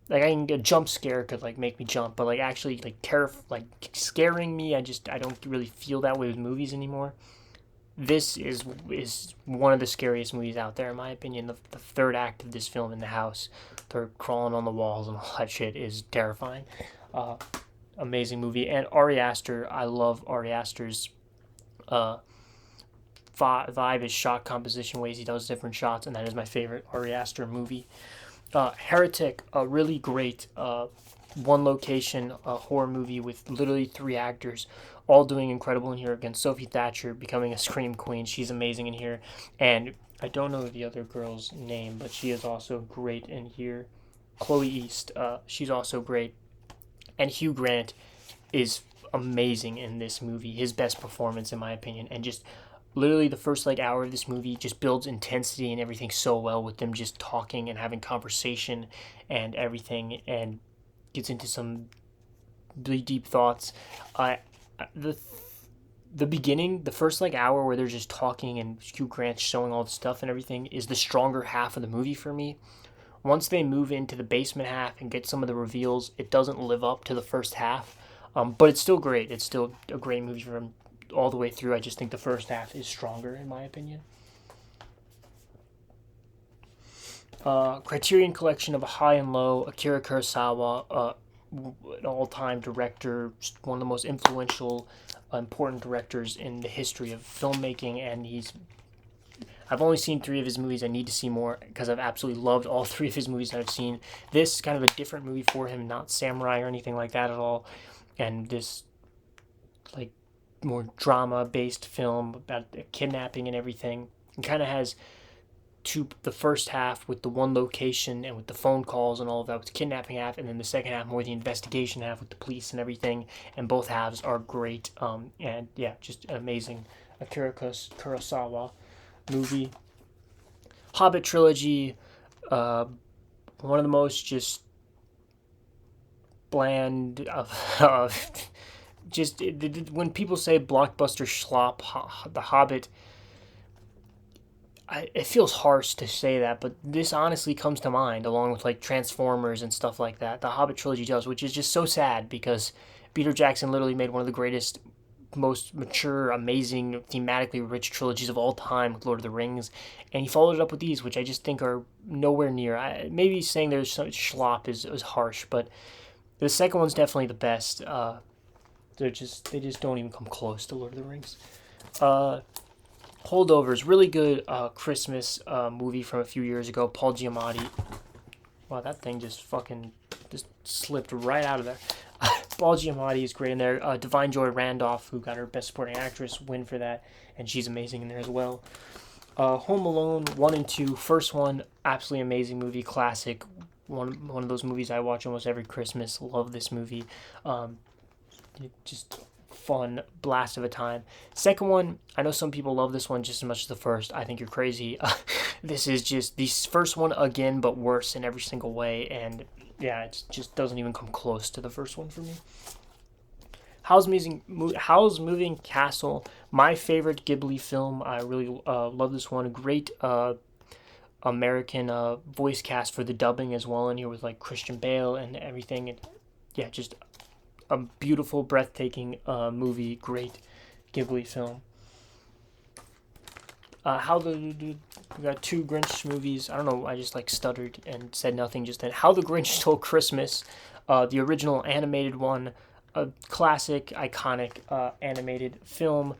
Like, I can get a jump scare could, like, make me jump, but, like, actually, like, scaring me, I don't really feel that way with movies anymore. This is one of the scariest movies out there, in my opinion. The third act of this film, In the House, they're crawling on the walls and all that shit, is terrifying. Amazing movie. And Ari Aster, I love Ari Aster's vibe, his shot composition, ways he does different shots, and that is my favorite Ari Aster movie. Heretic, a really great one location horror movie with literally 3 actors all doing incredible in here. Again, Sophie Thatcher becoming a scream queen. She's amazing in here. And I don't know the other girl's name, but she is also great in here. Chloe East, she's also great. And Hugh Grant is amazing in this movie. His best performance, in my opinion. And just literally the first like hour of this movie just builds intensity and everything so well with them just talking and having conversation and everything, and gets into some really deep thoughts. I the the beginning, the first like hour where they're just talking and Hugh Grant's showing all the stuff and everything is the stronger half of the movie for me. Once they move into the basement half and get some of the reveals, it doesn't live up to the first half. But it's still great. It's still a great movie from all the way through. I just think the first half is stronger, in my opinion. Criterion Collection of High and Low, Akira Kurosawa, an all-time director, one of the most influential, important directors in the history of filmmaking, and I've only seen 3 of his movies. I need to see more because I've absolutely loved all 3 of his movies that I've seen. This kind of a different movie for him, not samurai or anything like that at all, and this like more drama-based film about kidnapping and everything. It kind of has the first half with the one location and with the phone calls and all of that with the kidnapping half, and then the second half more the investigation half with the police and everything, and both halves are great. And yeah, just an amazing Akira Kurosawa movie. Hobbit trilogy, one of the most just bland just when people say blockbuster schlop, The Hobbit, it feels harsh to say that, but this honestly comes to mind along with like Transformers and stuff like that. The Hobbit trilogy does, which is just so sad because Peter Jackson literally made one of the greatest, most mature, amazing, thematically rich trilogies of all time with Lord of the Rings, and he followed it up with these, which I just think are nowhere near. Maybe saying there's some schlop is harsh, but the second one's definitely the best. They just don't even come close to Lord of the Rings. Holdovers, really good Christmas movie from a few years ago. Paul Giamatti. Wow, that thing just slipped right out of there. Paul Giamatti is great in there. Divine Joy Randolph, who got her Best Supporting Actress win for that, and she's amazing in there as well. Home Alone 1 and 2. First one, absolutely amazing movie, classic. One of those movies I watch almost every Christmas. Love this movie. Just fun blast of a time. Second one, I know some people love this one just as much as the first. I think you're crazy. This is just the first one again, but worse in every single way, and yeah, it just doesn't even come close to the first one for me. Howl's Moving Castle, my favorite Ghibli film. I really love this one. Great American voice cast for the dubbing as well in here with like Christian Bale and everything. And yeah, just a beautiful, breathtaking movie. Great Ghibli film. We got 2 Grinch movies. I don't know. I just like stuttered and said nothing just then. How the Grinch Stole Christmas, the original animated one, a classic, iconic animated film.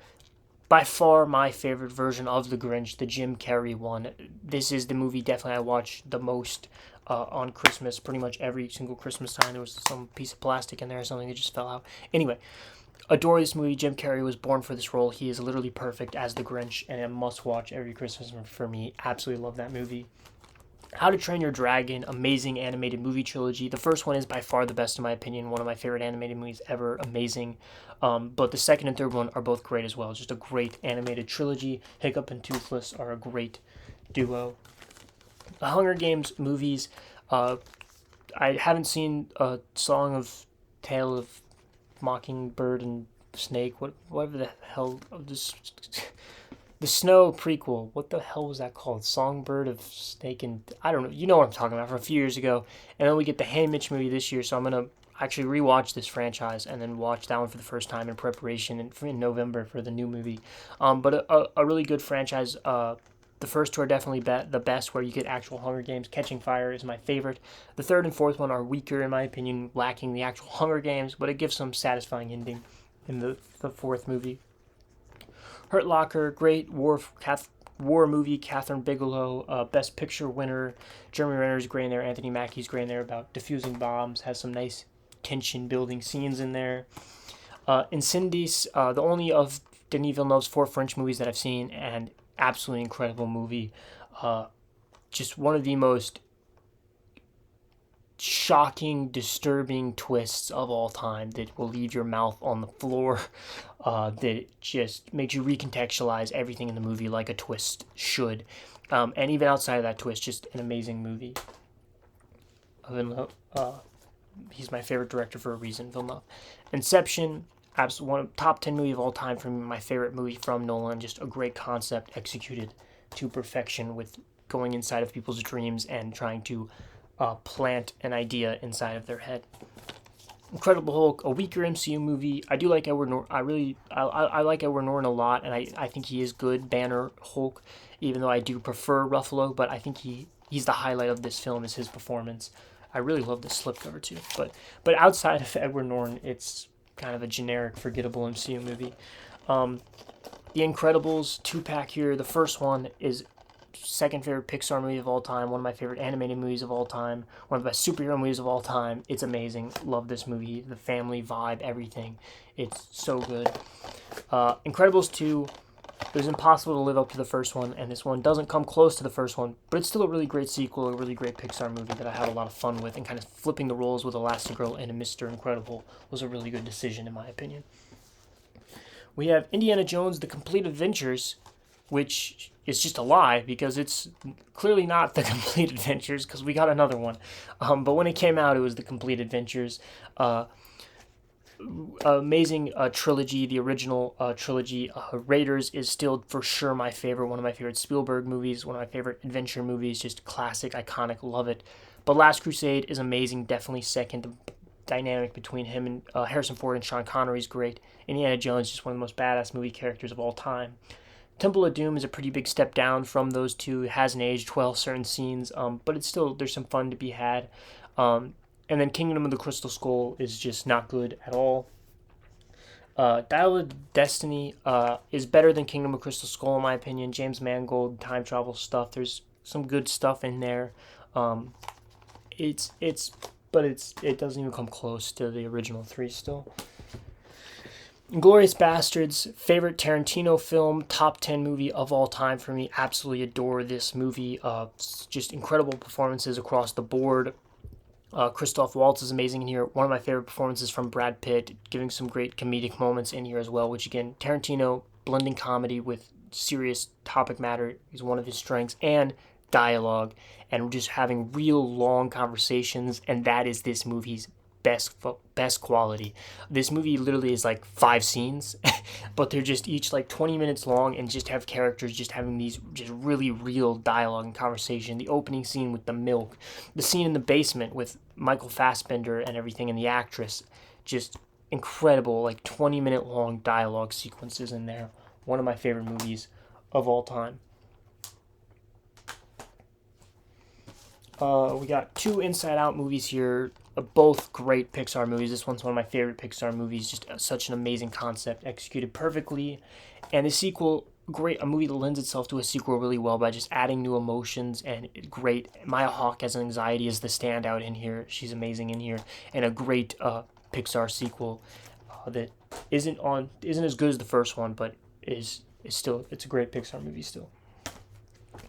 By far my favorite version of The Grinch, the Jim Carrey one. This is the movie definitely I watch the most on Christmas. Pretty much every single Christmas time there was some piece of plastic in there or something that just fell out. Anyway, adore this movie. Jim Carrey was born for this role. He is literally perfect as the Grinch and a must watch every Christmas for me. Absolutely love that movie. How to Train Your Dragon, amazing animated movie trilogy. The first one is by far the best in my opinion, one of my favorite animated movies ever, amazing. But the second and third one are both great as well. Just a great animated trilogy. Hiccup and Toothless are a great duo. The Hunger Games movies, I haven't seen a Song of Tale of Mockingbird and Snake, whatever the hell, this... The Snow prequel, what the hell was that called? Songbird of Snake and... I don't know. You know what I'm talking about, from a few years ago. And then we get the Haymitch movie this year, so I'm going to actually rewatch this franchise and then watch that one for the first time in preparation in November for the new movie. But a really good franchise. The first 2 are definitely the best, where you get actual Hunger Games. Catching Fire is my favorite. The third and fourth one are weaker, in my opinion, lacking the actual Hunger Games, but it gives some satisfying ending in the fourth movie. Hurt Locker, great war movie. Catherine Bigelow, Best Picture winner. Jeremy Renner's great in there. Anthony Mackie's great in there about defusing bombs. Has some nice tension-building scenes in there. Incendies, the only of Denis Villeneuve's 4 French movies that I've seen, and absolutely incredible movie. Just one of the most shocking, disturbing twists of all time that will leave your mouth on the floor, that just makes you recontextualize everything in the movie like a twist should. And even outside of that twist, just an amazing movie. He's my favorite director for a reason, Villeneuve. Inception, one top 10 movie of all time for me, my favorite movie from Nolan. Just a great concept executed to perfection with going inside of people's dreams and trying to plant an idea inside of their head. Incredible Hulk, a weaker MCU movie. I do like Edward Norton. I like Edward Norton a lot, and I think he is good. Banner Hulk, even though I do prefer Ruffalo, but I think he's the highlight of this film is his performance. I really love the slipcover too. But outside of Edward Norton, it's kind of a generic, forgettable MCU movie. The Incredibles 2-pack here. The first one is second favorite Pixar movie of all time, one of my favorite animated movies of all time, one of the best superhero movies of all time. It's amazing. Love this movie. The family vibe, everything. It's so good. Incredibles 2, it was impossible to live up to the first one, and this one doesn't come close to the first one, but it's still a really great sequel, a really great Pixar movie that I had a lot of fun with, and kind of flipping the roles with Elastigirl and Mr. Incredible was a really good decision in my opinion. We have Indiana Jones: The Complete Adventures, which is just a lie because it's clearly not The Complete Adventures because we got another one. But when it came out, it was The Complete Adventures. Amazing trilogy, the original trilogy. Raiders is still for sure my favorite, one of my favorite Spielberg movies, one of my favorite adventure movies, just classic, iconic, love it. But Last Crusade is amazing, definitely second. The dynamic between him and Harrison Ford and Sean Connery is great. Indiana Jones is just one of the most badass movie characters of all time. Temple of Doom is a pretty big step down from those two. It hasn't aged well, certain scenes, but it's still, there's some fun to be had. And then Kingdom of the Crystal Skull is just not good at all. Dial of Destiny is better than Kingdom of Crystal Skull in my opinion. James Mangold, time travel stuff. There's some good stuff in there. It doesn't even come close to the original three still. Inglourious Basterds, favorite Tarantino film, top 10 movie of all time for me. Absolutely adore this movie. Just incredible performances across the board. Christoph Waltz is amazing in here. One of my favorite performances from Brad Pitt, giving some great comedic moments in here as well, which again, Tarantino blending comedy with serious topic matter is one of his strengths, and dialogue, and just having real long conversations, and that is this movie's best quality. This movie literally is like 5 scenes, but they're just each like 20 minutes long and just have characters just having these just really real dialogue and conversation. The opening scene with the milk, the scene in the basement with Michael Fassbender and everything, and the actress, just incredible, like 20-minute long dialogue sequences in there. One of my favorite movies of all time. We got 2 Inside Out movies here, both great Pixar movies. This one's one of my favorite Pixar movies, just such an amazing concept, executed perfectly. And the sequel, great, a movie that lends itself to a sequel really well by just adding new emotions, and great. Maya Hawke as an anxiety is the standout in here. She's amazing in here. And a great Pixar sequel that isn't as good as the first one, but is still, it's a great Pixar movie still.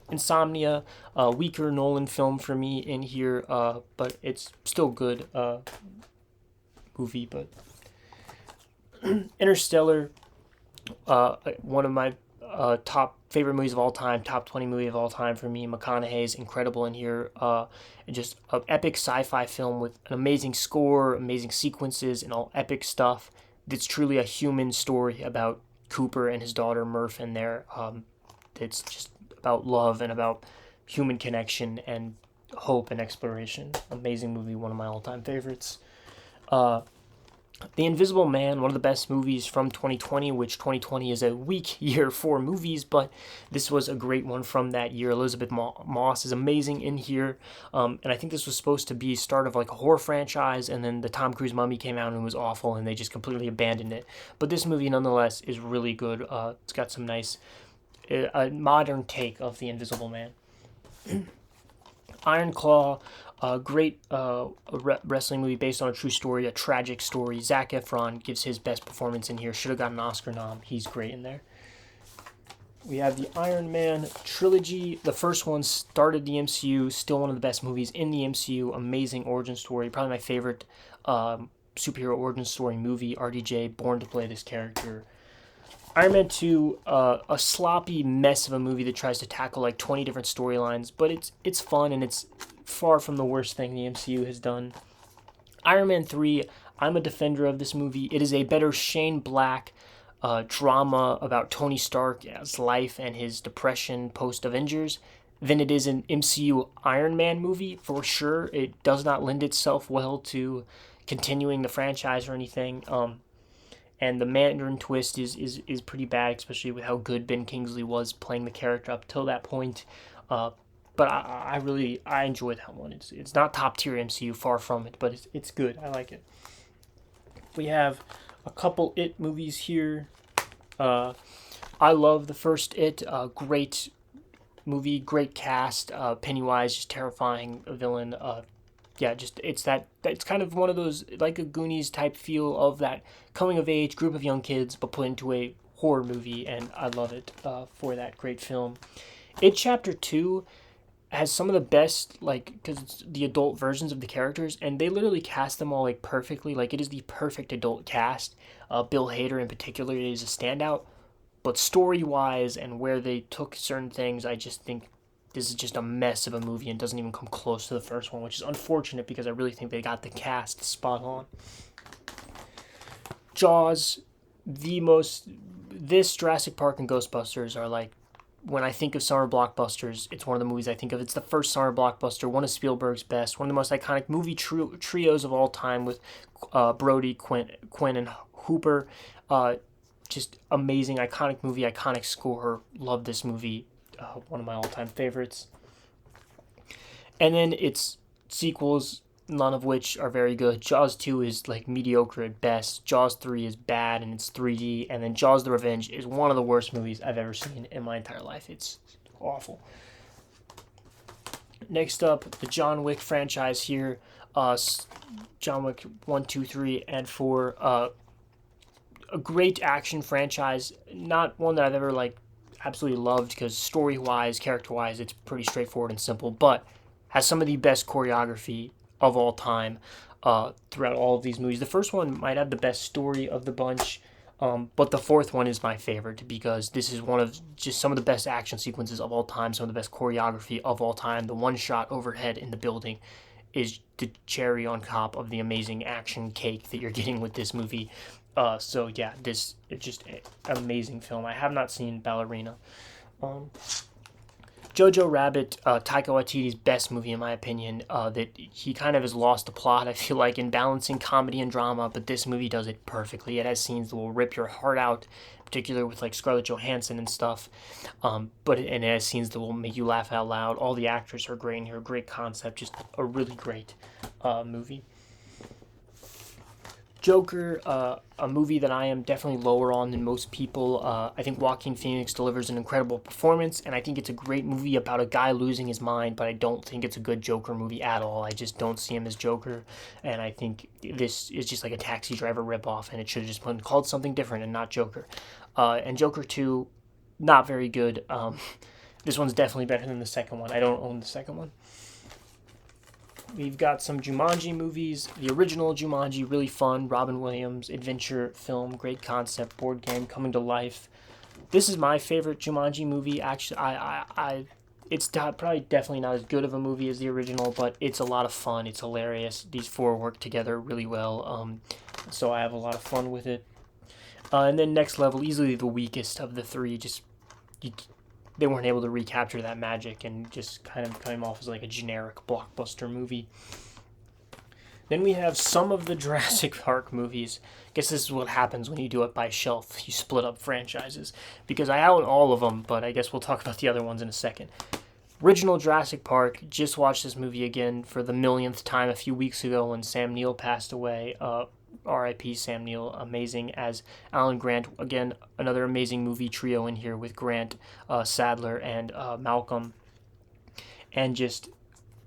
Insomnia, a weaker Nolan film for me in here, but it's still good movie. But Interstellar, one of my top favorite movies of all time, top 20 movie of all time for me. McConaughey's incredible in here. Just an epic sci-fi film with an amazing score, amazing sequences, and all epic stuff. It's truly a human story about Cooper and his daughter Murph and their it's just about love and about human connection and hope and exploration. Amazing movie, one of my all-time favorites. The Invisible Man, one of the best movies from 2020, which 2020 is a weak year for movies, but this was a great one from that year. Elizabeth Moss is amazing in here, and I think this was supposed to be start of like a horror franchise, and then the Tom Cruise Mummy came out and was awful, and they just completely abandoned it. But this movie, nonetheless, is really good. It's got some nice a modern take of The Invisible Man. Iron Claw, a great wrestling movie based on a true story, a tragic story. Zac Efron gives his best performance in here. Should have gotten an Oscar nom. He's great in there. We have the Iron Man trilogy. The first one started the MCU, still one of the best movies in the MCU. Amazing origin story, probably my favorite superhero origin story movie. RDJ, born to play this character. Iron Man 2, a sloppy mess of a movie that tries to tackle like 20 different storylines, but it's fun and it's far from the worst thing the MCU has done. Iron Man 3, I'm a defender of this movie. It is a better Shane Black drama about Tony Stark's life and his depression post-Avengers than it is an MCU Iron Man movie, for sure. It does not lend itself well to continuing the franchise or anything. And the Mandarin twist is pretty bad, especially with how good Ben Kingsley was playing the character up till that point. But I really enjoy that one. It's not top tier MCU, far from it, but it's good. I like it. We have a couple It movies here. I love the first It. Great movie, great cast. Pennywise, just terrifying villain. It's kind of one of those like a Goonies type feel of that coming of age group of young kids, but put into a horror movie, and I love it for that great film. It Chapter 2 has some of the best, like, because it's the adult versions of the characters, and they literally cast them all like perfectly. Like, it is the perfect adult cast. Bill Hader in particular is a standout, but story wise and where they took certain things, I just think this is just a mess of a movie and doesn't even come close to the first one, which is unfortunate because I really think they got the cast spot on. Jaws, this Jurassic Park and Ghostbusters are like, when I think of summer blockbusters, it's one of the movies I think of. It's the first summer blockbuster, one of Spielberg's best, one of the most iconic movie trios of all time with Brody, Quinn, and Hooper. Just amazing, iconic movie, iconic score. Love this movie. One of my all-time favorites. And then its sequels, none of which are very good. Jaws 2 is like mediocre at best. Jaws 3 is bad and it's 3D. And then Jaws the Revenge is one of the worst movies I've ever seen in my entire life. It's awful. Next up, the John Wick franchise here. John Wick 1, 2, 3, and 4. A great action franchise. Not one that I've ever like absolutely loved because story-wise, character-wise, it's pretty straightforward and simple, but has some of the best choreography of all time throughout all of these movies. The first one might have the best story of the bunch, but the fourth one is my favorite because this is one of just some of the best action sequences of all time, some of the best choreography of all time. The one shot overhead in the building is the cherry on top of the amazing action cake that you're getting with this movie. So yeah, this is just an amazing film. I have not seen Ballerina. Jojo Rabbit, Taika Waititi's best movie in my opinion. That he kind of has lost the plot, I feel like, in balancing comedy and drama, but this movie does it perfectly. It has scenes that will rip your heart out, particularly with like Scarlett Johansson and stuff. But it has scenes that will make you laugh out loud. All the actors are great in here. Great concept, just a really great movie. Joker, a movie that I am definitely lower on than most people. I think Joaquin Phoenix delivers an incredible performance, and I think it's a great movie about a guy losing his mind, but I don't think it's a good Joker movie at all. I just don't see him as Joker, and I think this is just like a Taxi Driver ripoff, and it should have just been called something different and not Joker. And Joker 2, not very good. This one's definitely better than the second one. I don't own the second one. We've got some Jumanji movies. The original Jumanji, really fun. Robin Williams, adventure film, great concept, board game, coming to life. This is my favorite Jumanji movie. Actually, it's probably definitely not as good of a movie as the original, but it's a lot of fun. It's hilarious. These four work together really well, so I have a lot of fun with it. And then Next Level, easily the weakest of the three. They weren't able to recapture that magic and just kind of came off as like a generic blockbuster movie. Then we have some of the Jurassic Park movies. I guess this is what happens when you do it by shelf. You split up franchises. Because I own all of them, but I guess we'll talk about the other ones in a second. Original Jurassic Park, just watched this movie again for the millionth time a few weeks ago when Sam Neill passed away. R.I.P. Sam Neill, amazing as Alan Grant. Again, another amazing movie trio in here with Grant, Sadler, and Malcolm. And just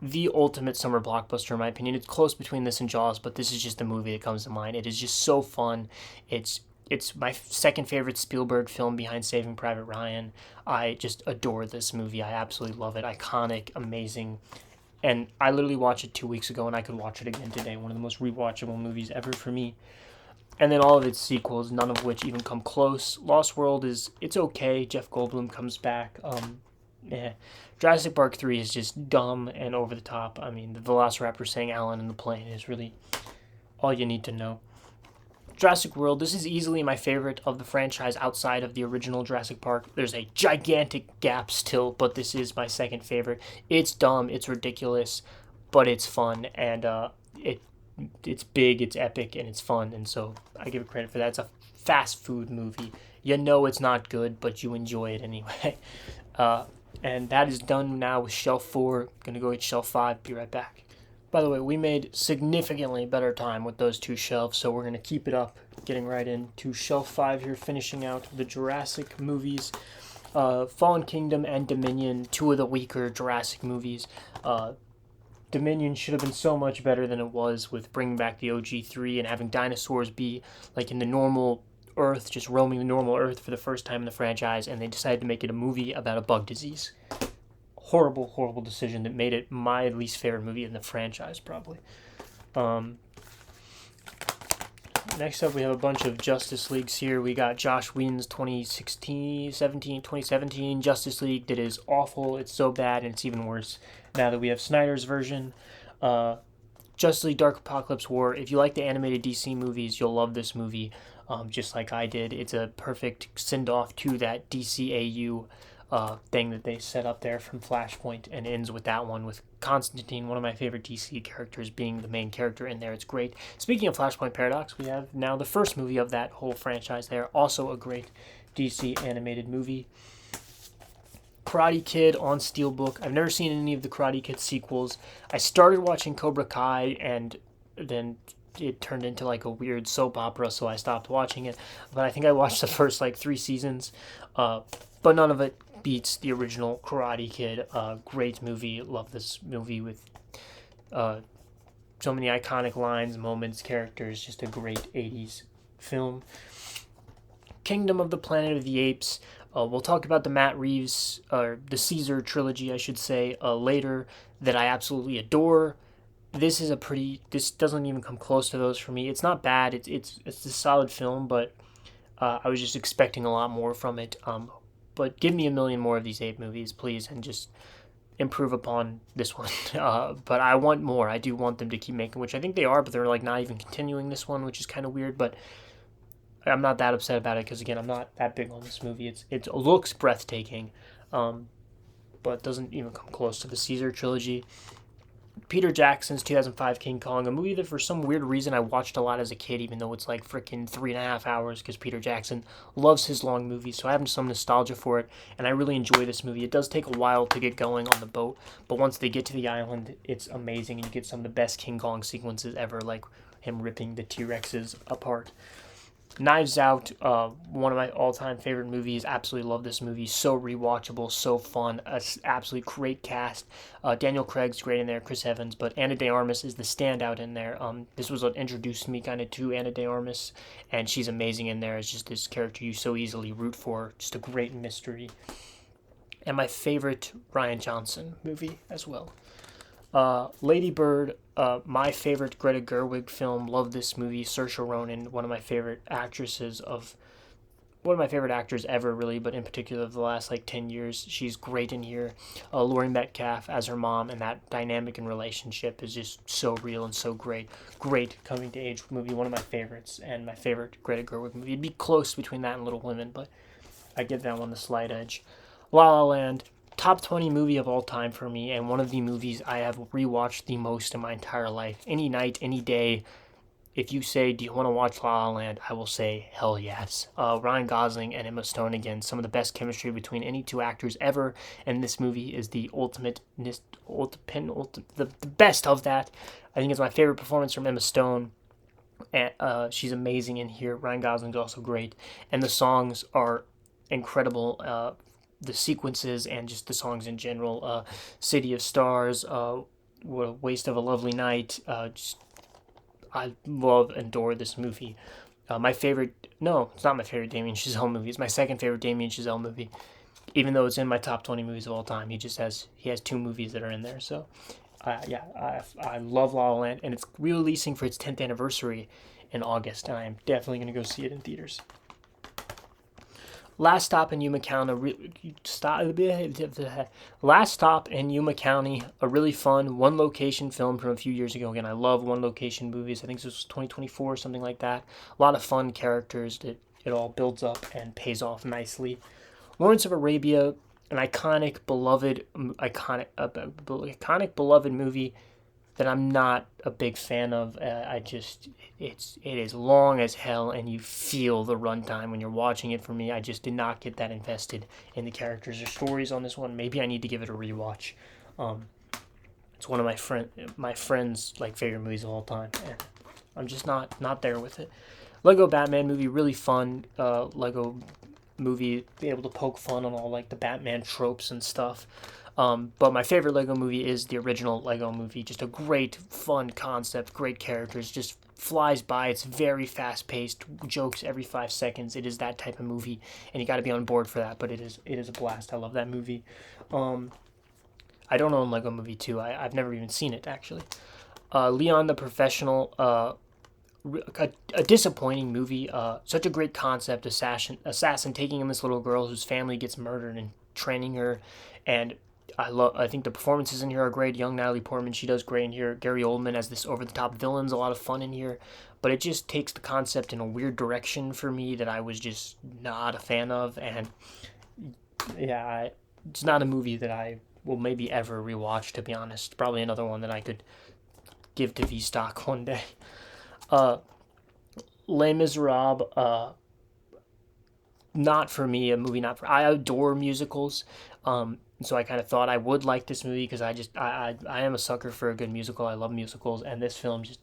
the ultimate summer blockbuster, in my opinion. It's close between this and Jaws, but this is just the movie that comes to mind. It is just so fun. It's It's my second favorite Spielberg film behind Saving Private Ryan. I just adore this movie. I absolutely love it. Iconic, amazing. And I literally watched it 2 weeks ago, and I could watch it again today. One of the most rewatchable movies ever for me. And then all of its sequels, none of which even come close. Lost World it's okay. Jeff Goldblum comes back. Yeah. Jurassic Park 3 is just dumb and over the top. I mean, the Velociraptor saying Alan in the plane is really all you need to know. Jurassic World, this is easily my favorite of the franchise outside of the original Jurassic Park. There's a gigantic gap still, but this is my second favorite. It's dumb, it's ridiculous, but it's fun, and it's big, it's epic, and it's fun, and so I give it credit for that. It's a fast food movie. You know it's not good, but you enjoy it anyway. And that is done now with Shelf 4. Gonna go get Shelf 5, be right back. By the way, we made significantly better time with those two shelves, so we're going to keep it up, getting right into Shelf 5 here, finishing out the Jurassic movies. Fallen Kingdom and Dominion, two of the weaker Jurassic movies. Dominion should have been so much better than it was with bringing back the OG3 and having dinosaurs be like in the normal Earth, just roaming the normal Earth for the first time in the franchise, and they decided to make it a movie about a bug disease. Horrible decision that made it my least favorite movie in the franchise, probably. Next up, we have a bunch of Justice Leagues here. We got Joss Whedon's 2017 Justice League that is awful. It's so bad, and it's even worse now that we have Snyder's version. Justice League Dark Apocalypse War. If you like the animated DC movies, you'll love this movie, just like I did. It's a perfect send-off to that DCAU thing that they set up there from Flashpoint, and ends with that one with Constantine, one of my favorite DC characters, being the main character in there. It's great. Speaking of Flashpoint Paradox, we have now the first movie of that whole franchise there. Also a great DC animated movie. Karate Kid on Steelbook. I've never seen any of the Karate Kid sequels. I started watching Cobra Kai, and then it turned into like a weird soap opera, so I stopped watching it. But I think I watched the first like 3 seasons, but none of it beats the original Karate Kid. Great movie. Love this movie with so many iconic lines, moments, characters. Just a great 80s film. Kingdom of the Planet of the Apes. We'll talk about the Matt Reeves, or the Caesar trilogy, I should say, later, that I absolutely adore. This doesn't even come close to those for me. It's not bad. It's a solid film, but I was just expecting a lot more from it. But give me a million more of these ape movies, please, and just improve upon this one. But I want more. I do want them to keep making, which I think they are, but they're like not even continuing this one, which is kind of weird. But I'm not that upset about it because, again, I'm not that big on this movie. It looks breathtaking, but doesn't even come close to the Caesar trilogy. Peter Jackson's 2005 King Kong, a movie that for some weird reason I watched a lot as a kid, even though it's like freaking 3.5 hours, because Peter Jackson loves his long movies, so I have some nostalgia for it, and I really enjoy this movie. It does take a while to get going on the boat, but once they get to the island, it's amazing, and you get some of the best King Kong sequences ever, like him ripping the T-Rexes apart. Knives Out, one of my all-time favorite movies. Absolutely love this movie. So rewatchable, so fun. Absolutely great cast. Daniel Craig's great in there, Chris Evans, but Ana de Armas is the standout in there. This was what introduced me kind of to Ana de Armas, and she's amazing in there. It's just this character you so easily root for. Just a great mystery. And my favorite Rian Johnson movie as well. Lady Bird, my favorite Greta Gerwig film. Love this movie. Saoirse Ronan, one of my favorite actors ever, really, but in particular of the last like 10 years. She's great in here. Laurie Metcalf as her mom, and that dynamic and relationship is just so real and so great. Great coming to age movie, one of my favorites, and my favorite Greta Gerwig movie. It'd be close between that and Little Women, but I give that one the slight edge. La La Land. Top 20 movie of all time for me, and one of the movies I have rewatched the most in my entire life. Any night, any day, if you say, do you want to watch La La Land, I will say, hell yes. Ryan Gosling and Emma Stone, again, some of the best chemistry between any two actors ever, and this movie is the the best of that. I think it's my favorite performance from Emma Stone. And, she's amazing in here. Ryan Gosling's also great, and the songs are incredible. The sequences and just the songs in general. City of Stars, What a Waste of a Lovely Night. I love and adore this movie. My favorite, no, it's not my favorite Damien Chazelle movie. It's my second favorite Damien Chazelle movie, even though it's in my top 20 movies of all time. He has two movies that are in there. So, yeah, I love La La Land, and it's re-releasing for its 10th anniversary in August, and I am definitely going to go see it in theaters. Last Stop in Yuma County. Last Stop in Yuma County, a really fun one location film from a few years ago. Again, I love one location movies. I think this was 2024 or something like that. A lot of fun characters that it all builds up and pays off nicely. Lawrence of Arabia, an iconic beloved movie that I'm not a big fan of. It is long as hell, and you feel the runtime when you're watching it. For me, I just did not get that invested in the characters or stories on this one. Maybe I need to give it a rewatch. It's one of my friends' like favorite movies of all time, and I'm just not there with it. Lego Batman movie, really fun. Lego movie, be able to poke fun on all like the Batman tropes and stuff. But my favorite Lego movie is the original Lego movie. Just a great, fun concept, great characters, just flies by. It's very fast-paced, jokes every 5 seconds. It is that type of movie, and you got to be on board for that. But it is a blast. I love that movie. I don't own Lego Movie 2. I've never even seen it, actually. Leon the Professional, a disappointing movie. Such a great concept, assassin taking in this little girl whose family gets murdered and training her, and I think the performances in here are great. Young Natalie Portman, she does great in here. Gary Oldman as this over-the-top villain's a lot of fun in here. But it just takes the concept in a weird direction for me that I was just not a fan of. And yeah, it's not a movie that I will maybe ever rewatch, to be honest. Probably another one that I could give to V-Stock one day. Les Miserables, not for me, a movie not for... I adore musicals. So I kind of thought I would like this movie because I am a sucker for a good musical. I love musicals, and this film just,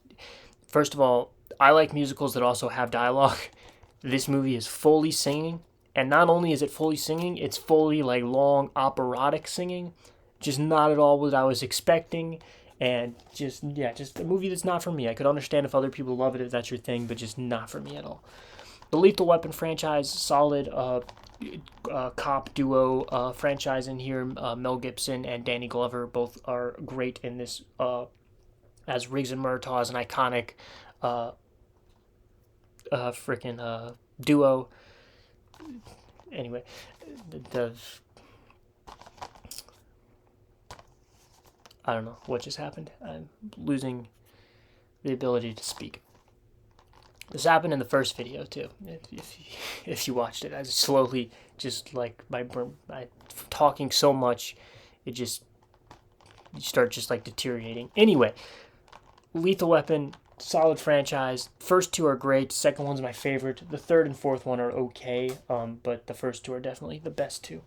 first of all, I like musicals that also have dialogue. This movie is fully singing, and not only is it fully singing, it's fully like long operatic singing, just not at all what I was expecting, and just a movie that's not for me. I could understand if other people love it if that's your thing, but just not for me at all. The Lethal Weapon franchise, solid. Cop duo franchise in here. Mel Gibson and Danny Glover both are great in this as Riggs and Murtaugh, as an iconic duo. Anyway, I don't know what just happened. I'm losing the ability to speak. This happened in the first video too. If you watched it, I slowly just like my talking so much, you start just like deteriorating. Anyway, Lethal Weapon, solid franchise. First two are great. Second one's my favorite. The third and fourth one are okay, but the first two are definitely the best two.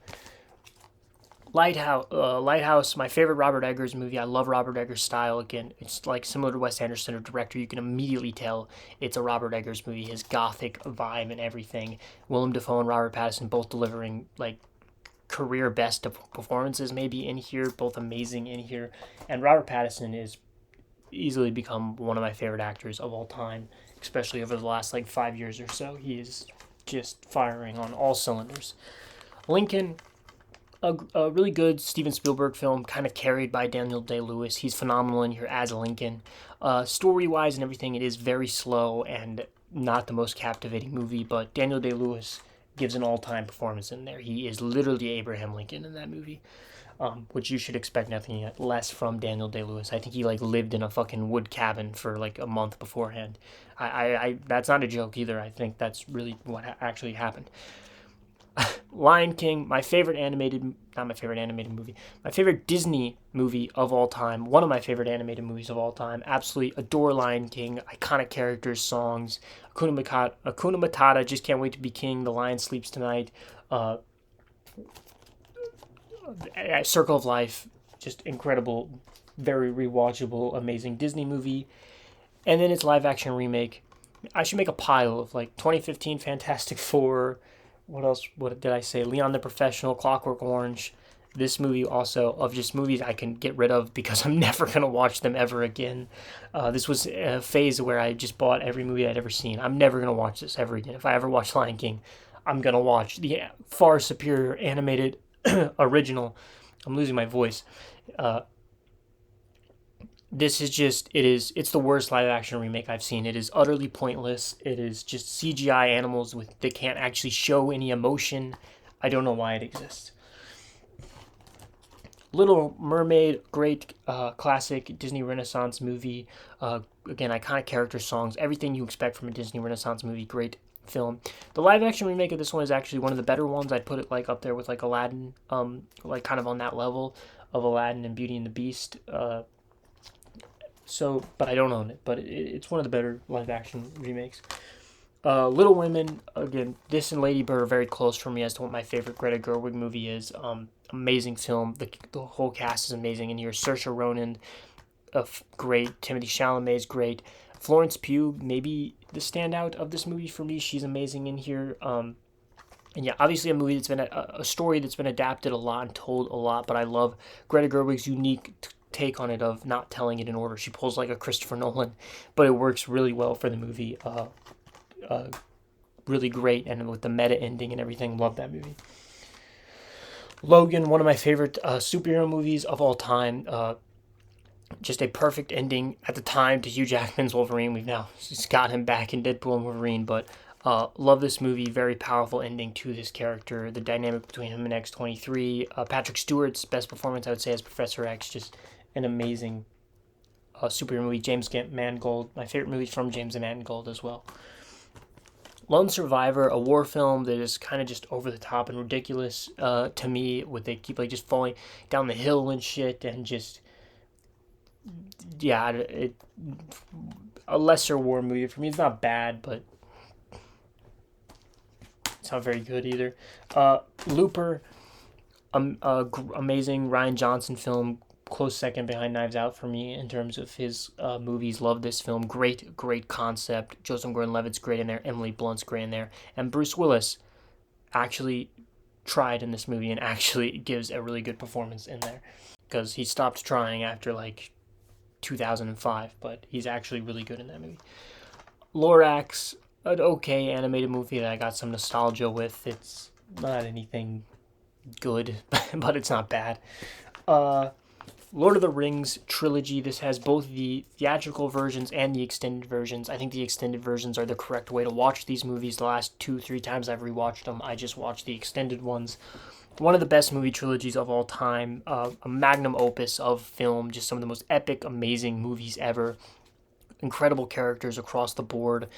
Lighthouse, my favorite Robert Eggers movie. I love Robert Eggers' style. Again, it's like similar to Wes Anderson, a director. You can immediately tell it's a Robert Eggers movie. His gothic vibe and everything. Willem Dafoe and Robert Pattinson both delivering like career best performances maybe in here, both amazing in here. And Robert Pattinson is easily become one of my favorite actors of all time, especially over the last like 5 years or so. He is just firing on all cylinders. Lincoln, a really good Steven Spielberg film, kind of carried by Daniel Day-Lewis. He's phenomenal in here as Lincoln. Story-wise and everything, it is very slow and not the most captivating movie, but Daniel Day-Lewis gives an all-time performance in there. He is literally Abraham Lincoln in that movie, which you should expect nothing less from Daniel Day-Lewis. I think he like lived in a fucking wood cabin for like a month beforehand. I that's not a joke either. I think that's really what actually happened. Lion King, my favorite Disney movie of all time. One of my favorite animated movies of all time. Absolutely adore Lion King. Iconic characters, songs. Hakuna Matata, just can't wait to be king. The Lion Sleeps Tonight. Circle of Life, just incredible, very rewatchable, amazing Disney movie. And then its live action remake. I should make a pile of like 2015 Fantastic Four. What else? What did I say? Leon the Professional, Clockwork Orange, this movie also, of just movies I can get rid of because I'm never going to watch them ever again. This was a phase where I just bought every movie I'd ever seen. I'm never going to watch this ever again. If I ever watch Lion King, I'm going to watch the far superior animated original. I'm losing my voice. This is just, it's the worst live action remake I've seen. It is utterly pointless. It is just CGI animals that can't actually show any emotion. I don't know why it exists. Little Mermaid, great classic Disney Renaissance movie. Again, iconic character, songs, everything you expect from a Disney Renaissance movie. Great film. The live action remake of this one is actually one of the better ones. I'd put it like up there with like Aladdin, like kind of on that level of Aladdin and Beauty and the Beast. But I don't own it. But it's one of the better live action remakes. Little Women, again, this and Lady Bird are very close for me as to what my favorite Greta Gerwig movie is. Amazing film. The whole cast is amazing in here. Saoirse Ronan, great. Timothée Chalamet is great. Florence Pugh, maybe the standout of this movie for me. She's amazing in here. And yeah, obviously a movie that's been a story that's been adapted a lot and told a lot, but I love Greta Gerwig's unique take on it of not telling it in order. She pulls like a Christopher Nolan, but it works really well for the movie. Really great, and with the meta ending and everything, love that movie. Logan, one of my favorite superhero movies of all time. Just a perfect ending at the time to Hugh Jackman's Wolverine. We've now just got him back in Deadpool and Wolverine, but love this movie. Very powerful ending to this character. The dynamic between him and X-23. Patrick Stewart's best performance, I would say, as Professor X. Just an amazing superhero movie. James Mangold, my favorite movie from James Mangold as well. Lone Survivor, a war film that is kind of just over the top and ridiculous to me. They keep like just falling down the hill and shit, and just a lesser war movie for me. It's not bad, but it's not very good either. Looper, amazing Rian Johnson film. Close second behind Knives Out for me in terms of his movies. Love this film. Great concept. Joseph Gordon-Levitt's great in there. Emily Blunt's great in there. And Bruce Willis actually tried in this movie and actually gives a really good performance in there, because he stopped trying after like 2005, but he's actually really good in that movie. Lorax, an okay animated movie that I got some nostalgia with. It's not anything good, but it's not bad. Lord of the Rings trilogy. This has both the theatrical versions and the extended versions. I think the extended versions are the correct way to watch these movies. The last 2-3 times I've rewatched them, I just watched the extended ones. One of the best movie trilogies of all time. A magnum opus of film. Just some of the most epic, amazing movies ever. Incredible characters across the board.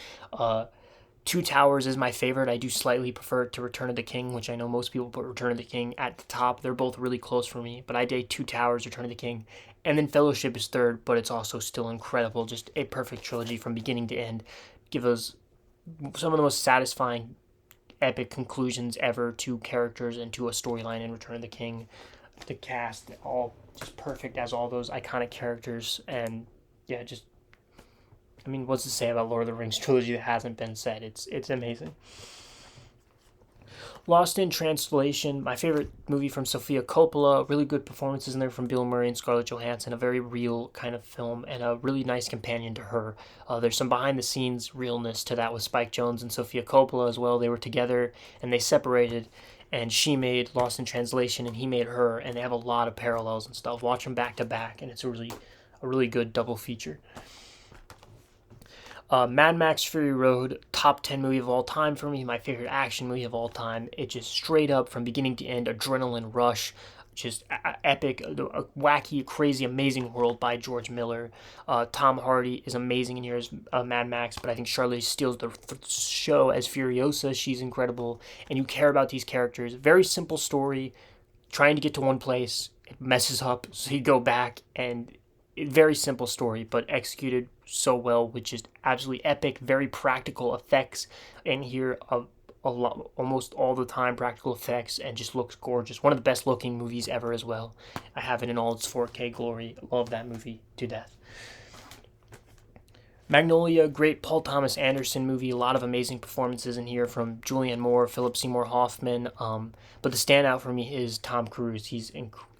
Two Towers is my favorite. I do slightly prefer it to Return of the King, which I know most people put Return of the King at the top. They're both really close for me, but I date Two Towers, Return of the King, and then Fellowship is third, but it's also still incredible. Just a perfect trilogy from beginning to end. Give us some of the most satisfying, epic conclusions ever to characters and to a storyline in Return of the King. The cast, all just perfect as all those iconic characters, and yeah, just what's to say about Lord of the Rings trilogy that hasn't been said? It's amazing. Lost in Translation, my favorite movie from Sofia Coppola. Really good performances in there from Bill Murray and Scarlett Johansson. A very real kind of film and a really nice companion to her. There's some behind-the-scenes realness to that with Spike Jonze and Sofia Coppola as well. They were together and they separated, and she made Lost in Translation and he made her, and they have a lot of parallels and stuff. Watch them back to back, and it's a really good double feature. Mad Max Fury Road, top 10 movie of all time for me, my favorite action movie of all time. It just straight up from beginning to end, adrenaline rush, just epic, a wacky, crazy, amazing world by George Miller. Tom Hardy is amazing in here as Mad Max, but I think Charlize steals the show as Furiosa. She's incredible, and you care about these characters. Very simple story, trying to get to one place, it messes up, so you go back, and very simple story, but executed so well with just absolutely epic, very practical effects in here. A lot, almost all the time, practical effects, and just looks gorgeous. One of the best looking movies ever as well. I have it in all its 4K glory. Love that movie to death. Magnolia, great Paul Thomas Anderson movie. A lot of amazing performances in here from Julianne Moore, Philip Seymour Hoffman. But the standout for me is Tom Cruise. He's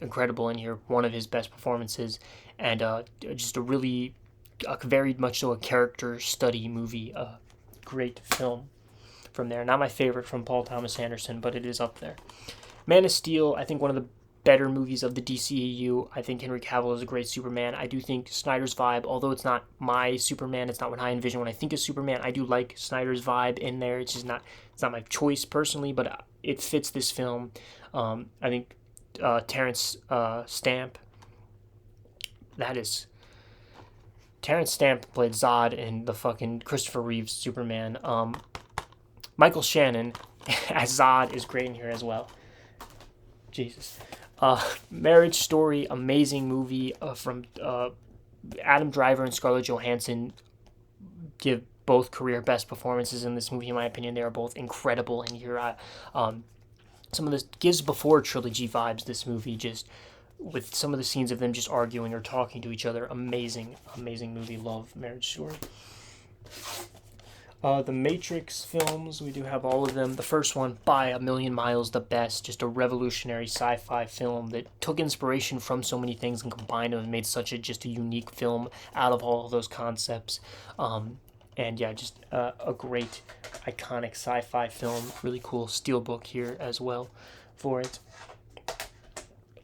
incredible in here. One of his best performances, and just very much so a character study movie. Great film from there. Not my favorite from Paul Thomas Anderson, but it is up there. Man of Steel, I think one of the better movies of the DCEU. I think Henry Cavill is a great Superman. I do think Snyder's vibe, although it's not my Superman, it's not what I envision when I think of Superman. I do like Snyder's vibe in there. It's not my choice personally, but it fits this film. I think Terrence Stamp. Terrence Stamp played Zod in the fucking Christopher Reeves Superman. Michael Shannon as Zod is great in here as well. Jesus. Marriage Story, amazing movie from Adam Driver and Scarlett Johansson give both career best performances in this movie, in my opinion. They are both incredible in here. Some of this gives before trilogy vibes, this movie, just with some of the scenes of them just arguing or talking to each other. Amazing movie. Love Marriage Story. The Matrix films, we do have all of them. The first one, by a million miles the best. Just a revolutionary sci-fi film that took inspiration from so many things and combined them and made just a unique film out of all of those concepts. And yeah, just a great, iconic sci-fi film. Really cool steelbook here as well for it.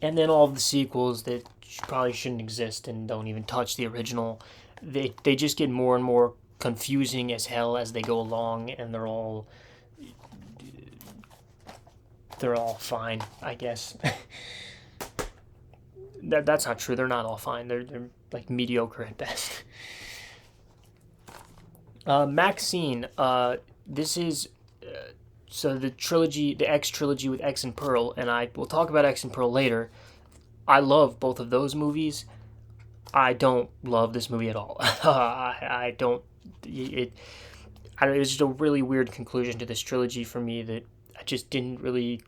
And then all of the sequels that probably shouldn't exist and don't even touch the original. They just get more and more confusing as hell as they go along, and they're all fine, I guess. That's not true. They're not all fine. They're like mediocre at best. Maxine. This is so the trilogy, the X trilogy with X and Pearl, and I will talk about X and Pearl later. I love both of those movies. I don't love this movie at all. I don't. It was just a really weird conclusion to this trilogy for me that I just didn't really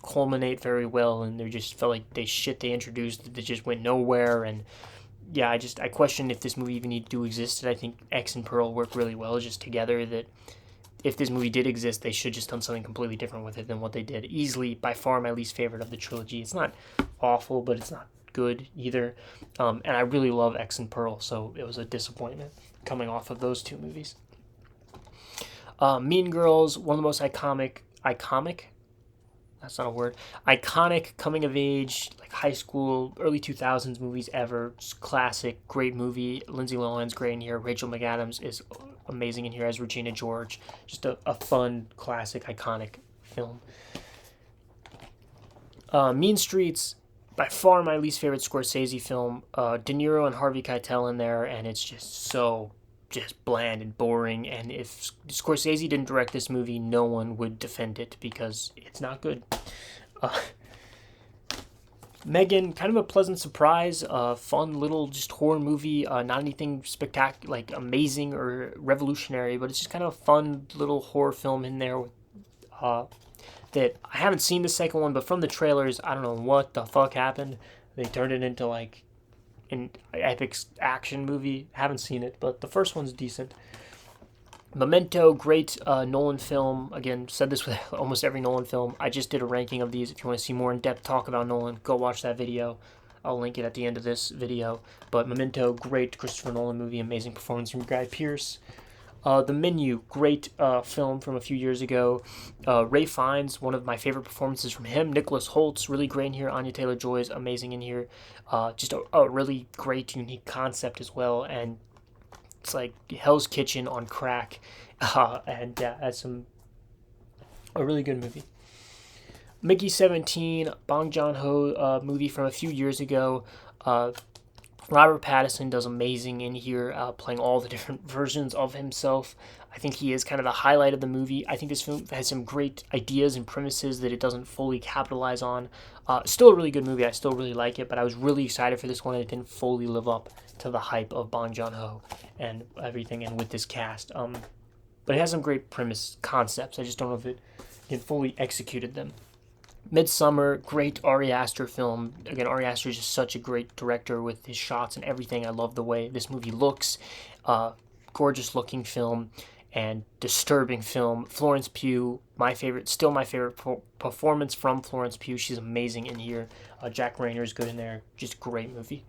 culminate very well, and they just felt like they introduced that just went nowhere. And yeah, I question if this movie even needed to exist. I think X and Pearl work really well just together. That if this movie did exist, they should just done something completely different with it than what they did. Easily, by far, my least favorite of the trilogy. It's not awful, but it's not good either. And I really love X and Pearl, so it was a disappointment coming off of those two movies. Mean Girls, one of the most iconic, that's not a word, iconic coming of age, like high school, early 2000s movies ever. Just classic, great movie. Lindsay Lohan's great in here. Rachel McAdams is amazing in here as Regina George. Just a fun, classic, iconic film. Mean Streets, by far my least favorite Scorsese film. De Niro and Harvey Keitel in there, and it's just bland and boring. And if Scorsese didn't direct this movie, no one would defend it because it's not good. Megan, kind of a pleasant surprise, fun little just horror movie. Not anything spectacular, like amazing or revolutionary, but it's just kind of a fun little horror film in there. That I haven't seen the second one, but from the trailers, I don't know what the fuck happened. They turned it into like an epic action movie. Haven't seen it, but the first one's decent. Memento, great Nolan film. Again, said this with almost every Nolan film. I just did a ranking of these. If you want to see more in-depth talk about Nolan, go watch that video. I'll link it at the end of this video. But Memento, great Christopher Nolan movie. Amazing performance from Guy Pearce. The Menu, great film from a few years ago. Ralph Fiennes, one of my favorite performances from him. Nicholas Holtz, really great in here. Anya Taylor-Joy is amazing in here. Just a really great, unique concept as well. And it's like Hell's Kitchen on crack. And yeah, that's a really good movie. Mickey 17, Bong Joon-ho movie from a few years ago. Robert Pattinson does amazing in here, playing all the different versions of himself. I think he is kind of the highlight of the movie. I think this film has some great ideas and premises that it doesn't fully capitalize on. Still a really good movie. I still really like it, but I was really excited for this one, and it didn't fully live up to the hype of Bong Joon-ho and everything, and with this cast. But it has some great premise concepts. I just don't know if it fully executed them. Midsommar, great Ari Aster film. Again, Ari Aster is just such a great director with his shots and everything. I love the way this movie looks. gorgeous looking film and disturbing film. Florence Pugh, still my favorite performance from Florence Pugh. She's amazing in here. Jack Reynor is good in there. Just great movie.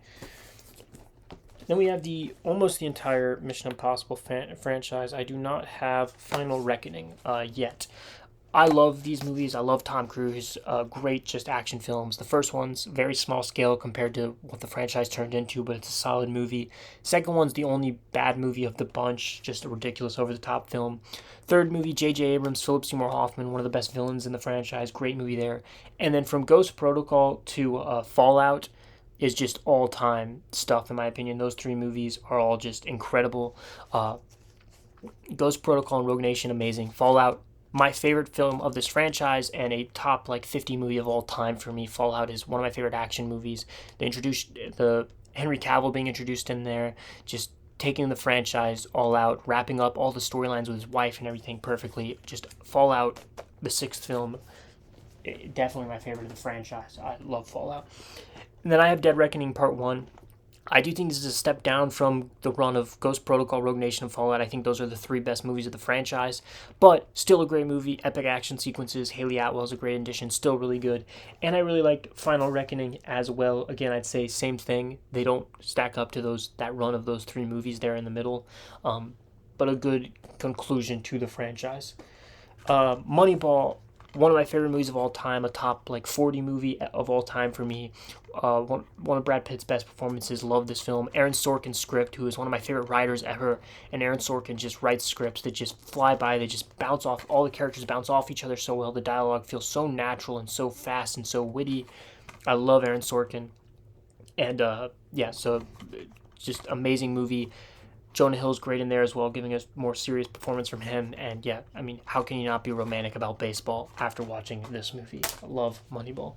Then we have almost the entire Mission Impossible franchise. I do not have Final Reckoning yet. I love these movies. I love Tom Cruise. Great just action films. The first one's very small scale compared to what the franchise turned into, but it's a solid movie. Second one's the only bad movie of the bunch, just a ridiculous over-the-top film. Third movie, J.J. Abrams, Philip Seymour Hoffman, one of the best villains in the franchise. Great movie there. And then from Ghost Protocol to Fallout is just all-time stuff, in my opinion. Those three movies are all just incredible. Ghost Protocol and Rogue Nation, amazing. Fallout, my favorite film of this franchise and a top 50 movie of all time for me. Fallout is one of my favorite action movies. They introduced the Henry Cavill being introduced in there, just taking the franchise all out, wrapping up all the storylines with his wife and everything perfectly. Just Fallout, the sixth film, definitely my favorite of the franchise. I love Fallout. And then I have Dead Reckoning Part 1. I do think this is a step down from the run of Ghost Protocol, Rogue Nation, and Fallout. I think those are the three best movies of the franchise. But still a great movie. Epic action sequences. Haley Atwell's a great addition. Still really good. And I really like Final Reckoning as well. Again, I'd say same thing. They don't stack up to that run of those three movies there in the middle. But a good conclusion to the franchise. Moneyball, one of my favorite movies of all time, a top 40 movie of all time for me. One of Brad Pitt's best performances. Love this film. Aaron Sorkin's script, who is one of my favorite writers ever, and Aaron Sorkin just writes scripts that just fly by. They just bounce off. All the characters bounce off each other so well. The dialogue feels so natural and so fast and so witty. I love Aaron Sorkin, and so just amazing movie. Jonah Hill's great in there as well, giving us more serious performance from him. And yeah, I mean, how can you not be romantic about baseball after watching this movie? I love Moneyball.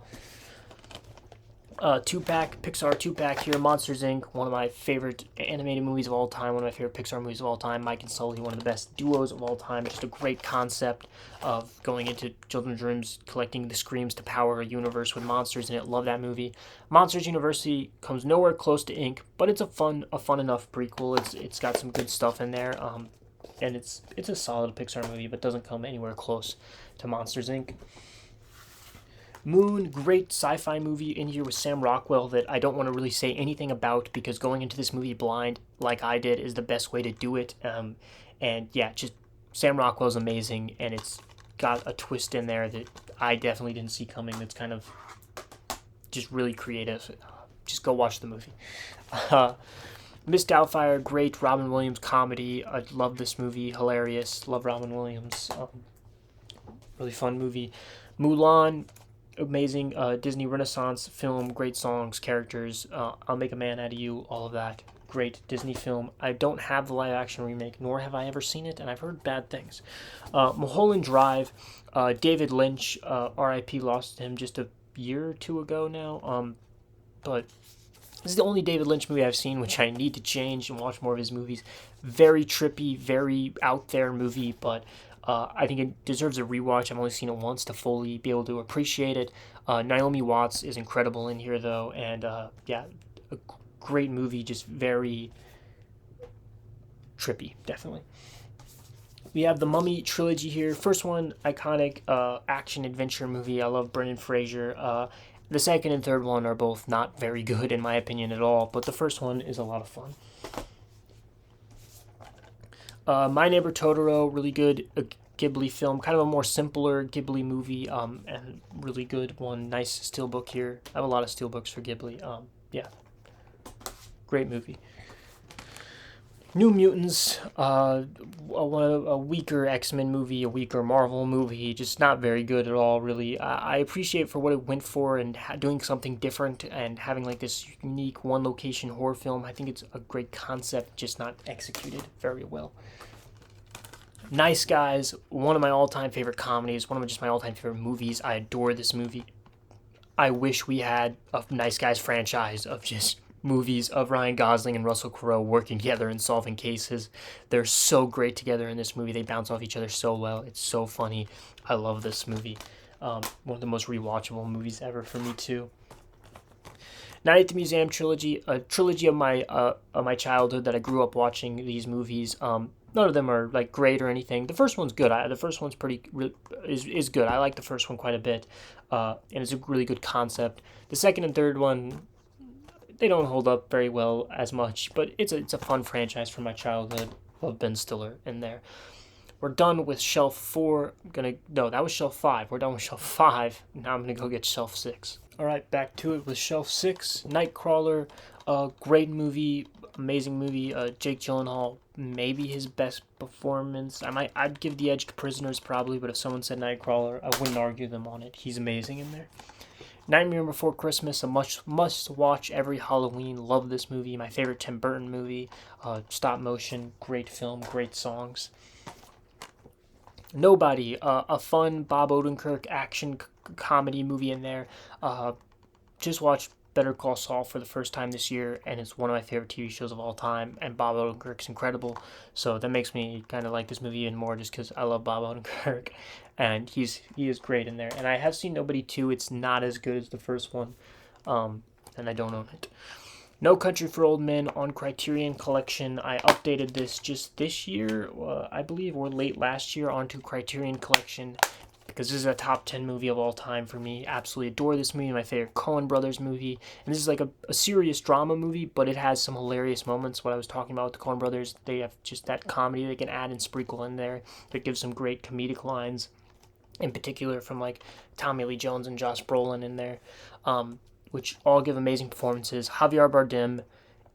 Pixar two-pack here, Monsters, Inc., one of my favorite animated movies of all time, one of my favorite Pixar movies of all time. Mike and Sully, one of the best duos of all time. Just a great concept of going into children's rooms, collecting the screams to power a universe with monsters in it. Love that movie. Monsters University comes nowhere close to Inc., but it's a fun enough prequel. It's got some good stuff in there, and it's a solid Pixar movie, but doesn't come anywhere close to Monsters, Inc. Moon, great sci-fi movie in here with Sam Rockwell that I don't want to really say anything about because going into this movie blind, like I did, is the best way to do it. And yeah, just Sam Rockwell's amazing, and it's got a twist in there that I definitely didn't see coming. That's kind of just really creative. Just go watch the movie. Miss Doubtfire, great Robin Williams comedy. I love this movie, hilarious. Love Robin Williams. Really fun movie. Mulan, amazing Disney Renaissance film, great songs, characters, I'll Make a Man Out of You, all of that. Great Disney film. I don't have the live action remake, nor have I ever seen it, and I've heard bad things. Mulholland Drive, David Lynch, R.I.P. lost him just a year or two ago now, but this is the only David Lynch movie I've seen, which I need to change and watch more of his movies. Very trippy, very out there movie, but I think it deserves a rewatch. I've only seen it once to fully be able to appreciate it. Naomi Watts is incredible in here, though, and a great movie, just very trippy, definitely. We have the Mummy trilogy here. First one, iconic action-adventure movie. I love Brendan Fraser. The second and third one are both not very good, in my opinion, at all, but the first one is a lot of fun. My Neighbor Totoro, really good Ghibli film, kind of a more simpler Ghibli movie, and really good one. Nice steelbook here. I have a lot of steelbooks for Ghibli. Great movie. New Mutants, a weaker X-Men movie, a weaker Marvel movie, just not very good at all, really. I appreciate for what it went for and doing something different and having this unique one-location horror film. I think it's a great concept, just not executed very well. Nice Guys, one of my all-time favorite comedies, one of my all-time favorite movies. I adore this movie. I wish we had a Nice Guys franchise of just movies of Ryan Gosling and Russell Crowe working together and solving cases. They're so great together in this movie. They bounce off each other so well. It's so funny. I love this movie. One of the most rewatchable movies ever for me, too. Night at the Museum trilogy, a trilogy of my childhood that I grew up watching these movies. None of them are like great or anything. The first one's good. The first one's is good. I like the first one quite a bit, and it's a really good concept. The second and third one, they don't hold up very well as much, but it's a fun franchise from my childhood. Love Ben Stiller in there. We're done with shelf 4. That was shelf 5. We're done with shelf 5. Now I'm gonna go get shelf 6. All right, back to it with shelf 6. Nightcrawler, great movie, amazing movie. Jake Gyllenhaal, maybe his best performance. I'd give the edge to Prisoners probably, but if someone said Nightcrawler, I wouldn't argue them on it. He's amazing in there. Nightmare Before Christmas, a must watch every Halloween. Love this movie. My favorite Tim Burton movie. Stop motion, great film, great songs. Nobody, a fun Bob Odenkirk action comedy movie in there. Just watched Better Call Saul for the first time this year, and it's one of my favorite TV shows of all time, and Bob Odenkirk's incredible, so that makes me kind of like this movie even more just because I love Bob Odenkirk, and he is great in there. And I have seen Nobody 2. It's not as good as the first one, and I don't own it. No Country for Old Men on Criterion Collection. I updated this just this year, I believe, or late last year onto Criterion Collection, because this is a top 10 movie of all time for me. Absolutely adore this movie, my favorite Coen Brothers movie. And this is like a serious drama movie, but it has some hilarious moments. What I was talking about with the Coen Brothers, they have just that comedy they can add and sprinkle in there that gives some great comedic lines, in particular from like Tommy Lee Jones and Josh Brolin in there, which all give amazing performances. Javier Bardem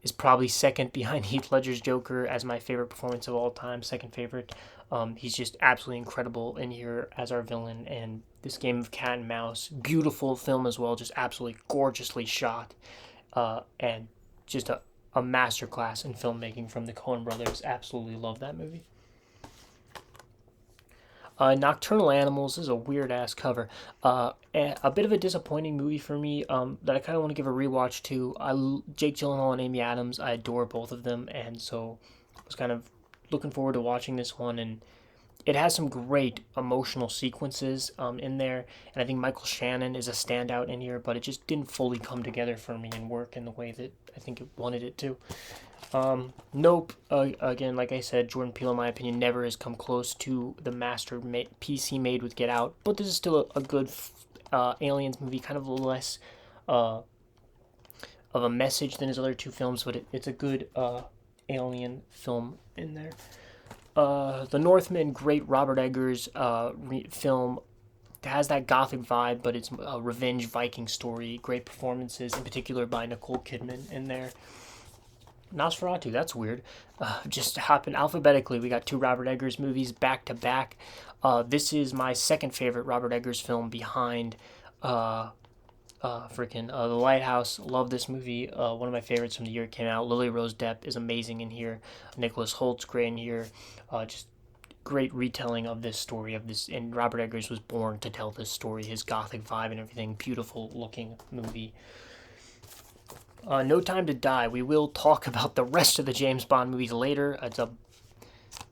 is probably second behind Heath Ledger's Joker as my favorite performance of all time, second favorite. He's just absolutely incredible in here as our villain, and this game of cat and mouse, beautiful film as well, just absolutely gorgeously shot, and just a masterclass in filmmaking from the Coen Brothers. Absolutely love that movie. Nocturnal Animals is a weird ass cover. A bit of a disappointing movie for me that I kind of want to give a rewatch to. Jake Gyllenhaal and Amy Adams, I adore both of them, and so I was kind of looking forward to watching this one. And it has some great emotional sequences in there, and I think Michael Shannon is a standout in here, but it just didn't fully come together for me and work in the way that I think it wanted it to. Nope. Again, like I said, Jordan Peele, in my opinion, never has come close to the piece he made with Get Out. But this is still a good Aliens movie, kind of less of a message than his other two films, but it's a good alien film in there. The Northman, great Robert Eggers film. It has that gothic vibe, but it's a revenge Viking story. Great performances, in particular by Nicole Kidman in there. Nosferatu, that's weird. Just happened alphabetically. We got two Robert Eggers movies back to back. This is my second favorite Robert Eggers film behind The Lighthouse. Love this movie. One of my favorites from the year it came out. Lily Rose Depp is amazing in here. Nicholas Holt's great in here. Just great retelling of this story and Robert Eggers was born to tell this story. His gothic vibe and everything. Beautiful looking movie. No Time to Die. We will talk about the rest of the James Bond movies later. It's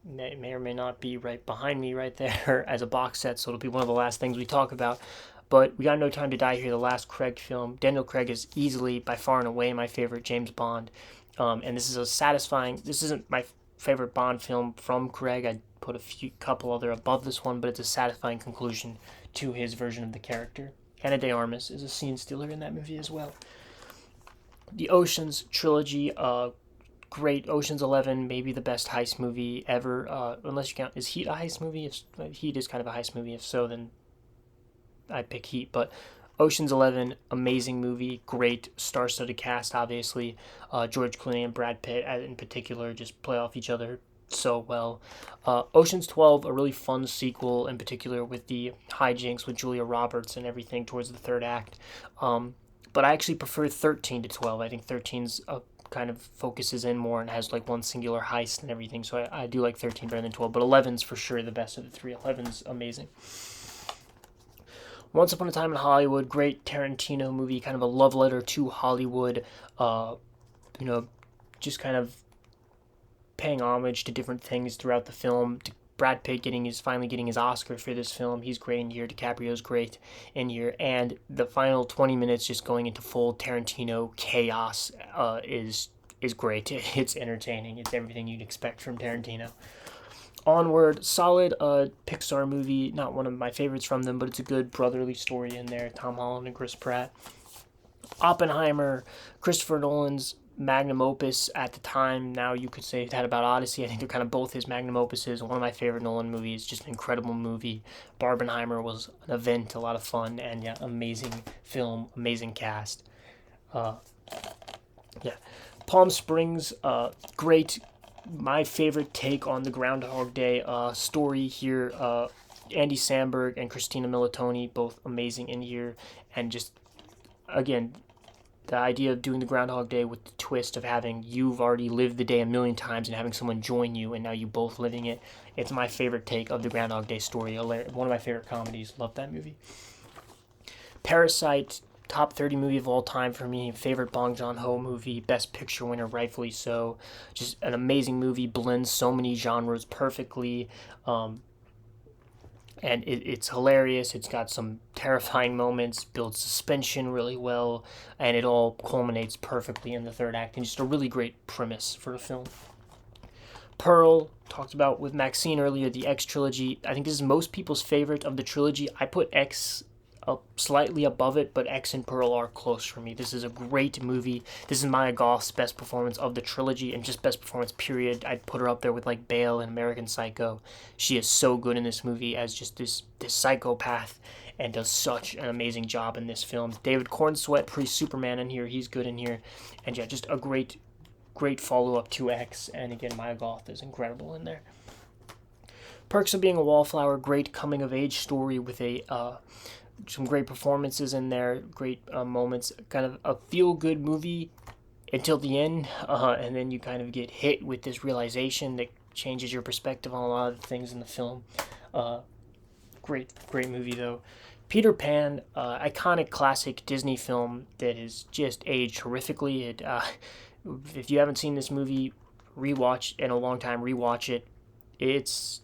may or may not be right behind me right there as a box set, so it'll be one of the last things we talk about. But we got No Time to Die here, the last Craig film. Daniel Craig is easily, by far and away, my favorite James Bond. And this is this isn't my favorite Bond film from Craig. I'd put couple other above this one, but it's a satisfying conclusion to his version of the character. Ana de Armas is a scene stealer in that movie as well. The Oceans trilogy, great. Ocean's 11, maybe the best heist movie ever, unless you count, is Heat a heist movie? If Heat is kind of a heist movie. If so, then I'd pick Heat. But Ocean's 11, amazing movie, great star-studded cast, obviously. George Clooney and Brad Pitt, in particular, just play off each other so well. Ocean's 12, a really fun sequel, in particular with the hijinks with Julia Roberts and everything towards the third act. But I actually prefer 13 to 12. I think 13's kind of focuses in more and has like one singular heist and everything. So I do like 13 better than 12. But 11's for sure the best of the three. 11's amazing. Once Upon a Time in Hollywood, great Tarantino movie, kind of a love letter to Hollywood. Just kind of paying homage to different things throughout the film, Brad Pitt finally getting his Oscar for this film. He's great in here. DiCaprio's great in here, and the final 20 minutes just going into full Tarantino chaos is great. It's entertaining. It's everything you'd expect from Tarantino. Onward, solid Pixar movie. Not one of my favorites from them, but it's a good brotherly story in there. Tom Holland and Chris Pratt. Oppenheimer, Christopher Nolan's magnum opus at the time. Now you could say that about Odyssey. I think they're kind of both his magnum opuses. One of my favorite Nolan movies. Just an incredible movie. Barbenheimer was an event, a lot of fun, and yeah, amazing film, amazing cast. Yeah, Palm Springs, great. My favorite take on the Groundhog Day story here. Andy Samberg and Christina Militoni, both amazing in here, and just again, the idea of doing the Groundhog Day with the twist of having you've already lived the day a million times and having someone join you, and now you both living it. It's my favorite take of the Groundhog Day story. One of my favorite comedies. Love that movie. Parasite, top 30 movie of all time for me. Favorite Bong Joon-ho movie. Best Picture winner, rightfully so. Just an amazing movie. Blends so many genres perfectly. And it's hilarious. It's got some terrifying moments, builds suspension really well, and it all culminates perfectly in the third act, and just a really great premise for a film. Pearl, talked about with Maxine earlier, the X trilogy. I think this is most people's favorite of the trilogy. I put X up slightly above it, but X and Pearl are close for me. This is a great movie. This is Maya Goth's best performance of the trilogy, and just best performance period. I'd put her up there with like Bale and American Psycho. She is so good in this movie as just this psychopath, and does such an amazing job in this film. David Cornsweet, pre-Superman in here. He's good in here, and yeah, just a great follow-up to X, and again, Maya Goth is incredible in there. Perks of Being a Wallflower, great coming-of-age story with some great performances in there, great moments, kind of a feel-good movie until the end, and then you kind of get hit with this realization that changes your perspective on a lot of the things in the film. Great movie, though. Peter Pan, iconic classic Disney film that is just aged horrifically. If you haven't seen this movie, rewatch in a long time, rewatch it. It's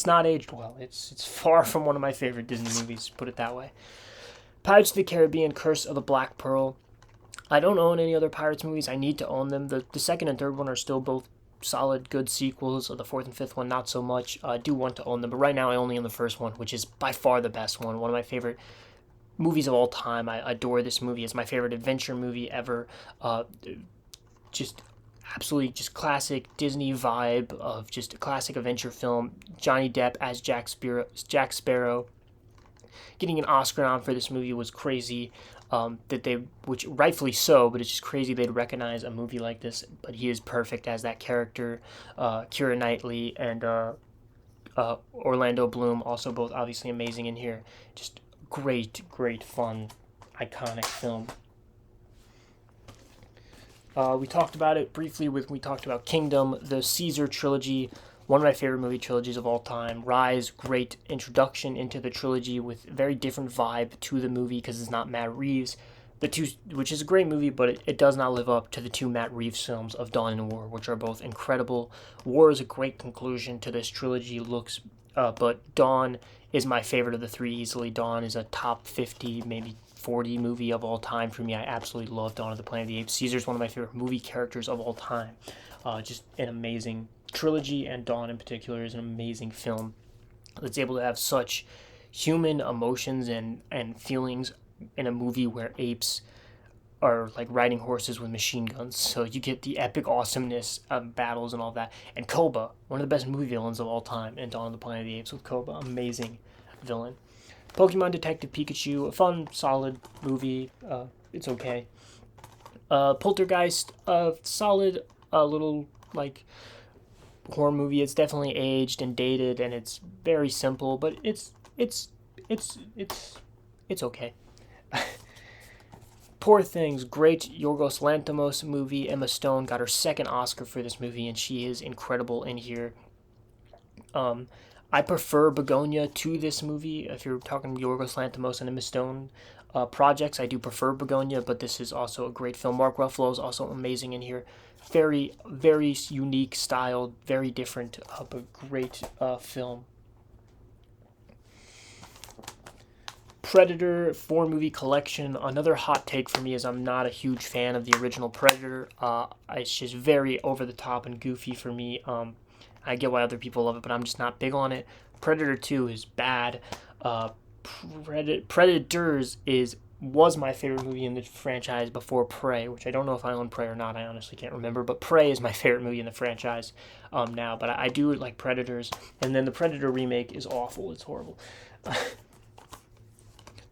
not aged well. It's far from one of my favorite Disney movies, put it that way. Pirates of the Caribbean, Curse of the Black Pearl. I don't own any other Pirates movies. I need to own them. The second and third one are still both solid, good sequels. The fourth and fifth one, not so much. I do want to own them, but right now I only own the first one, which is by far the best one. One of my favorite movies of all time. I adore this movie. It's my favorite adventure movie ever. Just absolutely just classic Disney vibe of just a classic adventure film. Johnny Depp as Jack Sparrow. Getting an Oscar nom for this movie was crazy. Which rightfully so, but it's just crazy they'd recognize a movie like this. But he is perfect as that character. Keira Knightley and Orlando Bloom, also both obviously amazing in here. Just great fun, iconic film. We talked about it briefly when we talked about Kingdom, the Caesar trilogy, one of my favorite movie trilogies of all time. Rise, great introduction into the trilogy with very different vibe to the movie because it's not Matt Reeves. Which is a great movie, but it does not live up to the two Matt Reeves films of Dawn and War, which are both incredible. War is a great conclusion to this trilogy, but Dawn is my favorite of the three easily. Dawn is a top 50, maybe 40 movie of all time for me. I absolutely love Dawn of the Planet of the Apes. Caesar's one of my favorite movie characters of all time. Just an amazing trilogy, and Dawn in particular is an amazing film that's able to have such human emotions and feelings in a movie where apes are like riding horses with machine guns. So you get the epic awesomeness of battles and all that. And Koba, one of the best movie villains of all time in Dawn of the Planet of the Apes with Koba. Amazing villain. Pokemon Detective Pikachu, a fun, solid movie. It's okay. Poltergeist, solid, little like horror movie. It's definitely aged and dated, and it's very simple, but it's okay. Poor Things, great Yorgos Lanthimos movie. Emma Stone got her second Oscar for this movie, and she is incredible in here. I prefer Begonia to this movie. If you're talking Yorgos Lanthimos and Emma Stone projects, I do prefer Begonia, but this is also a great film. Mark Ruffalo is also amazing in here. Very, very unique style, very different, but great film. Predator 4-movie collection. Another hot take for me is I'm not a huge fan of the original Predator. It's just very over the top and goofy for me. I get why other people love it, but I'm just not big on it. Predator 2 is bad. Predators was my favorite movie in the franchise before Prey, which I don't know if I own Prey or not. I honestly can't remember, but Prey is my favorite movie in the franchise now. But I do like Predators, and then the Predator remake is awful. It's horrible.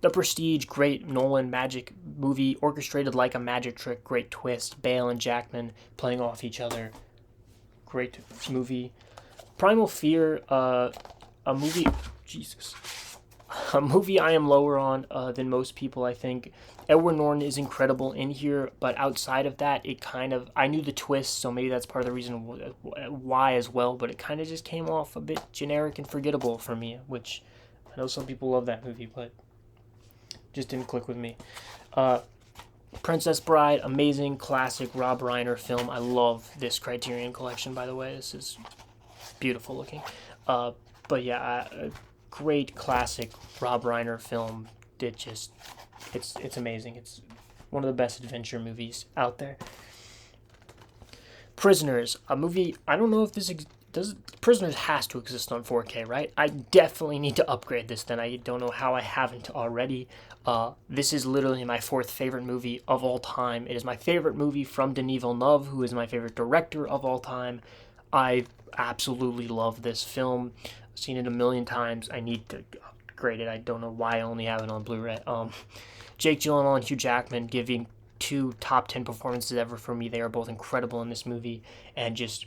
The Prestige, great Nolan magic movie, orchestrated like a magic trick, great twist. Bale and Jackman playing off each other, great movie. Primal Fear, a movie, Jesus, a movie I am lower on than most people, I think. Edward Norton is incredible in here, but outside of that, it kind of, I knew the twist, so maybe that's part of the reason why as well, but it kind of just came off a bit generic and forgettable for me, which I know some people love that movie, but just didn't click with me. Princess Bride, amazing classic Rob Reiner film. I love this Criterion Collection, by the way. This is beautiful looking. But yeah, a great classic Rob Reiner film. It's amazing. It's one of the best adventure movies out there. Prisoners, a movie. I don't know if this Prisoners has to exist on 4K, right? I definitely need to upgrade this. Then I don't know how I haven't already. This is literally my 4th favorite movie of all time. It is my favorite movie from Denis Villeneuve, who is my favorite director of all time. I absolutely love this film. I've seen it a million times. I need to upgrade it. I don't know why I only have it on Blu-ray. Jake Gyllenhaal and Hugh Jackman giving 2 top 10 performances ever for me. They are both incredible in this movie, and just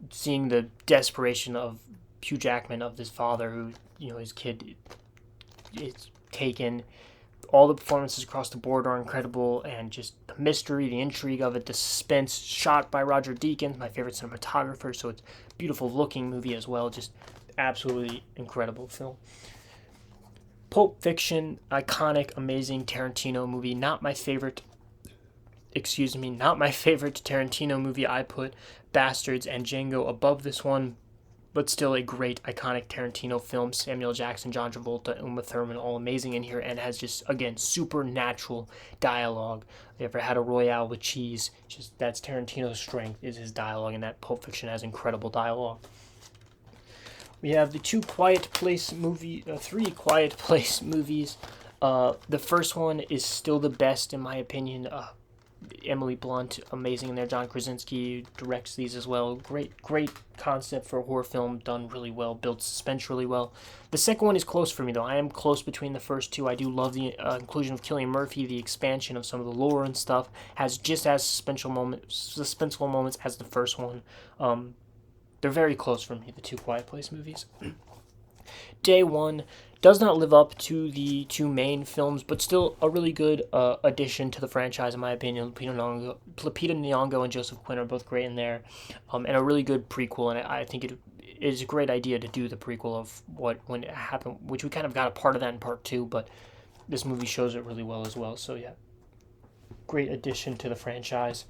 seeing the desperation of Hugh Jackman, of this father who, his kid is taken. All the performances across the board are incredible, and just the mystery, the intrigue of it, the suspense, shot by Roger Deakins, my favorite cinematographer, so it's a beautiful looking movie as well. Just absolutely incredible film. Pulp Fiction, iconic, amazing Tarantino movie. Not my favorite Tarantino movie. I put Bastards and Django above this one, but still a great, iconic Tarantino film. Samuel Jackson, John Travolta, Uma Thurman, all amazing in here, and has just, again, supernatural dialogue. They ever had a Royale with cheese? That's Tarantino's strength, is his dialogue, and that Pulp Fiction has incredible dialogue. We have the 3 Quiet Place movies. The first one is still the best in my opinion. Emily Blunt, amazing in there. John Krasinski directs these as well. Great concept for a horror film, done really well, builds suspense really well. The second one is close for me, though. I am close between the first two. I do love the inclusion of Cillian Murphy, the expansion of some of the lore and stuff, has just as suspenseful moments as the first one. They're very close for me, the 2 Quiet Place movies. Day One does not live up to the 2 main films, but still a really good addition to the franchise, in my opinion. Lupita Nyong'o and Joseph Quinn are both great in there, and a really good prequel. And I think it is a great idea to do the prequel of when it happened, which we kind of got a part of that in part 2, but this movie shows it really well as well. So yeah, great addition to the franchise.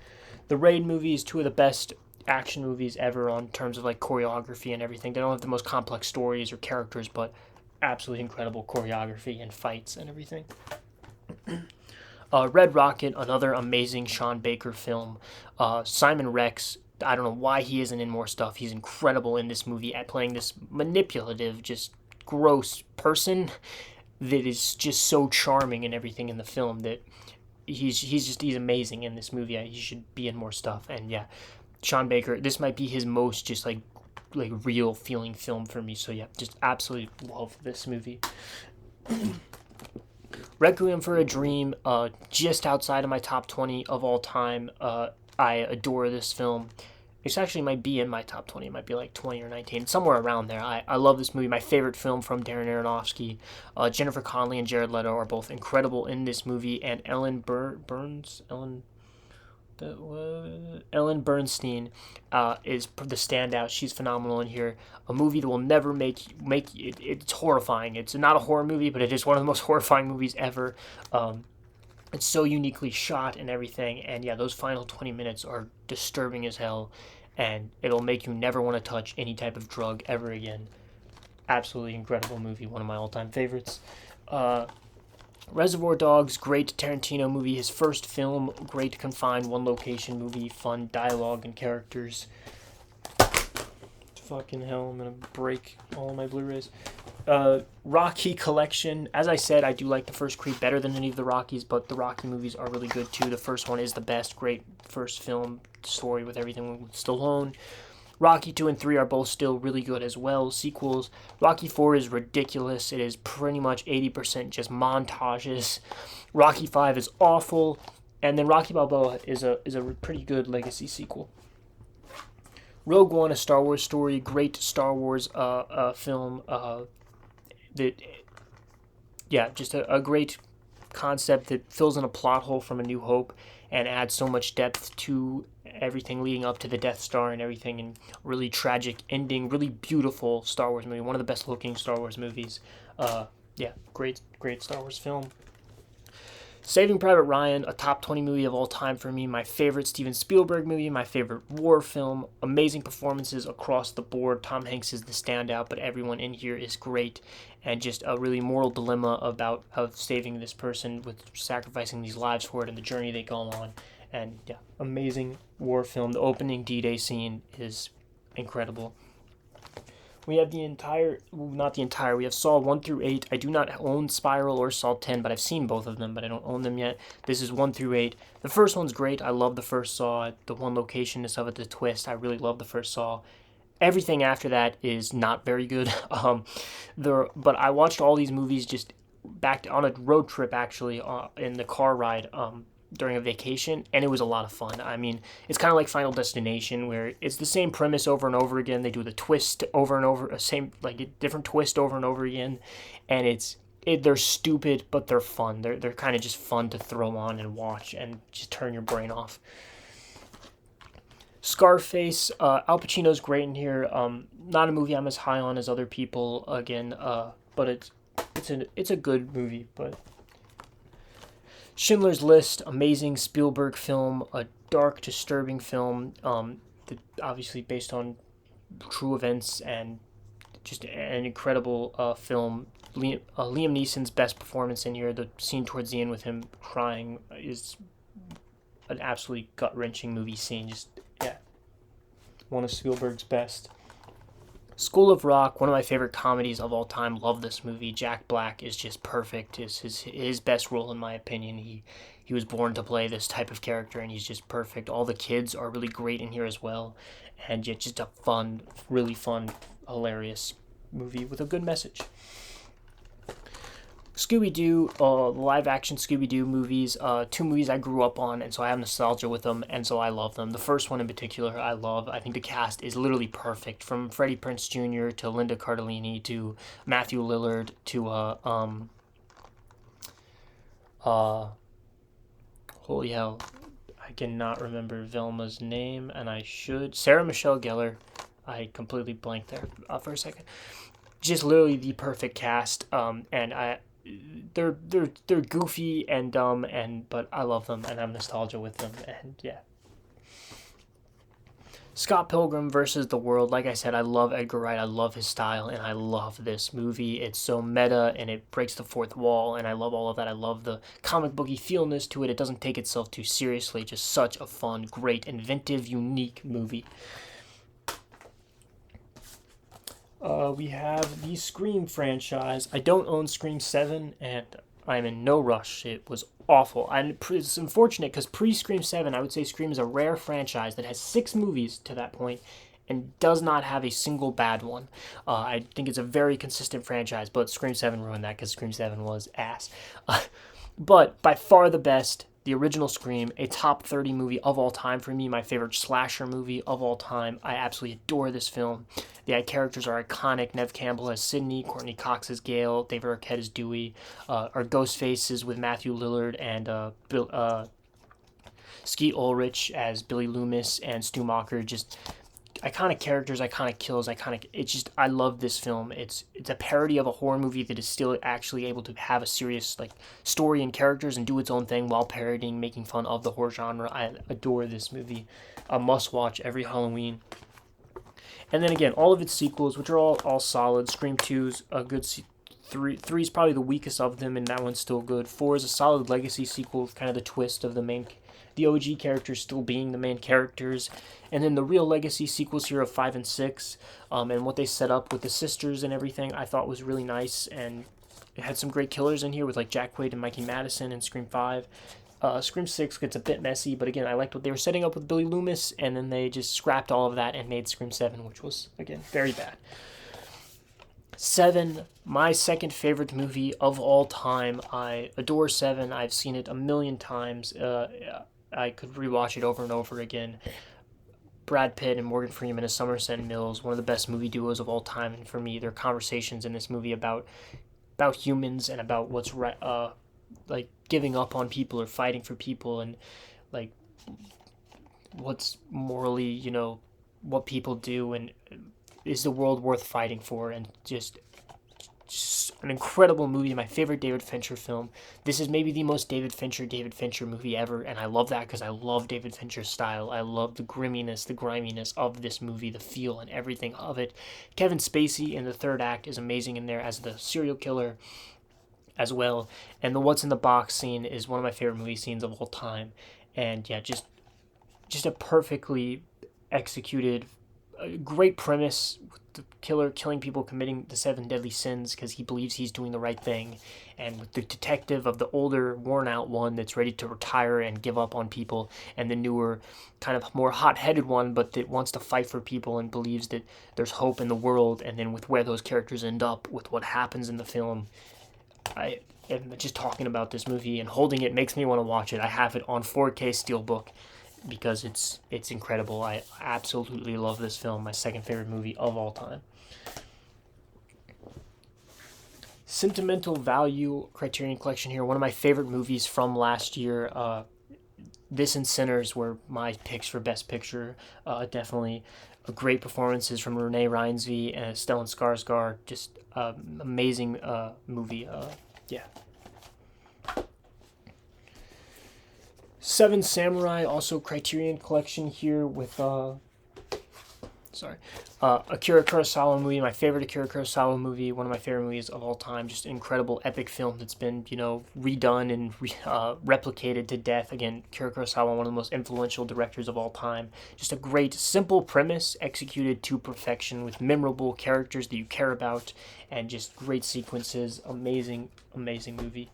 The Raid movies, 2 of the best action movies ever on terms of like choreography and everything. They don't have the most complex stories or characters, but absolutely incredible choreography and fights and everything. Red Rocket, another amazing Sean Baker film. Simon Rex, I don't know why he isn't in more stuff. He's incredible in this movie at playing this manipulative, just gross person that is just so charming and everything in the film that he's amazing in this movie. He should be in more stuff. And yeah, Sean Baker, this might be his most just like real feeling film for me. So yeah, just absolutely love this movie. Requiem for a Dream, just outside of my top 20 of all time. I adore this film. This actually might be in my top 20. It might be like 20 or 19, somewhere around there. I love this movie. My favorite film from Darren Aronofsky. Jennifer Connelly and Jared Leto are both incredible in this movie, and Ellen Burns, Ellen Bernstein is the standout. She's phenomenal in here. A movie that will never make it, it's horrifying. It's not a horror movie, but it is one of the most horrifying movies ever. It's so uniquely shot and everything, and yeah, those final 20 minutes are disturbing as hell, and it'll make you never want to touch any type of drug ever again. Absolutely incredible movie, one of my all-time favorites. Reservoir Dogs, great Tarantino movie. His first film, great confined one location movie, fun dialogue and characters. Fucking hell, I'm gonna break all of my Blu-rays. Rocky collection. As I said, I do like the first Creed better than any of the Rockies, but the Rocky movies are really good too. The first one is the best, great first film story with everything with Stallone. Rocky 2 and 3 are both still really good as well. Sequels. Rocky 4 is ridiculous. It is pretty much 80% just montages. Rocky 5 is awful. And then Rocky Balboa is a pretty good legacy sequel. Rogue One, a Star Wars story. Great Star Wars film. Just a great concept that fills in a plot hole from A New Hope and adds so much depth to everything leading up to the Death Star and everything, and really tragic ending, really beautiful Star Wars movie, one of the best looking Star Wars movies. Great Star Wars film. Saving Private Ryan, a top 20 movie of all time for me, my favorite Steven Spielberg movie, my favorite war film, amazing performances across the board. Tom Hanks is the standout, but everyone in here is great, and just a really moral dilemma of saving this person with sacrificing these lives for it and the journey they go on. And yeah, amazing war film. The opening D-Day scene is incredible. We have we have Saw 1 through 8. I do not own Spiral or Saw 10, but I've seen both of them, but I don't own them yet. This is 1 through 8. The first one's great. I love the first Saw, the one locationness of it, the twist. I really love the first Saw. Everything after that is not very good. But I watched all these movies just back on a road trip, actually, in the car ride, during a vacation, and it was a lot of fun. I mean, it's kind of like Final Destination, where it's the same premise over and over again. They do the twist over and over, a different twist over and over again, and they're stupid, but they're fun. They're kind of just fun to throw on and watch and just turn your brain off. Scarface, Al Pacino's great in here. Not a movie I'm as high on as other people again, but it's a good movie, but. Schindler's List, amazing Spielberg film, a dark, disturbing film, obviously based on true events, and just an incredible film. Liam Neeson's best performance in here. The scene towards the end with him crying is an absolutely gut-wrenching movie scene. One of Spielberg's best. School of Rock, one of my favorite comedies of all time. Love this movie. Jack Black is just perfect. Is his best role, in my opinion. He was born to play this type of character, and he's just perfect. All the kids are really great in here as well, and yet just a fun, really fun, hilarious movie with a good message. Scooby-Doo, live-action Scooby-Doo movies, 2 movies I grew up on, and so I have nostalgia with them, and so I love them. The first one in particular I love. I think the cast is literally perfect, from Freddie Prinze Jr. to Linda Cardellini to Matthew Lillard to, holy hell, I cannot remember Velma's name, and I should. Sarah Michelle Gellar. I completely blanked there for a second. Just literally the perfect cast, and they're goofy and dumb, but I love them and I have nostalgia with them, and yeah. Scott Pilgrim versus the World. Like I said, I love Edgar Wright. I love his style, and I love this movie. It's so meta, and it breaks the fourth wall, and I love all of that. I love the comic booky feelness to it. It doesn't take itself too seriously. Just such a fun, great, inventive, unique movie. We have the Scream franchise. I don't own Scream 7, and I'm in no rush. It was awful. And it's unfortunate because pre-Scream 7, I would say Scream is a rare franchise that has 6 movies to that point and does not have a single bad one. I think it's a very consistent franchise, but Scream 7 ruined that because Scream 7 was ass. But by far the best, the original Scream, a top 30 movie of all time for me, my favorite slasher movie of all time. I absolutely adore this film. The characters are iconic. Neve Campbell as Sidney, Courtney Cox as Gale, David Arquette as Dewey. Our Ghostface is with Matthew Lillard and Skeet Ulrich as Billy Loomis and Stu Macher, just iconic characters, iconic kills, iconic. It's just, I love this film. It's a parody of a horror movie that is still actually able to have a serious like story and characters and do its own thing while parodying, making fun of the horror genre. I adore this movie. A must watch every Halloween. And then again, all of its sequels, which are all solid. Scream 2's a good 3's probably the weakest of them, and that one's still good. 4 is a solid legacy sequel, with kind of the twist of the OG characters still being the main characters. And then the real legacy sequels here of 5 and 6, and what they set up with the sisters and everything, I thought was really nice, and it had some great killers in here with like Jack Quaid and Mikey Madison in Scream 5. Scream 6 gets a bit messy, but again, I liked what they were setting up with Billy Loomis, and then they just scrapped all of that and made Scream 7, which was, again, very bad. 7, my second favorite movie of all time. I adore 7. I've seen it a million times. I could rewatch it over and over again. Brad Pitt and Morgan Freeman as Somerset and Mills, one of the best movie duos of all time, and for me, their conversations in this movie about humans and about what's right, like giving up on people or fighting for people, and like what's morally, what people do, and is the world worth fighting for, and just an incredible movie. My favorite David Fincher film. This is maybe the most David Fincher movie ever, and I love that because I love David Fincher's style. I love the grimminess, the griminess of this movie, the feel and everything of it. Kevin Spacey in the third act is amazing in there as the serial killer as well, and the what's in the box scene is one of my favorite movie scenes of all time. And yeah, just a perfectly executed, great premise, with the killer killing people, committing the 7 deadly sins because he believes he's doing the right thing, and with the detective of the older, worn out one that's ready to retire and give up on people, and the newer, kind of more hot-headed one, but that wants to fight for people and believes that there's hope in the world. And then with where those characters end up, with what happens in the film, I am just talking about this movie and holding it makes me want to watch it. I have it on 4K Steelbook because it's incredible. I absolutely love this film. My second favorite movie of all time. Sentimental value Criterion Collection here. One of my favorite movies from last year. This and Sinners were my picks for Best Picture. Definitely great performances from Renee Reinsve and Stellan Skarsgård. Just amazing movie. Yeah. Seven Samurai, also Criterion Collection here with Akira Kurosawa movie, my favorite Akira Kurosawa movie, one of my favorite movies of all time. Just an incredible epic film that's been, redone and replicated to death. Again, Akira Kurosawa, one of the most influential directors of all time. Just a great, simple premise executed to perfection with memorable characters that you care about and just great sequences. Amazing, amazing movie.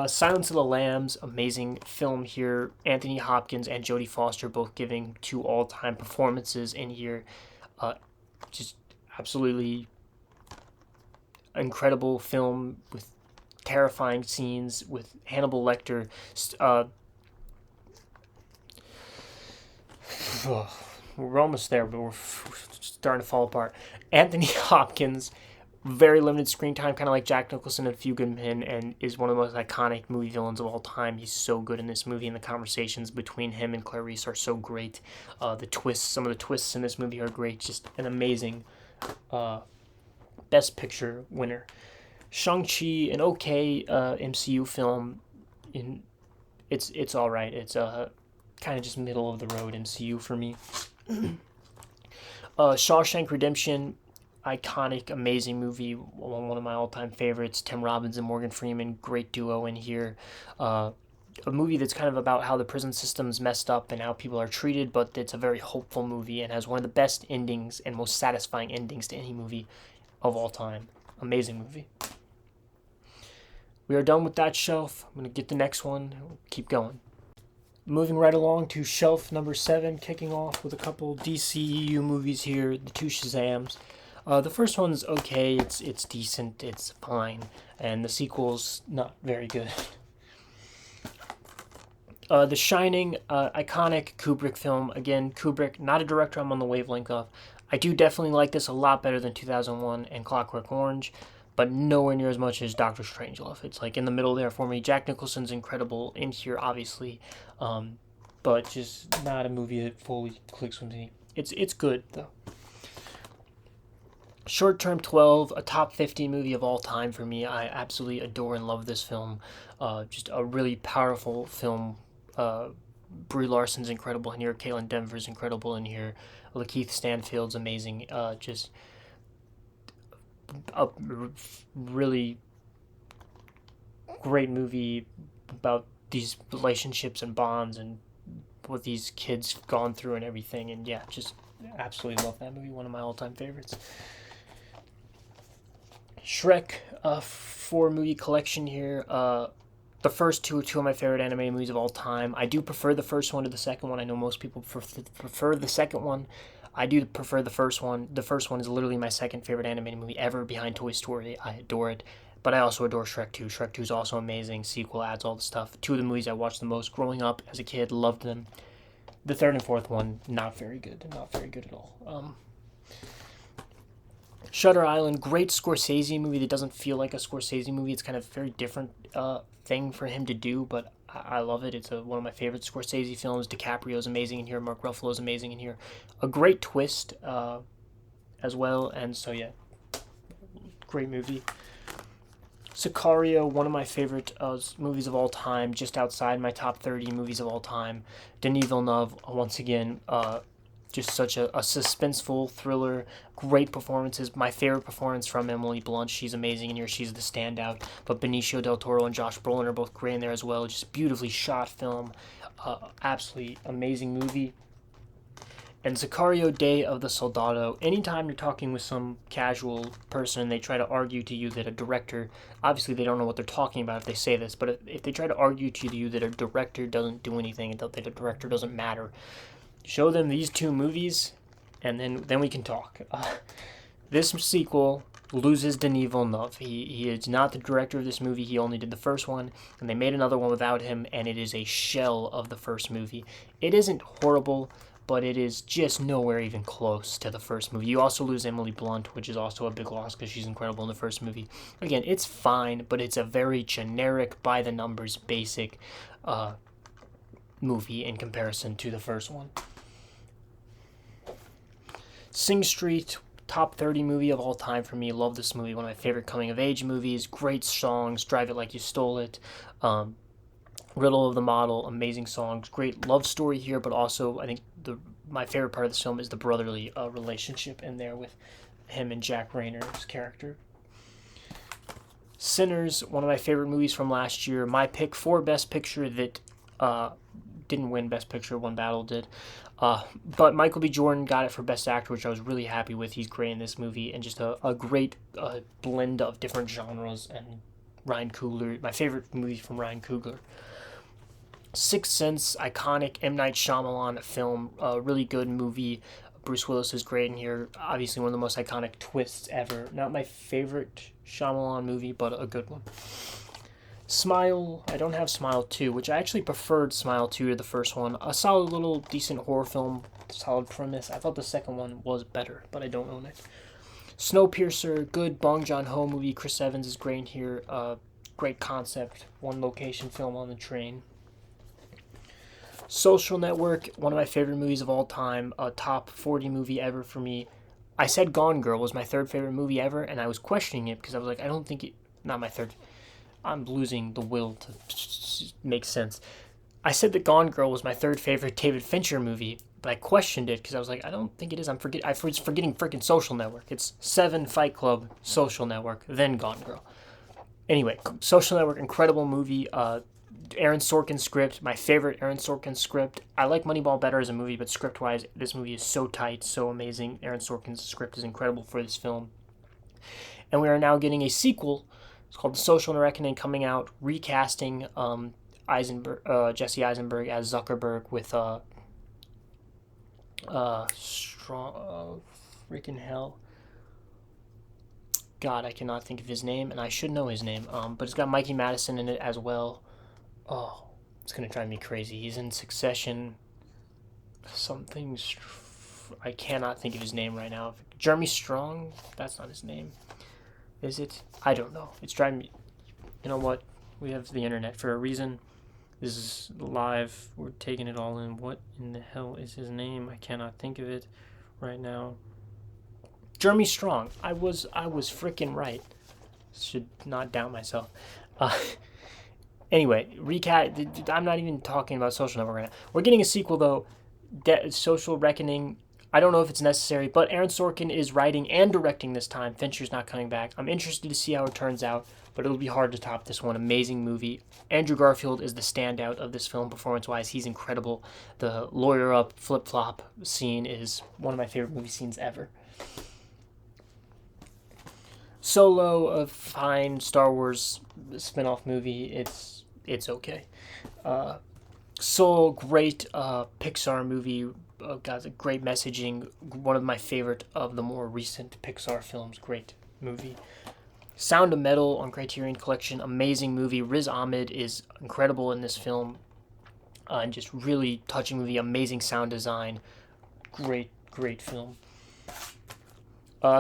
Silence of the Lambs, amazing film here. Anthony Hopkins and Jodie Foster both giving 2 all-time performances in here. Just absolutely incredible film with terrifying scenes with Hannibal Lecter. We're almost there, but we're starting to fall apart. Anthony Hopkins, very limited screen time, kind of like Jack Nicholson and A Few Good Men, and is one of the most iconic movie villains of all time. He's so good in this movie, and the conversations between him and Clarice are so great. Some of the twists in this movie are great. Just an amazing Best Picture winner. Shang-Chi, an okay MCU film. It's all right. It's kind of just middle of the road MCU for me. Shawshank Redemption, iconic, amazing movie, one of my all-time favorites. Tim Robbins and Morgan Freeman, great duo in here. A movie that's kind of about how the prison system's messed up and how people are treated, but it's a very hopeful movie and has one of the best endings and most satisfying endings to any movie of all time. Amazing movie. We are done with that shelf. I'm going to get the next one. Keep going. Moving right along to shelf number 7, kicking off with a couple DCEU movies here, the 2 Shazams. The first one's okay, it's decent, it's fine, and the sequel's not very good. The Shining, iconic Kubrick film. Again, Kubrick, not a director I'm on the wavelength of. I do definitely like this a lot better than 2001 and Clockwork Orange, but nowhere near as much as Doctor Strangelove. It's like in the middle there for me. Jack Nicholson's incredible in here, obviously, but just not a movie that fully clicks with me. It's good though. Short Term 12, a top 50 movie of all time for me. I absolutely adore and love this film. Just a really powerful film. Brie Larson's incredible in here. Caitlin Denver's incredible in here. Lakeith Stanfield's amazing. Just a really great movie about these relationships and bonds and what these kids gone through and everything. And yeah, just absolutely love that movie. One of my all-time favorites. Shrek, 4-movie collection here. The first two are two of my favorite animated movies of all time. I do prefer the first one to the second one. I know most people prefer the second one. I do prefer the first one. The first one is literally my second favorite animated movie ever behind Toy Story. I adore it. But I also adore Shrek 2. Shrek 2 is also amazing. Sequel adds all the stuff. Two of the movies I watched the most growing up as a kid. Loved them. The third and fourth one, not very good. Not very good at all. Shutter Island, great Scorsese movie that doesn't feel like a Scorsese movie. It's kind of a very different thing for him to do, but I love it. It's one of my favorite Scorsese films. DiCaprio's amazing in here. Mark Ruffalo's amazing in here. A great twist as well, and so yeah, great movie. Sicario, one of my favorite movies of all time, just outside my top 30 movies of all time. Denis Villeneuve, once again, just such a suspenseful thriller, great performances. My favorite performance from Emily Blunt. She's amazing in here. She's the standout. But Benicio del Toro and Josh Brolin are both great in there as well. Just beautifully shot film. Absolutely amazing movie. And Sicario, Day of the Soldado. Anytime you're talking with some casual person and they try to argue to you that a director, obviously they don't know what they're talking about if they say this, but if they try to argue to you that a director doesn't do anything and that a director doesn't matter, show them these two movies, and then we can talk. This sequel loses Denis Villeneuve. He is not the director of this movie. He only did the first one, and they made another one without him, and it is a shell of the first movie. It isn't horrible, but it is just nowhere even close to the first movie. You also lose Emily Blunt, which is also a big loss because she's incredible in the first movie. Again, it's fine, but it's a very generic, by-the-numbers, basic movie in comparison to the first one. Sing Street, top 30 movie of all time for me. Love this movie. One of my favorite coming-of-age movies. Great songs. Drive It Like You Stole It. Riddle of the Model. Amazing songs. Great love story here, but also I think my favorite part of this film is the brotherly relationship in there with him and Jack Raynor's character. Sinners, one of my favorite movies from last year. My pick for Best Picture that didn't win Best Picture. One Battle did. But Michael B. Jordan got it for Best Actor, which I was really happy with. He's great in this movie, and just a great blend of different genres. And Ryan Coogler, my favorite movie from Ryan Coogler. Sixth Sense, iconic M. Night Shyamalan film, really good movie. Bruce Willis is great in here. Obviously one of the most iconic twists ever. Not my favorite Shyamalan movie, but a good one. Smile, I don't have Smile 2, which I actually preferred Smile 2 to the first one. A solid little decent horror film, solid premise. I thought the second one was better, but I don't own it. Snowpiercer, good Bong Joon-ho movie. Chris Evans is great here. Great concept, one location film on the train. Social Network, one of my favorite movies of all time. A top 40 movie ever for me. I said Gone Girl was my third favorite movie ever, and I was questioning it because I was like, I don't think it... Not my third... I'm losing the will to make sense. I said that Gone Girl was my third favorite David Fincher movie, but I questioned it because I was like, I don't think it is. I was forgetting freaking Social Network. It's Seven, Fight Club, Social Network, then Gone Girl. Anyway, Social Network, incredible movie. Aaron Sorkin script, my favorite Aaron Sorkin script. I like Moneyball better as a movie, but script-wise, this movie is so tight, so amazing. Aaron Sorkin's script is incredible for this film. And we are now getting a sequel. It's called The Social Reckoning, coming out, recasting Jesse Eisenberg as Zuckerberg with freaking hell. God, I cannot think of his name, and I should know his name. But it's got Mikey Madison in it as well. Oh, it's gonna drive me crazy. He's in Succession. I cannot think of his name right now. Jeremy Strong? That's not his name. Is it? I don't know. It's driving me. You know what? We have the internet for a reason. This is live. We're taking it all in. What in the hell is his name? I cannot think of it right now. Jeremy Strong. I was freaking right. Should not doubt myself. Uh, anyway, recap. I'm not even talking about Social Network right now. We're getting a sequel though. Social Reckoning. I don't know if it's necessary, but Aaron Sorkin is writing and directing this time. Fincher's not coming back. I'm interested to see how it turns out, but it'll be hard to top this one. Amazing movie. Andrew Garfield is the standout of this film performance-wise. He's incredible. The lawyer up flip-flop scene is one of my favorite movie scenes ever. Solo, a fine Star Wars spin-off movie. It's okay. Soul, great Pixar movie. Got a great messaging. One of my favorite of the more recent Pixar films. Great movie. Sound of Metal on Criterion Collection. Amazing movie. Riz Ahmed is incredible in this film. And just really touching movie. Amazing sound design. Great film.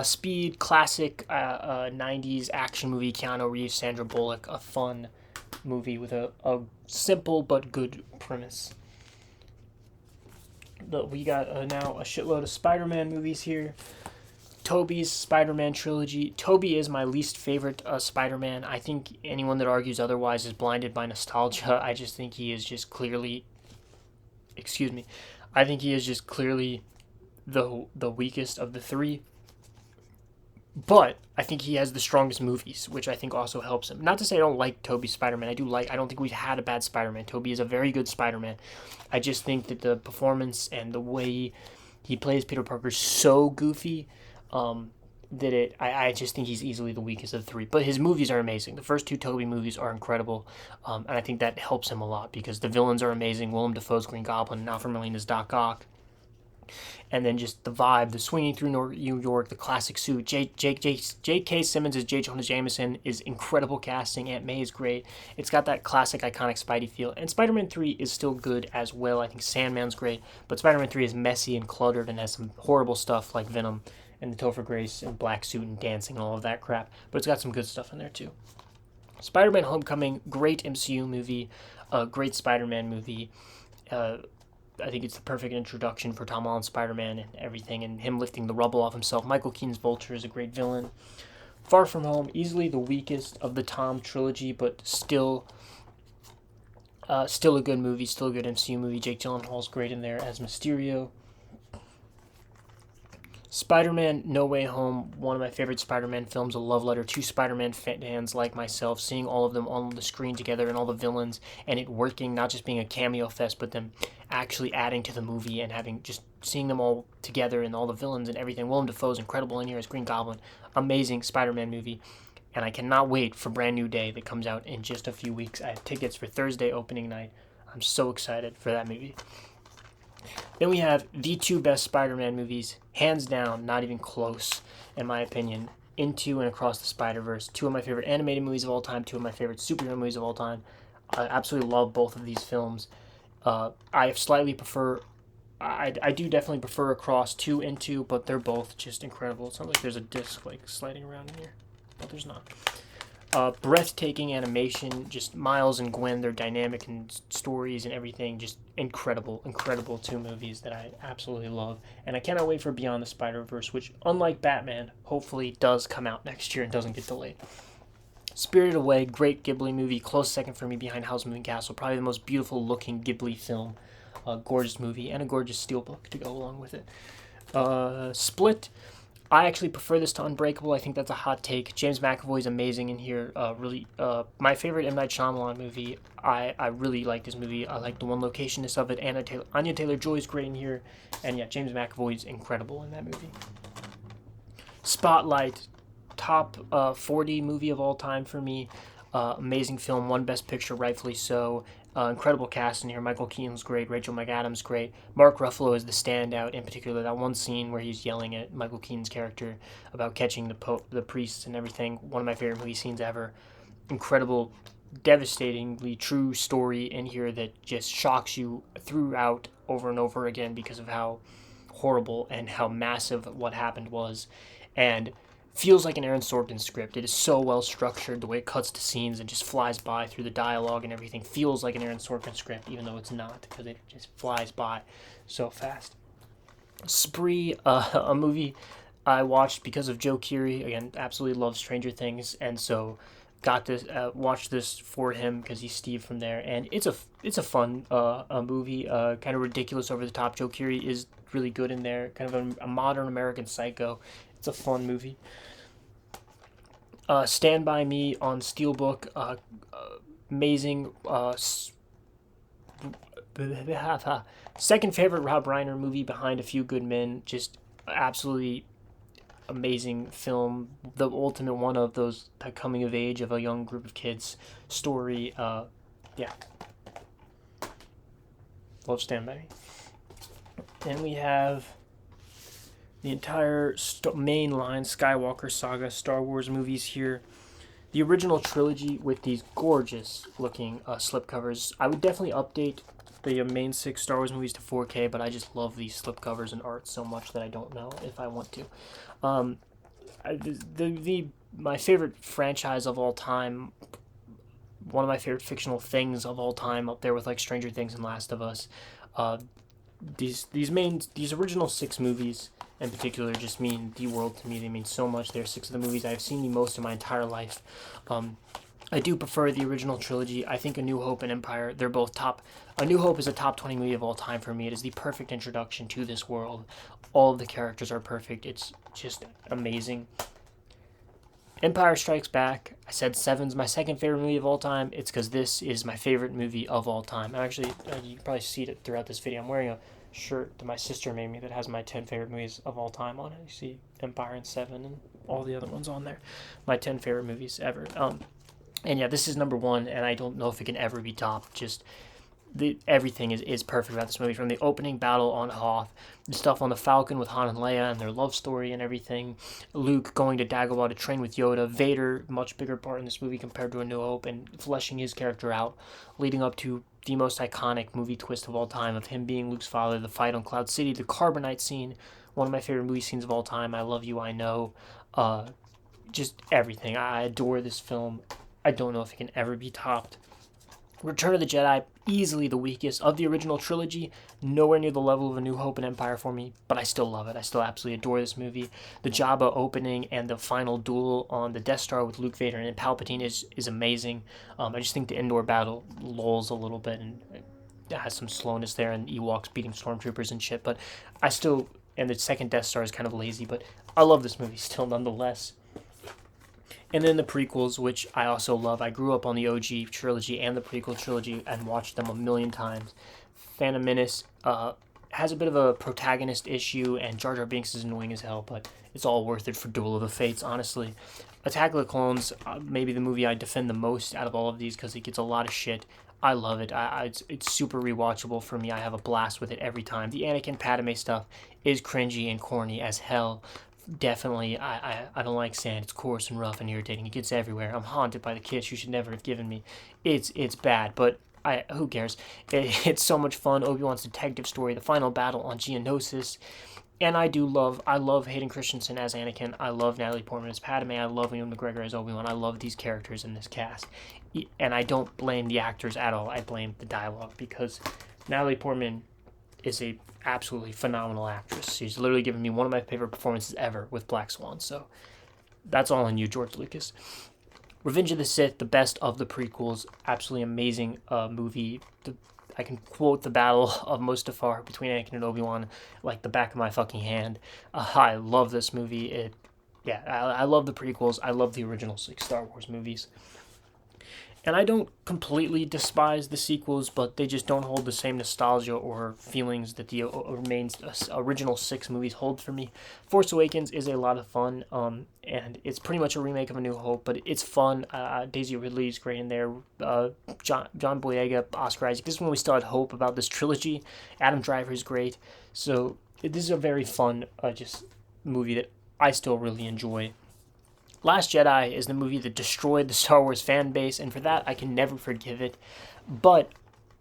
Speed, classic 90s action movie. Keanu Reeves, Sandra Bullock. A fun movie with a simple but good premise. We got now a shitload of Spider-Man movies here. Tobey's Spider-Man trilogy. Tobey is my least favorite Spider-Man. I think anyone that argues otherwise is blinded by nostalgia. I just think he is just clearly... Excuse me. I think he is just clearly the weakest of the three. But I think he has the strongest movies, which I think also helps him. Not to say I don't like Tobey's Spider-Man. I don't think we've had a bad Spider-Man. Tobey is a very good Spider-Man. I just think that the performance and the way he plays Peter Parker is so goofy I just think he's easily the weakest of the three. But his movies are amazing. The first two Tobey movies are incredible. And I think that helps him a lot because the villains are amazing. Willem Dafoe's Green Goblin and Alfred Molina's Doc Ock. And then just the vibe, the swinging through New York, the classic suit. J.K. Simmons as J. Jonah Jameson is incredible casting. Aunt May is great. It's got that classic, iconic Spidey feel. And Spider-Man 3 is still good as well. I think Sandman's great. But Spider-Man 3 is messy and cluttered and has some horrible stuff like Venom and the Topher Grace and black suit and dancing and all of that crap. But it's got some good stuff in there too. Spider-Man Homecoming, great MCU movie. Great Spider-Man movie. I think it's the perfect introduction for Tom Holland's Spider-Man and everything, and him lifting the rubble off himself. Michael Keaton's Vulture is a great villain. Far From Home, easily the weakest of the Tom trilogy, but still a good movie, still a good MCU movie. Jake Gyllenhaal's great in there as Mysterio. Spider-Man No Way Home, one of my favorite Spider-Man films, a love letter to Spider-Man fans like myself, seeing all of them on the screen together and all the villains, and it working, not just being a cameo fest, but them actually adding to the movie and seeing them all together and all the villains and everything. Willem Dafoe's incredible in here as Green Goblin. Amazing Spider-Man movie. And I cannot wait for Brand New Day that comes out in just a few weeks. I have tickets for Thursday opening night. I'm so excited for that movie. Then we have the two best Spider-Man movies, hands down, not even close, in my opinion. Into and Across the Spider-Verse. Two of my favorite animated movies of all time, two of my favorite superhero movies of all time. I absolutely love both of these films. I slightly prefer... I do definitely prefer Across to Into, but they're both just incredible. It's not like there's a disc sliding around in here, but there's not. Breathtaking animation, just Miles and Gwen, their dynamic and stories and everything, just incredible two movies that I absolutely love. And I cannot wait for Beyond the Spider-Verse, which, unlike Batman, hopefully does come out next year and doesn't get delayed. Spirited Away, great Ghibli movie, close second for me behind Howl's Moving Castle, probably the most beautiful looking Ghibli film. Gorgeous movie and a gorgeous steelbook to go along with it. Split, I actually prefer this to Unbreakable. I think that's a hot take. James McAvoy is amazing in here. My favorite M. Night Shyamalan movie. I really like this movie. I like the one locationist of it. Anya Taylor-Joy is great in here. And yeah, James McAvoy is incredible in that movie. Spotlight, top 40 movie of all time for me. Amazing film, won Best Picture, rightfully so. Incredible cast in here. Michael Keaton's great. Rachel McAdams great. Mark Ruffalo is the standout. In particular, that one scene where he's yelling at Michael Keaton's character about catching the priests and everything. One of my favorite movie scenes ever. Incredible, devastatingly true story in here that just shocks you throughout over and over again because of how horrible and how massive what happened was. And feels like an Aaron Sorkin script. It is so well structured. The way it cuts to scenes and just flies by through the dialogue and everything feels like an Aaron Sorkin script, even though it's not, because it just flies by so fast. Spree, a movie I watched because of Joe Keery. Again, absolutely love Stranger Things, and so got to watch this for him because he's Steve from there. And it's a fun a movie, kind of ridiculous, over the top. Joe Keery is really good in there, kind of a modern American Psycho. It's a fun movie. Stand By Me on Steelbook, amazing. Second favorite Rob Reiner movie behind A Few Good Men. Just absolutely amazing film. The ultimate one of those, that coming of age of a young group of kids story. Yeah. Love Stand By Me. And we have the entire main line Skywalker saga Star Wars movies here. The original trilogy with these gorgeous looking slipcovers. I would definitely update the main 6 Star Wars movies to 4K, but I just love these slipcovers and art so much that I don't know if I want to. My favorite franchise of all time, one of my favorite fictional things of all time, up there with like Stranger Things and Last of Us. These original 6 movies in particular just mean the world to me. They mean so much. They're 6 of the movies I've seen the most in my entire life. I do prefer the original trilogy. I think A New Hope and Empire, they're both top. A New Hope is a top 20 movie of all time for me. It is the perfect introduction to this world. All of the characters are perfect. It's just amazing. Empire Strikes Back, I said 7's my second favorite movie of all time. It's because this is my favorite movie of all time. I'm actually, you can probably see it throughout this video. I'm wearing a shirt that my sister made me that has my 10 favorite movies of all time on it. You see Empire and 7 and all the other ones on there. My 10 favorite movies ever. And yeah, this is number 1, and I don't know if it can ever be topped. Just everything is perfect about this movie, from the opening battle on Hoth, the stuff on the Falcon with Han and Leia and their love story and everything, Luke going to Dagobah to train with Yoda, Vader, much bigger part in this movie compared to A New Hope, and fleshing his character out, leading up to the most iconic movie twist of all time of him being Luke's father, the fight on Cloud City, the Carbonite scene, one of my favorite movie scenes of all time. I Love You, I Know, just everything. I adore this film. I don't know if it can ever be topped. Return of the Jedi, easily the weakest of the original trilogy, nowhere near the level of A New Hope and Empire for me, but I still love it. I still absolutely adore this movie. The Jabba opening and the final duel on the Death Star with Luke, Vader, and Palpatine is amazing. I just think the indoor battle lulls a little bit and it has some slowness there, and Ewoks beating stormtroopers and shit, but I still, and the second Death Star is kind of lazy, but I love this movie still nonetheless. And then the prequels, which I also love. I grew up on the OG trilogy and the prequel trilogy and watched them a million times. Phantom Menace has a bit of a protagonist issue, and Jar Jar Binks is annoying as hell, but it's all worth it for Duel of the Fates, honestly. Attack of the Clones, maybe the movie I defend the most out of all of these because it gets a lot of shit. I love it. It's super rewatchable for me. I have a blast with it every time. The Anakin Padme stuff is cringy and corny as hell. Definitely, I don't like sand. It's coarse and rough and irritating. It gets everywhere. I'm haunted by the kiss you should never have given me. It's bad, but who cares? It's so much fun. Obi-Wan's detective story, the final battle on Geonosis, and I love Hayden Christensen as Anakin. I love Natalie Portman as Padme. I love Ewan McGregor as Obi-Wan. I love these characters in this cast, and I don't blame the actors at all. I blame the dialogue, because Natalie Portman is a absolutely phenomenal actress. She's literally given me one of my favorite performances ever with Black Swan. So that's all on you, George Lucas. Revenge of the Sith, the best of the prequels. Absolutely amazing movie. I can quote the battle of Mustafar between Anakin and Obi-Wan like the back of my fucking hand. I love this movie. I love the prequels. I love the original 6 Star Wars movies. And I don't completely despise the sequels, but they just don't hold the same nostalgia or feelings that the original 6 movies hold for me. Force Awakens is a lot of fun, and it's pretty much a remake of A New Hope, but it's fun. Daisy Ridley is great in there. John Boyega, Oscar Isaac. This is when we still had hope about this trilogy. Adam Driver is great. So this is a very fun just movie that I still really enjoy. Last Jedi is the movie that destroyed the Star Wars fan base, and for that I can never forgive it. But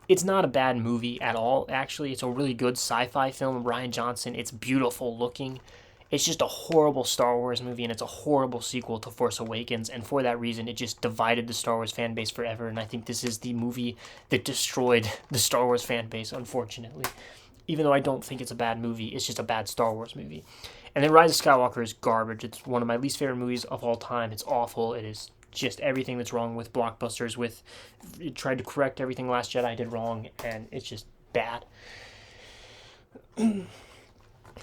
it's not a bad movie at all, actually. It's a really good sci-fi film. Rian Johnson, it's beautiful looking. it's just a horrible Star Wars movie, and it's a horrible sequel to Force Awakens, and for that reason, it just divided the Star Wars fan base forever, and I think this is the movie that destroyed the Star Wars fan base, unfortunately. Even though I don't think it's a bad movie, it's just a bad Star Wars movie. And then Rise of Skywalker is garbage. It's one of my least favorite movies of all time. It's awful. It is just everything that's wrong with blockbusters. It tried to correct everything Last Jedi did wrong, and it's just bad.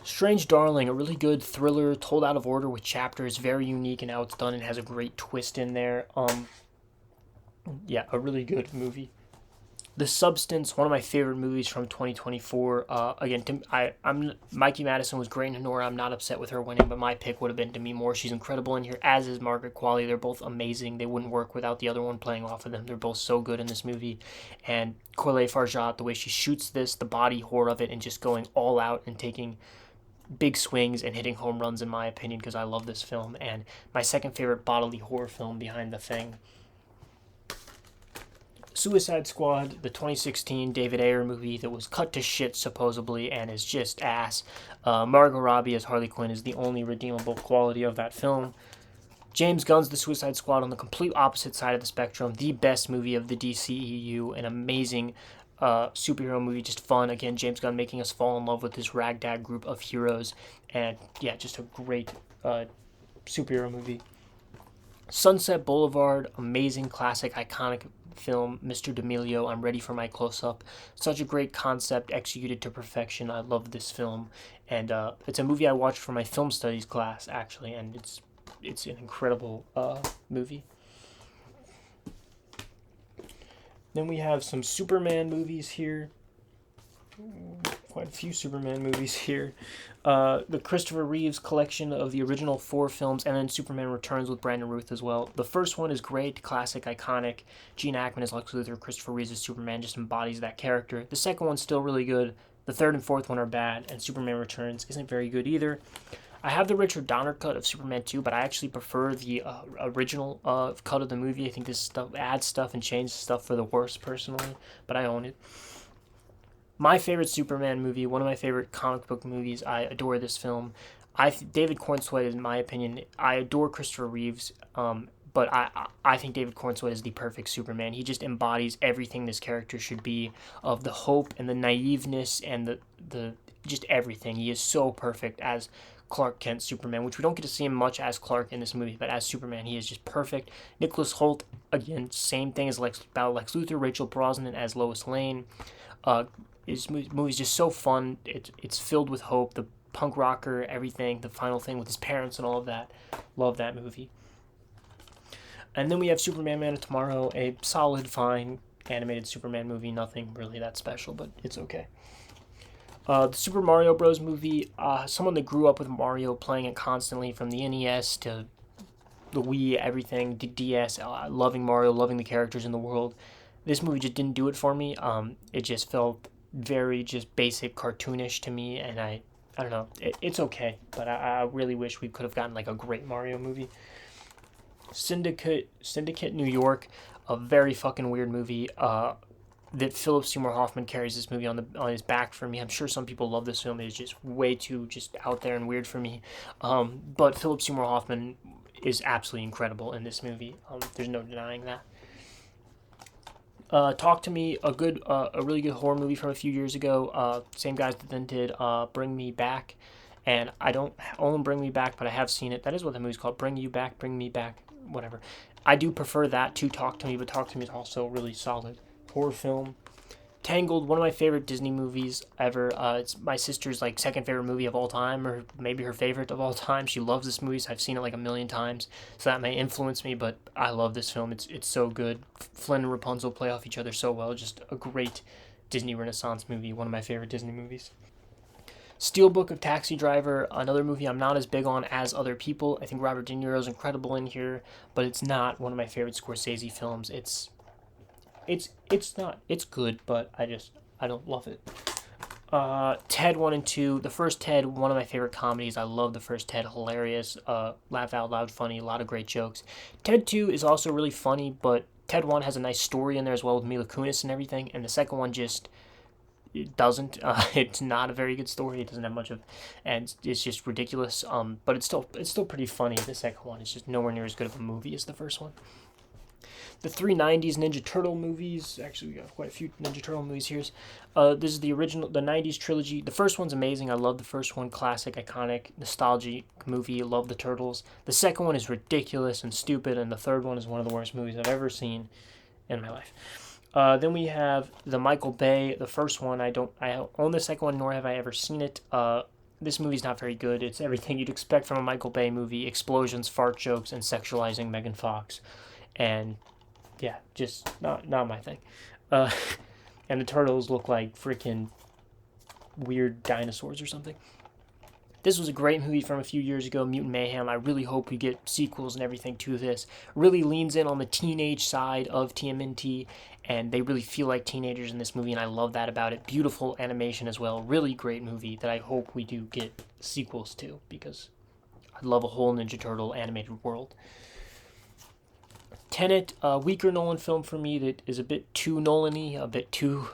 Strange Darling, a really good thriller told out of order with chapters, very unique in how it's done and has a great twist in there. Yeah, a really good movie. The Substance, one of my favorite movies from 2024. Again, I'm Mikey Madison was great in Nora. I'm not upset with her winning, but my pick would have been Demi Moore. She's incredible in here, as is Margaret Qualley. They're both amazing. They wouldn't work without the other one playing off of them. They're both so good in this movie. And Corley Farjat, the way she shoots this, the body horror of it, and just going all out and taking big swings and hitting home runs, in my opinion, because I love this film. And my second favorite bodily horror film behind The Thing. Suicide Squad, the 2016 David Ayer movie that was cut to shit supposedly and is just ass. Margot Robbie as Harley Quinn is the only redeemable quality of that film. James Gunn's The Suicide Squad on the complete opposite side of the spectrum. The best movie of the DCEU, an amazing superhero movie, just fun. Again, James Gunn making us fall in love with this ragtag group of heroes. And yeah, just a great superhero movie. Sunset Boulevard, amazing, classic, iconic film. Mr. D'Amelio, I'm ready for my close-up. Such a great concept, executed to perfection. I love this film, and it's a movie I watched for my film studies class, actually, and it's an incredible movie. Then we have some Superman movies here. Quite a few Superman movies here. The Christopher Reeves collection of the original 4 films, and then Superman Returns with Brandon Routh as well. The first one is great, classic, iconic. Gene Hackman as Lex Luthor, Christopher Reeves as Superman, just embodies that character. The second one's still really good. The third and fourth one are bad, and Superman Returns isn't very good either. I have the Richard Donner cut of Superman 2, but I actually prefer the original cut of the movie. I think this stuff adds stuff and changes stuff for the worse, personally, but I own it. My favorite Superman movie, one of my favorite comic book movies. I adore this film. David Cornsweet, in my opinion, I adore Christopher Reeves, but I think David Cornsweet is the perfect Superman. He just embodies everything this character should be, of the hope and the naiveness and the just everything. He is so perfect as Clark Kent Superman, which we don't get to see him much as Clark in this movie, but as Superman, he is just perfect. Nicholas Hoult, again, same thing as Lex Luthor. Rachel Brosnan as Lois Lane. His movie's just so fun. It's filled with hope. The punk rocker, everything, the final thing with his parents and all of that. Love that movie. And then we have Superman Man of Tomorrow, a solid, fine animated Superman movie. Nothing really that special, but it's okay. The Super Mario Bros. Movie, someone that grew up with Mario, playing it constantly from the NES to the Wii, everything, the DS, loving Mario, loving the characters in the world. This movie just didn't do it for me. It just felt very just basic, cartoonish to me, and I don't know. It's okay, but I really wish we could have gotten like a great Mario movie. Syndicate New York, a very fucking weird movie. That Philip Seymour Hoffman carries this movie on his back for me. I'm sure some people love this film. It is just way too just out there and weird for me. But Philip Seymour Hoffman is absolutely incredible in this movie. There's no denying that. Talk to Me, a really good horror movie from a few years ago. Same guys that then did Bring Me Back, and I don't own Bring Me Back, but I have seen it. That is what the movie's called, Bring You Back, Bring Me Back, whatever. I do prefer that to Talk to Me, but Talk to Me is also really solid horror film. Tangled, one of my favorite Disney movies ever. It's my sister's like second favorite movie of all time, or maybe her favorite of all time. She loves this movie, so I've seen it like a million times, so that may influence me, but I love this film. It's so good. Flynn and Rapunzel play off each other so well. Just a great Disney Renaissance movie, one of my favorite Disney movies. Steelbook of Taxi Driver, another movie I'm not as big on as other people. I think Robert De Niro is incredible in here, but it's not one of my favorite Scorsese films. It's not. It's good, but I don't love it. Ted 1 and 2. The first Ted, one of my favorite comedies. I love the first Ted. Hilarious. Laugh out loud funny. A lot of great jokes. Ted 2 is also really funny, but Ted 1 has a nice story in there as well with Mila Kunis and everything. And the second one just it doesn't. It's not a very good story. It doesn't have much of, and it's just ridiculous. But it's still pretty funny. The second one is just nowhere near as good of a movie as the first one. The three '90s Ninja Turtle movies. Actually, we got quite a few Ninja Turtle movies here. This is the original, the '90s trilogy. The first one's amazing. I love the first one. Classic, iconic, nostalgic movie. Love the Turtles. The second one is ridiculous and stupid, and the third one is one of the worst movies I've ever seen in my life. Then we have the Michael Bay. The first one, I own the second one, nor have I ever seen it. This movie's not very good. It's everything you'd expect from a Michael Bay movie: explosions, fart jokes, and sexualizing Megan Fox. And yeah, just not my thing. And the turtles look like freaking weird dinosaurs or something. This was a great movie from a few years ago, Mutant Mayhem. I really hope we get sequels and everything to this. Really leans in on the teenage side of TMNT, and they really feel like teenagers in this movie, and I love that about it. Beautiful animation as well. Really great movie that I hope we do get sequels to, because I love a whole Ninja Turtle animated world. Tenet, a weaker Nolan film for me that is a bit too Nolan-y, a bit too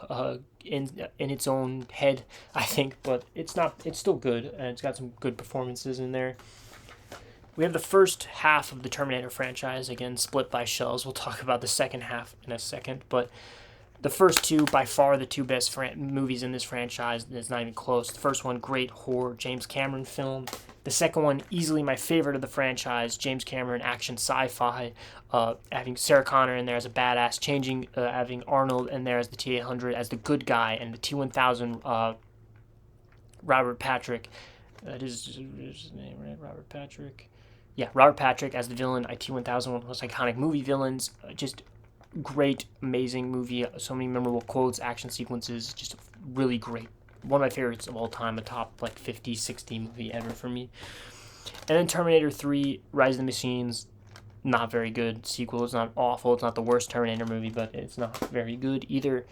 in its own head, I think, but it's still good, and it's got some good performances in there. We have the first half of the Terminator franchise, again, split by shells. We'll talk about the second half in a second, but the first two, by far the two best movies in this franchise. It's not even close. The first one, great horror, James Cameron film. The second one, easily my favorite of the franchise, James Cameron action sci-fi, having Sarah Connor in there as a badass, having Arnold in there as the T-800 as the good guy, and the T-1000, Robert Patrick, that is his name, right? Robert Patrick. Yeah, Robert Patrick as the villain, T-1000, one of the most iconic movie villains, just great, amazing movie, so many memorable quotes, action sequences, just really great. One of my favorites of all time, a top 50, 60 movie ever for me. And then Terminator 3, Rise of the Machines, not very good sequel. It's not awful. It's not the worst Terminator movie, but it's not very good either.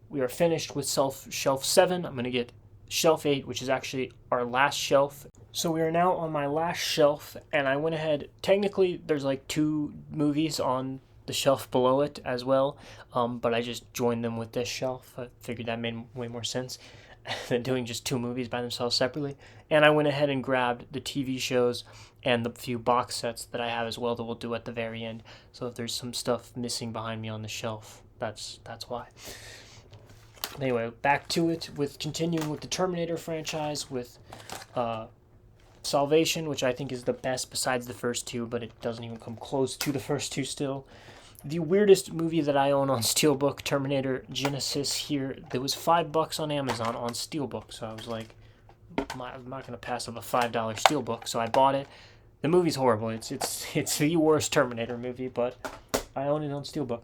We are finished with shelf 7. I'm going to get shelf 8, which is actually our last shelf. So we are now on my last shelf, and I went ahead. Technically, there's 2 movies on the shelf below it as well, but I just joined them with this shelf. I figured that made way more sense than doing just 2 movies by themselves separately. And I went ahead and grabbed the TV shows and the few box sets that I have as well that we'll do at the very end. So if there's some stuff missing behind me on the shelf, that's why. Anyway, back to it, with continuing with the Terminator franchise, with Salvation, which I think is the best besides the first 2, but it doesn't even come close to the first 2 still. The weirdest movie that I own on Steelbook, Terminator Genisys here. There was $5 on Amazon on Steelbook, so I was like, I'm not going to pass up a $5 Steelbook, so I bought it. The movie's horrible. It's the worst Terminator movie, but I own it on Steelbook.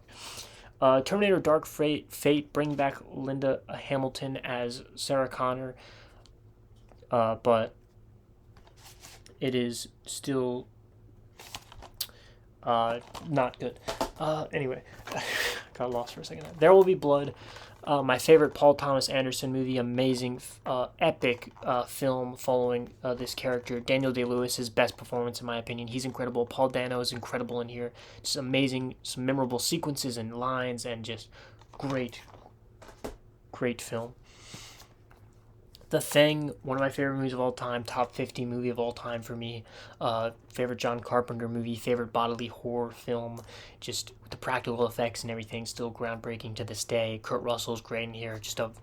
Terminator Dark Fate, bring back Linda Hamilton as Sarah Connor, but it is still not good. Anyway, got lost for a second. There Will Be Blood, my favorite Paul Thomas Anderson movie, amazing, epic film following this character. Daniel Day-Lewis's best performance in my opinion. He's incredible. Paul Dano is incredible in here. Just amazing, some memorable sequences and lines, and just great film. The Thing, one of my favorite movies of all time, top 50 movie of all time for me. Favorite John Carpenter movie, favorite bodily horror film. Just with the practical effects and everything, still groundbreaking to this day. Kurt Russell's great in here. Just a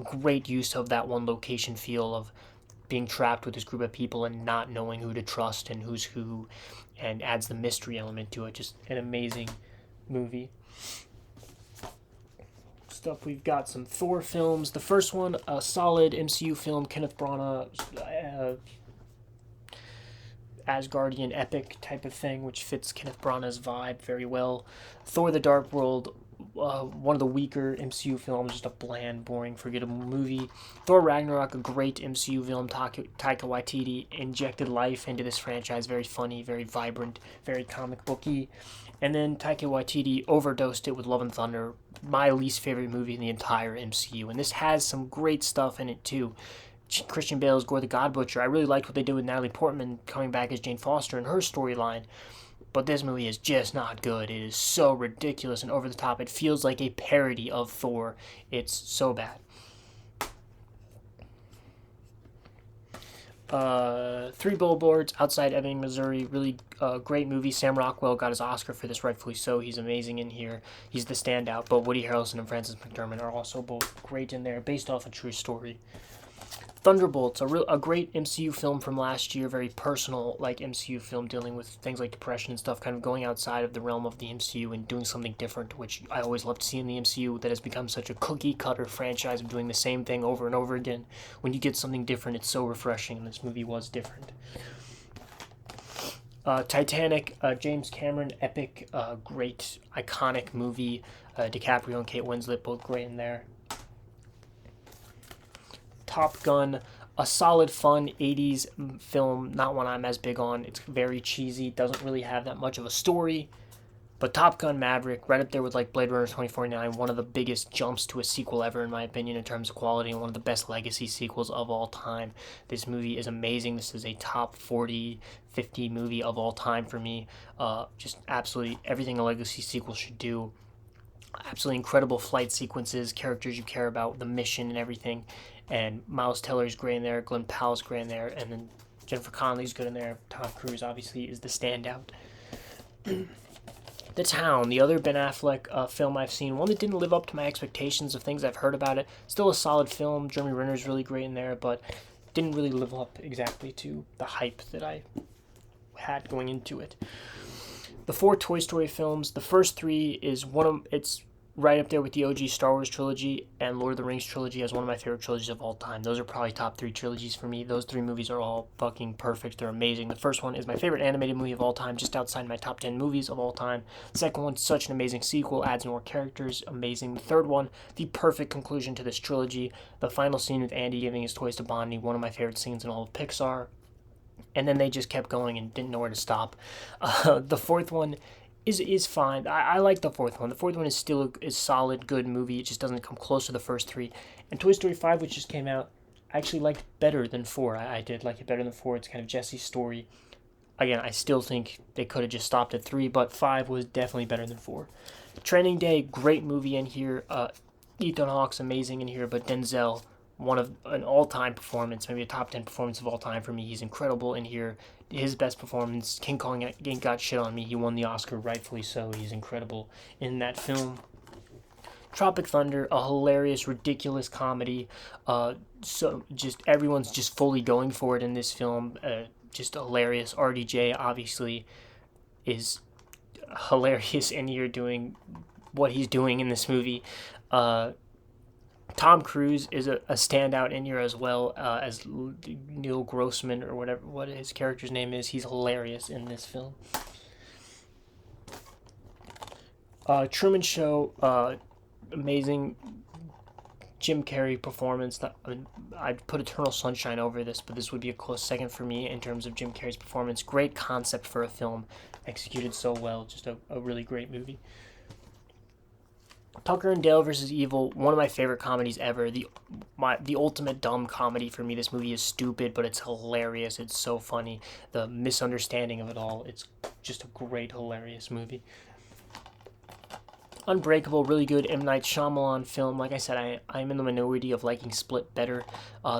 great use of that one location feel of being trapped with this group of people and not knowing who to trust and who's who, and adds the mystery element to it. Just an amazing movie. Up, we've got some Thor films. The first one, a solid MCU film, Kenneth Branagh, Asgardian epic type of thing, which fits Kenneth Branagh's vibe very well. Thor: The Dark World, one of the weaker MCU films, just a bland, boring, forgettable movie. Thor: Ragnarok, a great MCU film. Taika Waititi injected life into this franchise, very funny, very vibrant, very comic booky. And then Taika Waititi overdosed it with Love and Thunder, my least favorite movie in the entire MCU. And this has some great stuff in it too. Christian Bale's Gore the God Butcher. I really liked what they did with Natalie Portman coming back as Jane Foster and her storyline. but this movie is just not good. It is so ridiculous and over the top. It feels like a parody of Thor. It's so bad. Three Billboards Outside Ebbing, Missouri. Really great movie. Sam Rockwell got his Oscar for this, rightfully so. He's amazing in here. He's the standout. But Woody Harrelson and Frances McDormand are also both great in there, based off a true story. Thunderbolts, a great MCU film from last year, very personal, like MCU film dealing with things like depression and stuff, kind of going outside of the realm of the MCU and doing something different, which I always love to see in the MCU that has become such a cookie-cutter franchise of doing the same thing over and over again. When you get something different, it's so refreshing, and this movie was different. Titanic, James Cameron, epic, great, iconic movie. DiCaprio and Kate Winslet, both great in there. Top Gun, a solid, fun 80s film, not one I'm as big on. It's very cheesy, doesn't really have that much of a story. But Top Gun Maverick, right up there with like Blade Runner 2049, one of the biggest jumps to a sequel ever, in my opinion, in terms of quality, and one of the best legacy sequels of all time. This movie is amazing. This is a top 40, 50 movie of all time for me. Just absolutely everything a legacy sequel should do. Absolutely incredible flight sequences, characters you care about, the mission and everything. And Miles Teller's great in there, Glenn Powell's great in there, and then Jennifer Connelly's good in there. Tom Cruise obviously is the standout. The Town, the other Ben Affleck film I've seen, one that didn't live up to my expectations of things I've heard about it. Still a solid film. Jeremy Renner's really great in there, but didn't really live up exactly to the hype that I had going into it. The 4 Toy Story films, the first 3 is it's right up there with the OG Star Wars trilogy and Lord of the Rings trilogy as one of my favorite trilogies of all time. Those are probably top 3 trilogies for me. Those 3 movies are all fucking perfect. They're amazing. The first one is my favorite animated movie of all time, just outside my top 10 movies of all time. The second one, such an amazing sequel, adds more characters, amazing. The third one, the perfect conclusion to this trilogy. The final scene with Andy giving his toys to Bonnie, one of my favorite scenes in all of Pixar. And then they just kept going and didn't know where to stop. The fourth one is fine. I like the fourth one. The fourth one is still a solid, good movie. It just doesn't come close to the first 3. And Toy Story 5, which just came out, I actually liked better than 4. I did like it better than 4. It's kind of Jesse's story. Again, I still think they could have just stopped at 3, but 5 was definitely better than 4. Training Day, great movie in here. Ethan Hawke's amazing in here, but Denzel, one of an all-time performance, maybe a top 10 performance of all time for me. He's incredible in here. His best performance. King Kong ain't got shit on me. He won the Oscar, rightfully so. He's incredible in that film. Tropic Thunder, a hilarious, ridiculous comedy. So just everyone's just fully going for it in this film. Just hilarious. RDJ obviously is hilarious in here doing what he's doing in this movie. Tom Cruise is a standout in here as well, as Neil Grossman or whatever what his character's name is. He's hilarious in this film. Truman Show, amazing Jim Carrey performance. I'd put Eternal Sunshine over this, but this would be a close second for me in terms of Jim Carrey's performance. Great concept for a film, executed so well. Just a really great movie. Tucker and Dale vs. Evil, one of my favorite comedies ever. The ultimate dumb comedy for me. This movie is stupid, but it's hilarious. It's so funny. The misunderstanding of it all. It's just a great, hilarious movie. Unbreakable, really good M. Night Shyamalan film. Like I said, I'm in the minority of liking Split better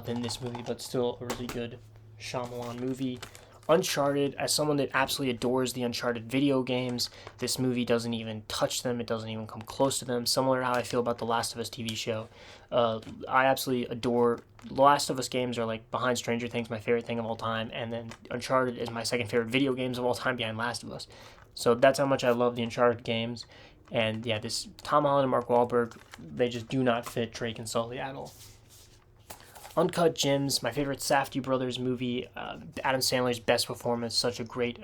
than this movie, but still a really good Shyamalan movie. Uncharted, as someone that absolutely adores the Uncharted video games, this movie doesn't even touch them. It doesn't even come close to them. Similar to how I feel about the Last of Us TV show. I absolutely adore... The Last of Us games are like behind Stranger Things, my favorite thing of all time, and then Uncharted is my second favorite video games of all time behind Last of Us. So that's how much I love the Uncharted games. And yeah, this Tom Holland and Mark Wahlberg, they just do not fit Drake and Sully at all. Uncut Gems, my favorite Safdie Brothers movie. Adam Sandler's best performance. Such a great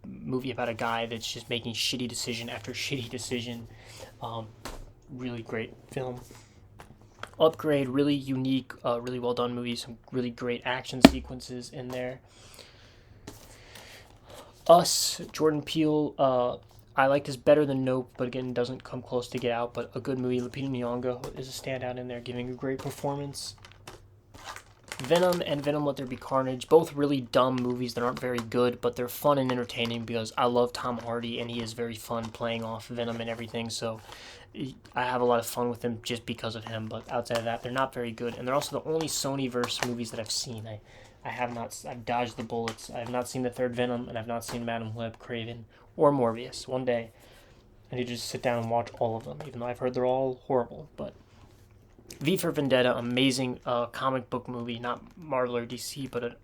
movie about a guy that's just making shitty decision after shitty decision. Really great film. Upgrade, really unique, really well done movie. Some really great action sequences in there. Us, Jordan Peele. I like this better than Nope, but again, doesn't come close to Get Out. But a good movie. Lupita Nyong'o is a standout in there, giving a great performance. Venom and Venom Let There Be Carnage, both really dumb movies that aren't very good, but they're fun and entertaining because I love Tom Hardy and he is very fun playing off Venom and everything, so I have a lot of fun with him just because of him, but outside of that, they're not very good, and they're also the only Sony-verse movies that I've seen. I've dodged the bullets. I have not seen the third Venom, and I've not seen Madam Web, Craven, or Morbius. One day, I need to just sit down and watch all of them, even though I've heard they're all horrible, but V for Vendetta, amazing comic book movie, not Marvel or DC, but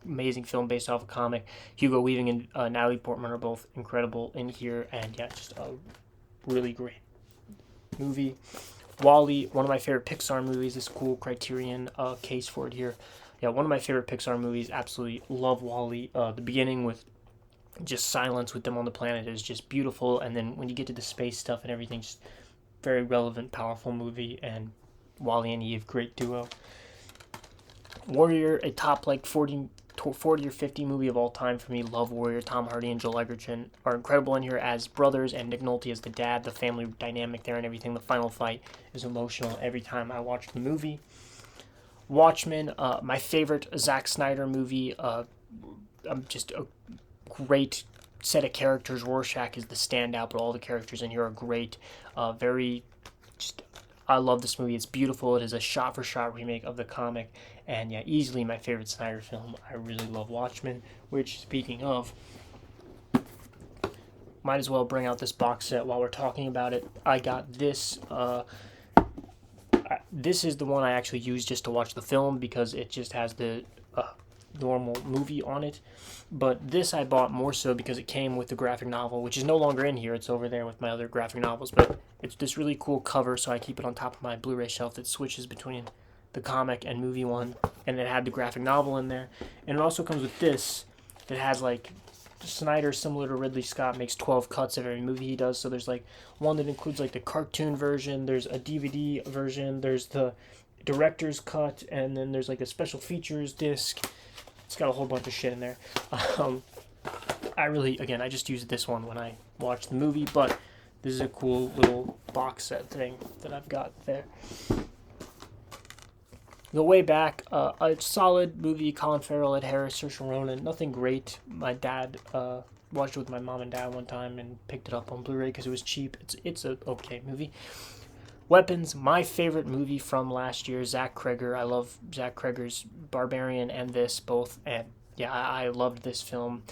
amazing film based off a comic. Hugo Weaving and Natalie Portman are both incredible in here, and yeah, just a really great movie. WALL-E, one of my favorite Pixar movies. This cool Criterion case for it here. Yeah, one of my favorite Pixar movies. Absolutely love WALL-E. The beginning with just silence with them on the planet is just beautiful, and then when you get to the space stuff and everything, just very relevant, powerful movie. And WALL-E and Eve, great duo. Warrior, a top like 40 or 50 movie of all time for me. Love Warrior. Tom Hardy and Joel Edgerton are incredible in here as brothers, and Nick Nolte as the dad. The family dynamic there and everything. The final fight is emotional every time I watch the movie. Watchmen, my favorite Zack Snyder movie. Just a great set of characters. Rorschach is the standout, but all the characters in here are great. I love this movie. It's beautiful. It is a shot-for-shot remake of the comic. And yeah, easily my favorite Snyder film. I really love Watchmen, which, speaking of, might as well bring out this box set while we're talking about it. I got this. This is the one I actually used just to watch the film because it just has the normal movie on it. But this I bought more so because it came with the graphic novel, which is no longer in here. It's over there with my other graphic novels. But it's this really cool cover, so I keep it on top of my Blu-ray shelf that switches between the comic and movie one. And it had the graphic novel in there. And it also comes with this that has like Snyder, similar to Ridley Scott, makes 12 cuts of every movie he does. So there's like one that includes like the cartoon version, there's a DVD version, there's the director's cut, and then there's like a special features disc. It's got a whole bunch of shit in there. I just used this one when I watched the movie, but this is a cool little box set thing that I've got there. The Way Back, a solid movie. Colin Farrell, Ed Harris, Saoirse Ronan. Nothing great. My dad watched it with my mom and dad one time and picked it up on Blu-ray because it was cheap. It's a okay movie. Weapons, my favorite movie from last year, Zach Cregger. I love Zach Cregger's Barbarian and this both, and yeah, I loved this film.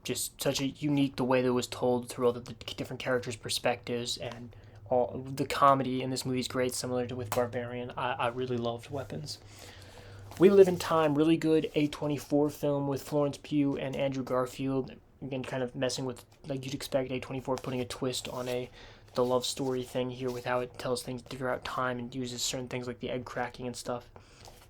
Just such a unique the way that it was told through all the different characters' perspectives, and all the comedy in this movie is great, similar to with Barbarian. I really loved Weapons. We Live in Time, really good A24 film with Florence Pugh and Andrew Garfield. Again, kind of messing with, like you'd expect A24, putting a twist on the love story thing here with how it tells things throughout time and uses certain things like the egg cracking and stuff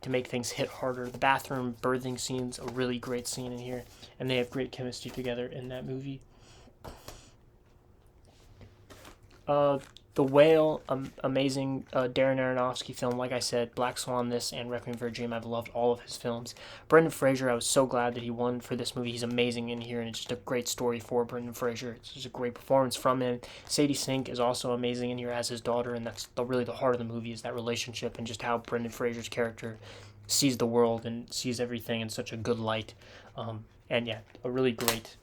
to make things hit harder. The bathroom birthing scene's a really great scene in here, and they have great chemistry together in that movie. The Whale, amazing Darren Aronofsky film. Like I said, Black Swan, this, and Requiem for a Dream. I've loved all of his films. Brendan Fraser, I was so glad that he won for this movie. He's amazing in here, and it's just a great story for Brendan Fraser. It's just a great performance from him. Sadie Sink is also amazing in here as his daughter, and that's really the heart of the movie, is that relationship and just how Brendan Fraser's character sees the world and sees everything in such a good light. And yeah, a really great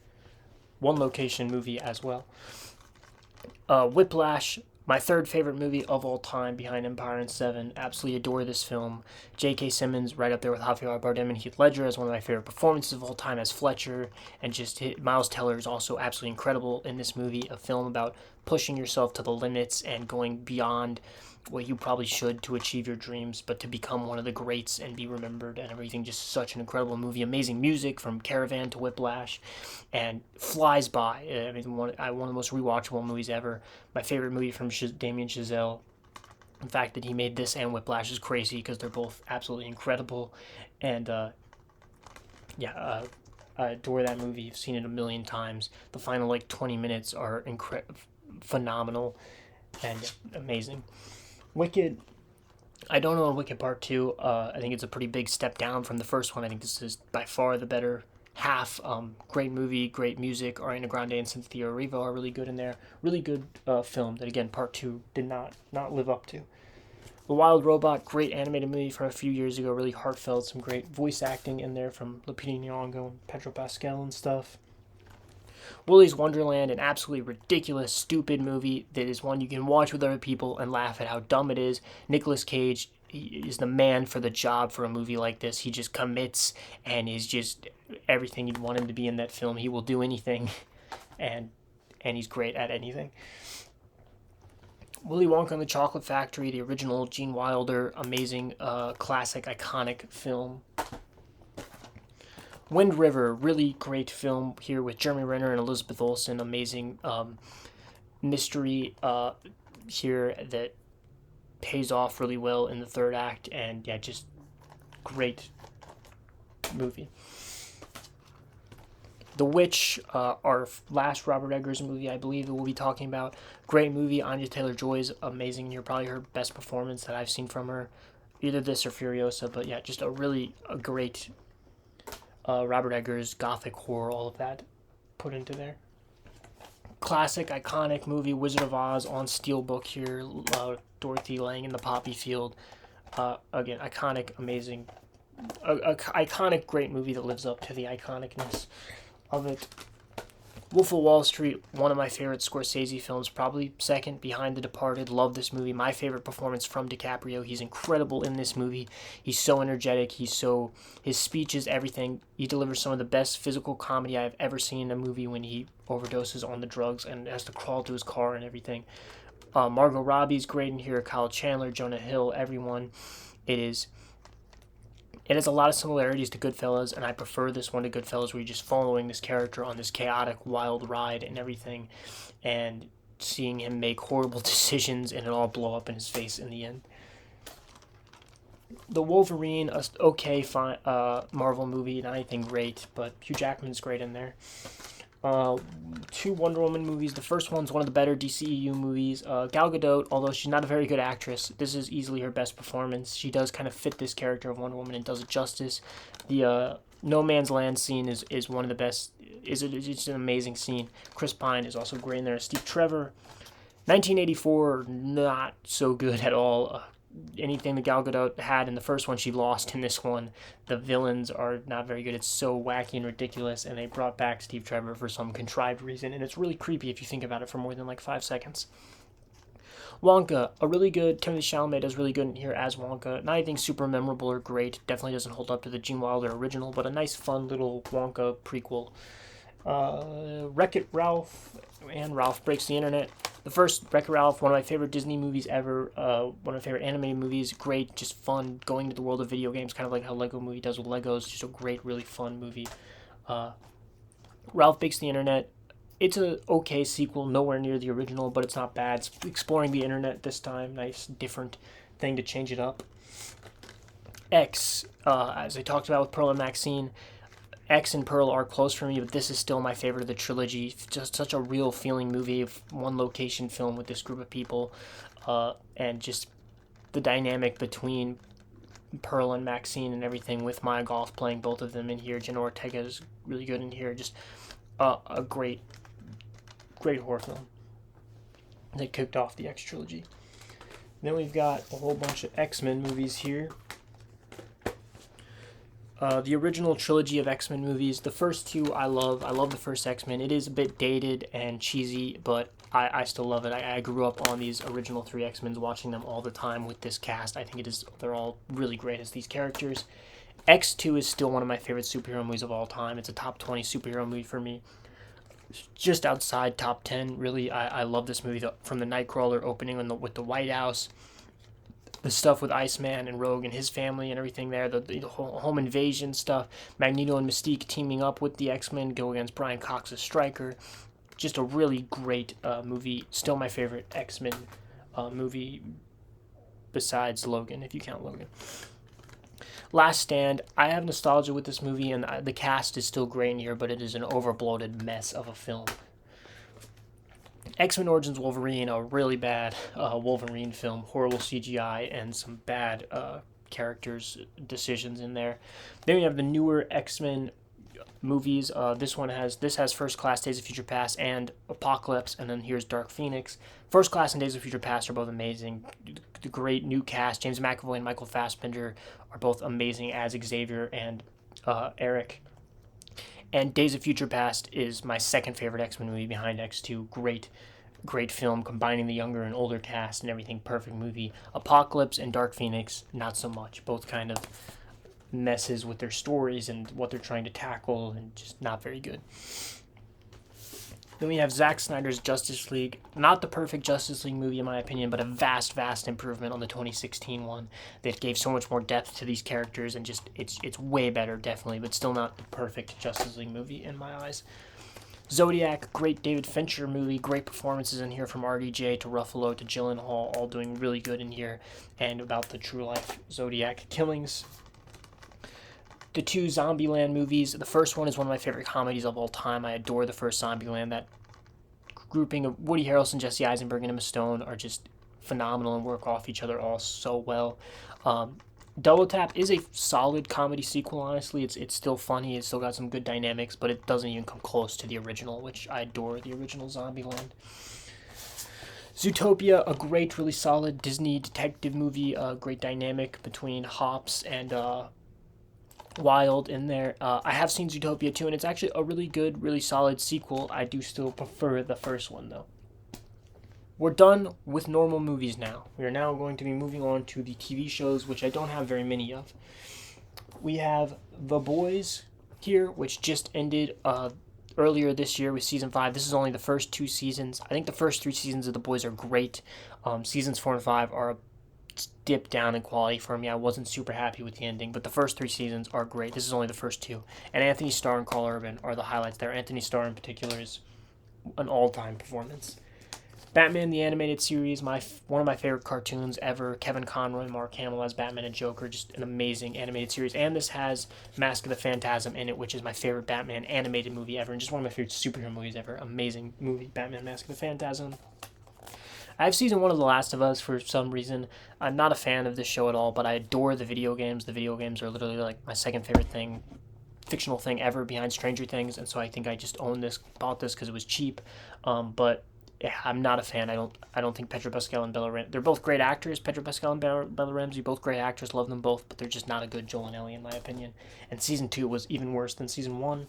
one-location movie as well. Whiplash, my third favorite movie of all time behind Empire and Seven. Absolutely adore this film. J.K. Simmons right up there with Javier Bardem and Heath Ledger as one of my favorite performances of all time as Fletcher. And just Miles Teller is also absolutely incredible in this movie. A film about pushing yourself to the limits and going beyond what you probably should to achieve your dreams, but to become one of the greats and be remembered and everything. Just such an incredible movie. Amazing music from Caravan to Whiplash, and flies by. I mean, one of the most rewatchable movies ever. My favorite movie from Damien Chazelle. The fact that he made this and Whiplash is crazy because they're both absolutely incredible. And I adore that movie. I've seen it a million times. The final 20 minutes are phenomenal and amazing. Wicked, I don't know on Wicked Part 2. I think it's a pretty big step down from the first one. I think this is by far the better half. Great movie, great music. Ariana Grande and Cynthia Erivo are really good in there. Really good film that, again, Part 2 did not live up to. The Wild Robot, great animated movie from a few years ago, really heartfelt, some great voice acting in there from Lupita Nyong'o and Pedro Pascal and stuff. Willy's Wonderland, an absolutely ridiculous, stupid movie that is one you can watch with other people and laugh at how dumb it is. Nicolas Cage is the man for the job for a movie like this. He just commits and is just everything you'd want him to be in that film. He will do anything, and he's great at anything. Willy Wonka and the Chocolate Factory, the original Gene Wilder, amazing, classic, iconic film. Wind River, really great film here with Jeremy Renner and Elizabeth Olsen. Amazing mystery here that pays off really well in the third act, and yeah, just great movie. The Witch, our last Robert Eggers movie, I believe that we'll be talking about. Great movie. Anya Taylor-Joy is amazing here. Probably her best performance that I've seen from her, either this or Furiosa. But yeah, just a great Robert Eggers, gothic horror, all of that put into there. Classic, iconic movie, Wizard of Oz on Steelbook here. Dorothy laying in the poppy field. Again, iconic, amazing, iconic, great movie that lives up to the iconicness of it. Wolf of Wall Street, one of my favorite Scorsese films, probably second behind The Departed. Love this movie. My favorite performance from DiCaprio. He's incredible in this movie. He's so energetic. His speech is everything. He delivers some of the best physical comedy I've ever seen in a movie when he overdoses on the drugs and has to crawl to his car and everything. Margot Robbie's great in here. Kyle Chandler, Jonah Hill, everyone. It has a lot of similarities to Goodfellas, and I prefer this one to Goodfellas, where you're just following this character on this chaotic, wild ride and everything, and seeing him make horrible decisions and it all blow up in his face in the end. The Wolverine, fine, Marvel movie, not anything great, but Hugh Jackman's great in there. Two Wonder Woman movies. The first one's one of the better DCEU movies. Gal Gadot, although she's not a very good actress, this is easily her best performance. She does kind of fit this character of Wonder Woman and does it justice. The No Man's Land scene is one of the best. It's an amazing scene. Chris Pine is also great in there. Steve Trevor. 1984, not so good at all. Anything that Gal Gadot had in the first one, she lost in this one. The villains are not very good. It's so wacky and ridiculous, and they brought back Steve Trevor for some contrived reason, and it's really creepy if you think about it for more than like 5 seconds. Wonka, a really good, Timothée Chalamet does really good in here as Wonka. Not anything super memorable or great. Definitely doesn't hold up to the Gene Wilder original, but a nice, fun little Wonka prequel. Wreck-It Ralph and Ralph Breaks the Internet. The first Wreck-It Ralph, one of my favorite Disney movies ever, one of my favorite animated movies, great, just fun, going to the world of video games, kind of like how Lego Movie does with Legos, just a great, really fun movie. Ralph Breaks the Internet, it's a okay sequel, nowhere near the original, but it's not bad. It's exploring the internet this time, nice, different thing to change it up. X, as I talked about with Pearl and Maxine, X and Pearl are close for me, but this is still my favorite of the trilogy. Just such a real feeling movie of one location film with this group of people, and just the dynamic between Pearl and Maxine and everything, with Maya Goth playing both of them in here. Jenna Ortega is really good in here. Just a great horror film that kicked off the X trilogy. Then we've got a whole bunch of X-Men movies here. The original trilogy of X-Men movies, the first two I love. I love the first X-Men. It is a bit dated and cheesy, but I still love it. I grew up on these original 3 X-Men, watching them all the time with this cast. I think they're all really great as these characters. X2 is still one of my favorite superhero movies of all time. It's a top 20 superhero movie for me. Just outside top 10, really. I love this movie, from the Nightcrawler opening with the White House, the stuff with Iceman and Rogue and his family and everything there, the whole home invasion stuff, Magneto and Mystique teaming up with the X-Men, go against Brian Cox's Stryker. Just a really great movie. Still my favorite X-Men movie besides Logan, if you count Logan. Last Stand, I have nostalgia with this movie, and the cast is still great in here, but it is an overbloated mess of a film. X-Men Origins Wolverine, a really bad Wolverine film, horrible CGI, and some bad characters' decisions in there. Then we have the newer X-Men movies. This has First Class, Days of Future Past, and Apocalypse, and then here's Dark Phoenix. First Class and Days of Future Past are both amazing. The great new cast, James McAvoy and Michael Fassbender, are both amazing as Xavier and Eric. And Days of Future Past is my second favorite X-Men movie behind X2. Great film, combining the younger and older cast and everything. Perfect movie. Apocalypse and Dark Phoenix, not so much. Both kind of messes with their stories and what they're trying to tackle, and just not very good. Then we have Zack Snyder's Justice League. Not the perfect Justice League movie in my opinion, but a vast improvement on the 2016 one that gave so much more depth to these characters, and just it's way better definitely, but still not the perfect Justice League movie in my eyes. Zodiac, great David Fincher movie, great performances in here from RDJ to Ruffalo to Gyllenhaal, all doing really good in here, and about the true life Zodiac killings. The two Zombieland movies. The first one is one of my favorite comedies of all time. I adore the first Zombieland. That grouping of Woody Harrelson, Jesse Eisenberg, and Emma Stone are just phenomenal and work off each other all so well. Double Tap is a solid comedy sequel, honestly. It's still funny. It's still got some good dynamics, but it doesn't even come close to the original, which I adore, the original Zombieland. Zootopia, a great, really solid Disney detective movie. Great dynamic between Hops and Wild in there. I have seen Zootopia too, and it's actually a really good, really solid sequel. I do still prefer the first one, though. We're done with normal movies now. We are now going to be moving on to the TV shows, which I don't have very many of. We have The Boys here, which just ended earlier this year with season 5. This is only the first 2 seasons. I think the first 3 seasons of The Boys are great. Seasons 4 and 5 are a dip down in quality for me. I wasn't super happy with the ending, but the first 3 seasons are great. This is only the first 2. And Anthony Starr and Carl Urban are the highlights there. Anthony Starr in particular is an all-time performance. Batman the Animated Series, one of my favorite cartoons ever. Kevin Conroy, Mark Hamill as Batman and Joker, just an amazing animated series. And this has Mask of the Phantasm in it, which is my favorite Batman animated movie ever, and just one of my favorite superhero movies ever. Amazing movie, Batman Mask of the Phantasm. I have season 1 of The Last of Us for some reason. I'm not a fan of this show at all, but I adore the video games. The video games are literally like my second favorite thing, fictional thing ever behind Stranger Things, and so I think I just bought this because it was cheap. But yeah, I'm not a fan. I don't think Pedro Pascal and Bella Ramsey, they're both great actors. Pedro Pascal and Bella Ramsey, both great actors, love them both, but they're just not a good Joel and Ellie in my opinion. And season 2 was even worse than season 1.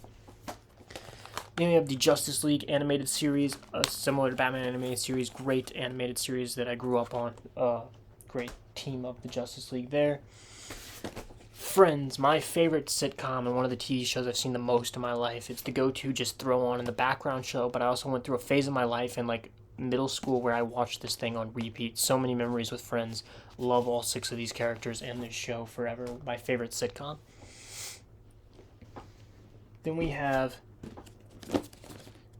Then we have the Justice League animated series, similar to Batman animated series, great animated series that I grew up on. Great team of the Justice League there. Friends, my favorite sitcom and one of the TV shows I've seen the most in my life. It's the go-to, just throw on in the background show, but I also went through a phase of my life in like middle school where I watched this thing on repeat. So many memories with Friends. Love all 6 of these characters and this show forever. My favorite sitcom. Then we have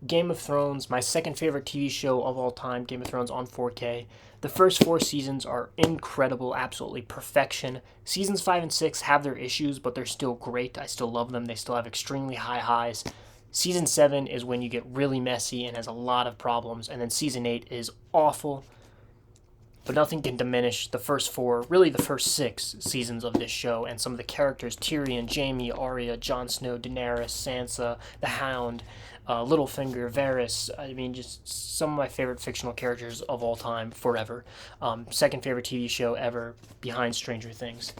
Game of Thrones, my second favorite TV show of all time, Game of Thrones on 4K. The first 4 seasons are incredible, absolutely perfection. Seasons 5 and 6 have their issues, but they're still great. I still love them. They still have extremely high highs. Season 7 is when you get really messy and has a lot of problems, and then Season 8 is awful. But nothing can diminish the first 4, really the first 6 seasons of this show, and some of the characters, Tyrion, Jaime, Arya, Jon Snow, Daenerys, Sansa, the Hound, Littlefinger, Varys. I mean, just some of my favorite fictional characters of all time, forever. Second favorite TV show ever, behind Stranger Things.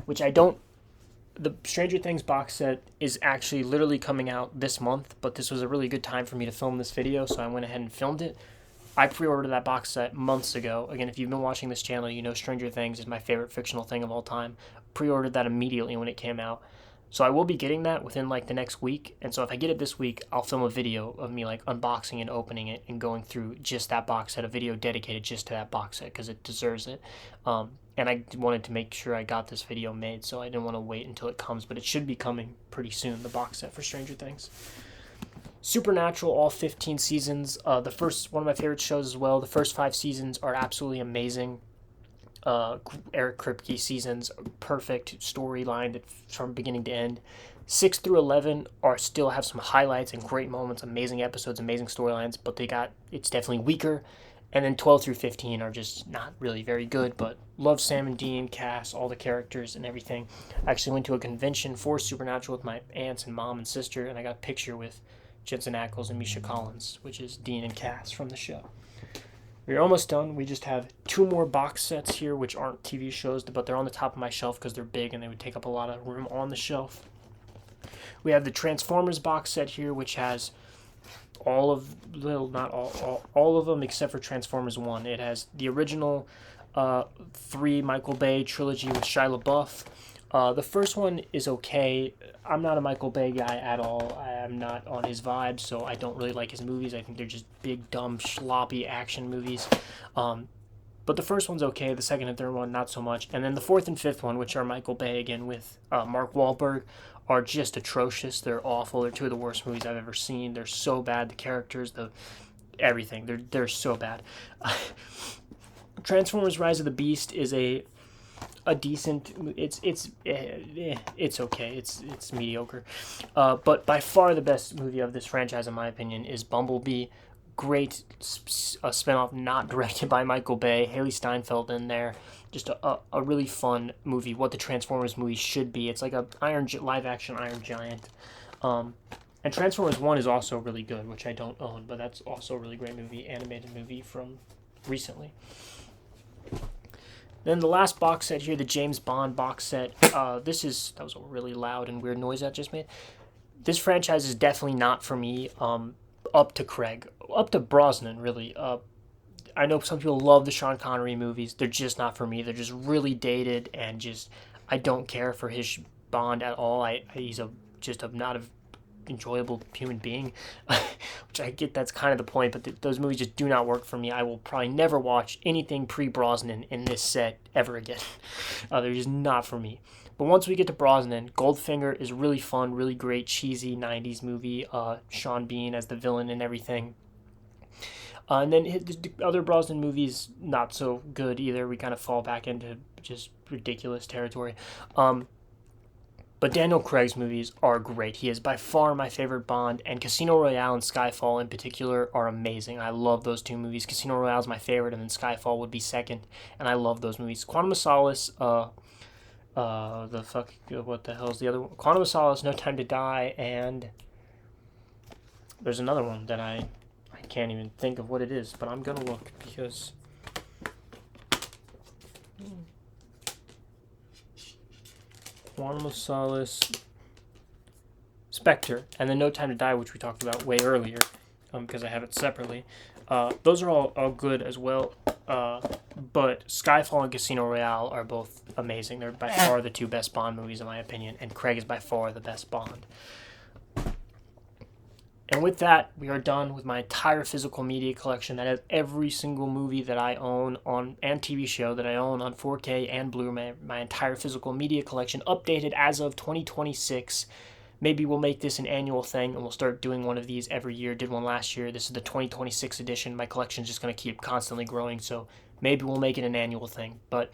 The Stranger Things box set is actually literally coming out this month, but this was a really good time for me to film this video, so I went ahead and filmed it. I pre-ordered that box set months ago. Again, if you've been watching this channel, you know Stranger Things is my favorite fictional thing of all time. Pre-ordered that immediately when it came out. So I will be getting that within like the next week. And so if I get it this week, I'll film a video of me like unboxing and opening it and going through just that box set, a video dedicated just to that box set because it deserves it. And I wanted to make sure I got this video made, so I didn't want to wait until it comes, but it should be coming pretty soon, the box set for Stranger Things. Supernatural, all 15 seasons. The first, one of my favorite shows as well. The first 5 seasons are absolutely amazing. Eric Kripke seasons, perfect storyline from beginning to end. 6 through 11 still have some highlights and great moments, amazing episodes, amazing storylines, but it's definitely weaker. And then 12 through 15 are just not really very good, but love Sam and Dean, Cass, all the characters and everything. I actually went to a convention for Supernatural with my aunts and mom and sister, and I got a picture with Jensen Ackles and Misha Collins, which is Dean and Cass from the show. We're almost done. We just have 2 more box sets here, which aren't TV shows, but they're on the top of my shelf because they're big and they would take up a lot of room on the shelf. We have the Transformers box set here, which has all of, well, not all of them except for Transformers 1. It has the original 3 Michael Bay trilogy with Shia LaBeouf. The first one is okay. I'm not a Michael Bay guy at all. I am not on his vibe, so I don't really like his movies. I think they're just big, dumb, sloppy action movies. But the first one's okay. The second and third one, not so much. And then the fourth and fifth one, which are Michael Bay again with Mark Wahlberg, are just atrocious. They're awful. They're 2 of the worst movies I've ever seen. They're so bad. The characters, everything. They're so bad. Transformers: Rise of the Beast is a decent. It's okay. It's mediocre. But by far the best movie of this franchise, in my opinion, is Bumblebee. Great spinoff, not directed by Michael Bay. Haley Steinfeld in there. Just a really fun movie. What the Transformers movie should be. It's like a live action Iron Giant. And Transformers 1 is also really good, which I don't own, but that's also a really great movie, animated movie from recently. Then the last box set here, the James Bond box set. That was a really loud and weird noise that just made. This franchise is definitely not for me. Up to Craig, up to Brosnan, really. I know some people love the Sean Connery movies. They're just not for me. They're just really dated and just, I don't care for his Bond at all. He's just not an enjoyable human being, which I get that's kind of the point, but those movies just do not work for me. I will probably never watch anything pre-Brosnan in this set ever again. They're just not for me. But once we get to Brosnan, Goldfinger is really fun, really great, cheesy 90s movie. Sean Bean as the villain and everything. And then the other Brosnan movies, not so good either. We kind of fall back into just ridiculous territory. But Daniel Craig's movies are great. He is by far my favorite Bond, and Casino Royale and Skyfall in particular are amazing. I love those 2 movies. Casino Royale is my favorite, and then Skyfall would be second, and I love those movies. Quantum of Solace, what the hell is the other one? Quantum of Solace, No Time to Die, and there's another one that I can't even think of what it is, but I'm gonna look because Quantum of Solace, Spectre, and then No Time to Die, which we talked about way earlier, because I have it separately. Those are all good as well, but Skyfall and Casino Royale are both amazing. They're by far the 2 best Bond movies in my opinion, and Craig is by far the best Bond. And with that, we are done with my entire physical media collection. That has every single movie that I own and TV show that I own on 4K and Blu-ray. My entire physical media collection updated as of 2026. Maybe we'll make this an annual thing and we'll start doing one of these every year. Did one last year. This is the 2026 edition. My collection is just going to keep constantly growing, so maybe we'll make it an annual thing. But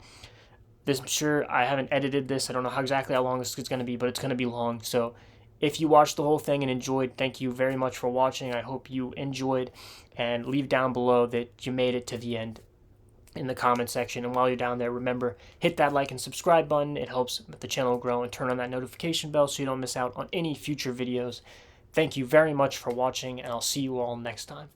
I'm sure I haven't edited this. I don't know exactly how long this is going to be, but it's going to be long. So if you watched the whole thing and enjoyed, thank you very much for watching. I hope you enjoyed, and leave down below that you made it to the end in the comment section. And while you're down there, remember, hit that like and subscribe button. It helps the channel grow, and turn on that notification bell so you don't miss out on any future videos. Thank you very much for watching, and I'll see you all next time.